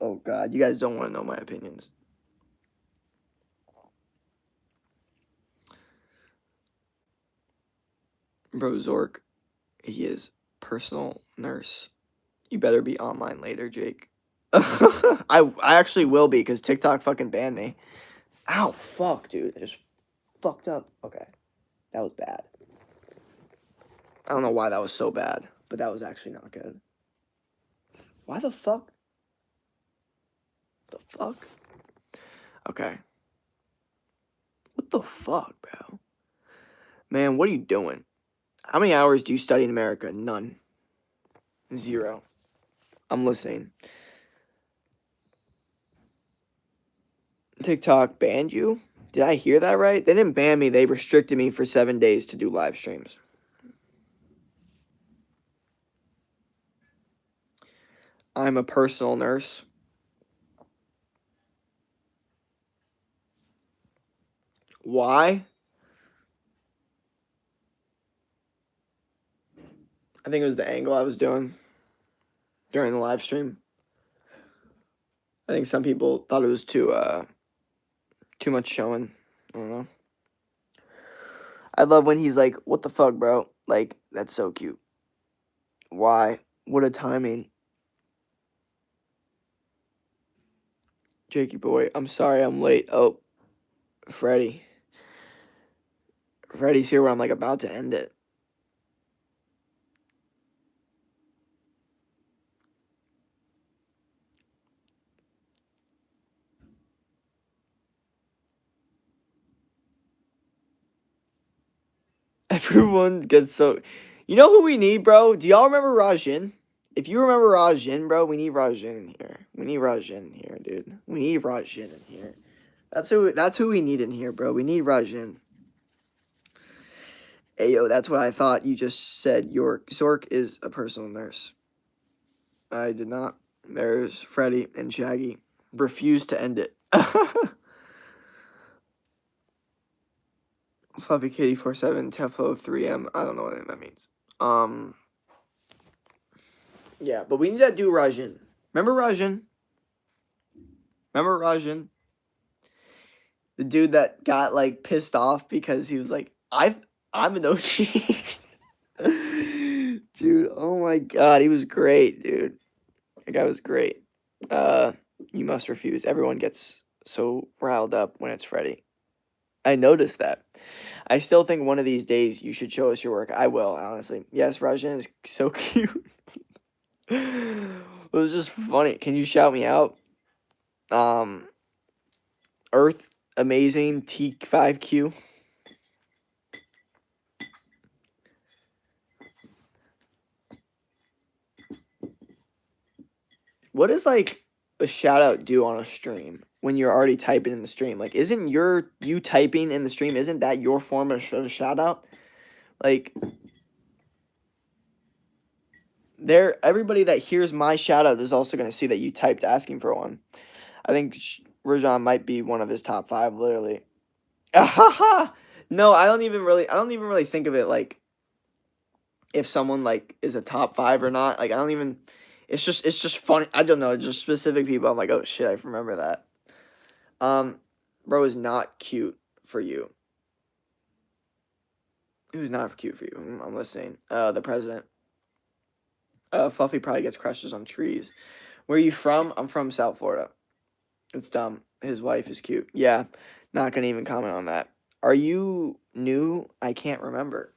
oh god, you guys don't want to know my opinions. Bro, Zork, he is personal nurse. You better be online later, Jake. I actually will be because TikTok fucking banned me. Ow, fuck, dude. I just fucked up. Okay. That was bad. I don't know why that was so bad, but that was actually not good. Why the fuck? The fuck? Okay. What the fuck, bro? Man, what are you doing? How many hours do you study in America? None. 0. I'm listening. TikTok banned you? Did I hear that right? They didn't ban me. They restricted me for 7 days to do live streams. I'm a personal nurse. Why? I think it was the angle I was doing during the live stream. I think some people thought it was too much showing. I don't know. I love when he's like, "What the fuck, bro?" Like, that's so cute. Why? What a timing. Jakey boy, I'm sorry I'm late. Oh, Freddy. Freddy's here where I'm like about to end it. Everyone gets so. You know who we need, bro? Do y'all remember Rajin? If you remember Rajin, bro, we need Rajin in here. We need Rajin in here, dude. We need Rajin in here. That's who we need in here, bro. We need Rajin. Ayo, that's what I thought you just said. Zork is a personal nurse. I did not. There's Freddy and Shaggy. Refuse to end it. Fluffy Kitty 47 Teflo 3M. I don't know what that means. Yeah, but we need that dude Rajin. Remember Rajin? Remember Rajin? The dude that got like pissed off because he was like, I'm an OG. Dude, oh my god, he was great, dude. That guy was great. You must refuse. Everyone gets so riled up when it's Freddy. I noticed that. I still think one of these days you should show us your work. I will, honestly. Yes, Rajan is so cute. It was just funny. Can you shout me out? Earth Amazing T5Q. What does like a shout out do on a stream when you're already typing in the stream? Like, isn't you typing in the stream? Isn't that your form of a shout out? Like, everybody that hears my shout out is also gonna see that you typed asking for one. I think Rajan might be one of his top 5, literally. No, I don't even really think of it like if someone like is a top 5 or not. Like I don't even. It's just funny. I don't know. Just specific people. I'm like, oh shit, I remember that. Bro is not cute for you. Who's not cute for you? I'm listening. The president. Fluffy probably gets crushes on trees. Where are you from? I'm from South Florida. It's dumb. His wife is cute. Yeah, not gonna even comment on that. Are you new? I can't remember.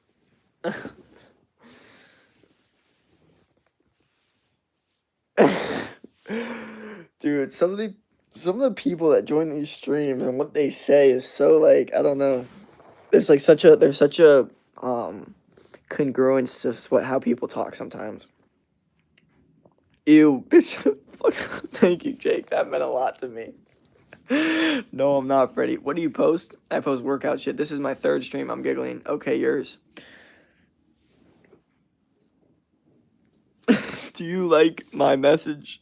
Dude, some of the people that join these streams and what they say is so like, I don't know. There's such a congruence to how people talk sometimes. Ew, bitch. Fuck. Thank you, Jake. That meant a lot to me. No, I'm not, Freddie. What do you post? I post workout shit. This is my third stream. I'm giggling. Okay, yours. Do you like my message?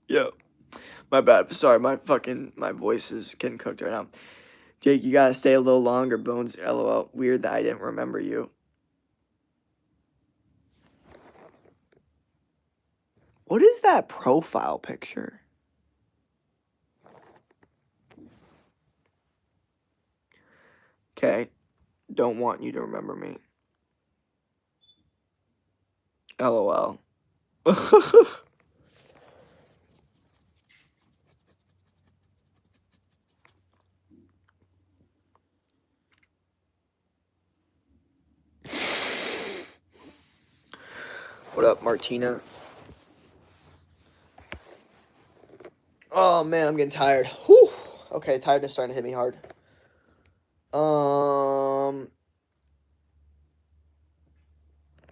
Yo. My bad. Sorry, my voice is getting cooked right now. Jake, you gotta stay a little longer, Bones. LOL. Weird that I didn't remember you. What is that profile picture? Okay. Don't want you to remember me. LOL. What up, Martina? Oh man, I'm getting tired. Whew. Okay, tiredness starting to hit me hard.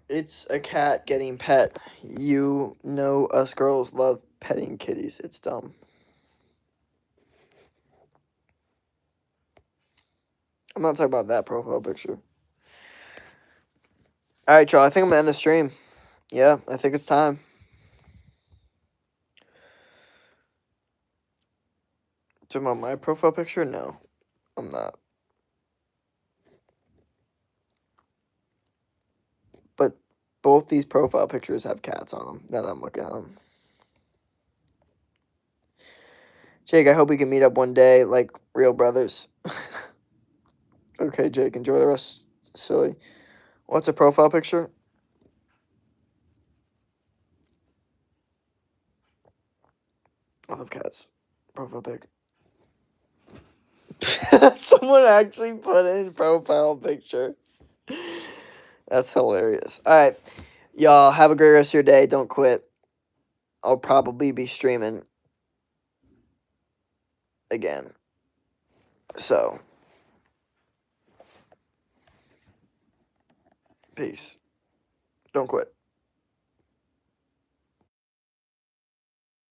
It's a cat getting pet. You know us girls love petting kitties. It's dumb. I'm not talking about that profile picture. Alright, y'all. I think I'm gonna end the stream. Yeah, I think it's time. Talking about my profile picture? No, I'm not. But both these profile pictures have cats on them. Now that I'm looking at them. Jake, I hope we can meet up one day like real brothers. Okay, Jake, enjoy the rest. Silly. What's a profile picture? I love cats. Profile pic. Someone actually put in profile picture. That's hilarious. All right. Y'all have a great rest of your day. Don't quit. I'll probably be streaming again. So, peace. Don't quit.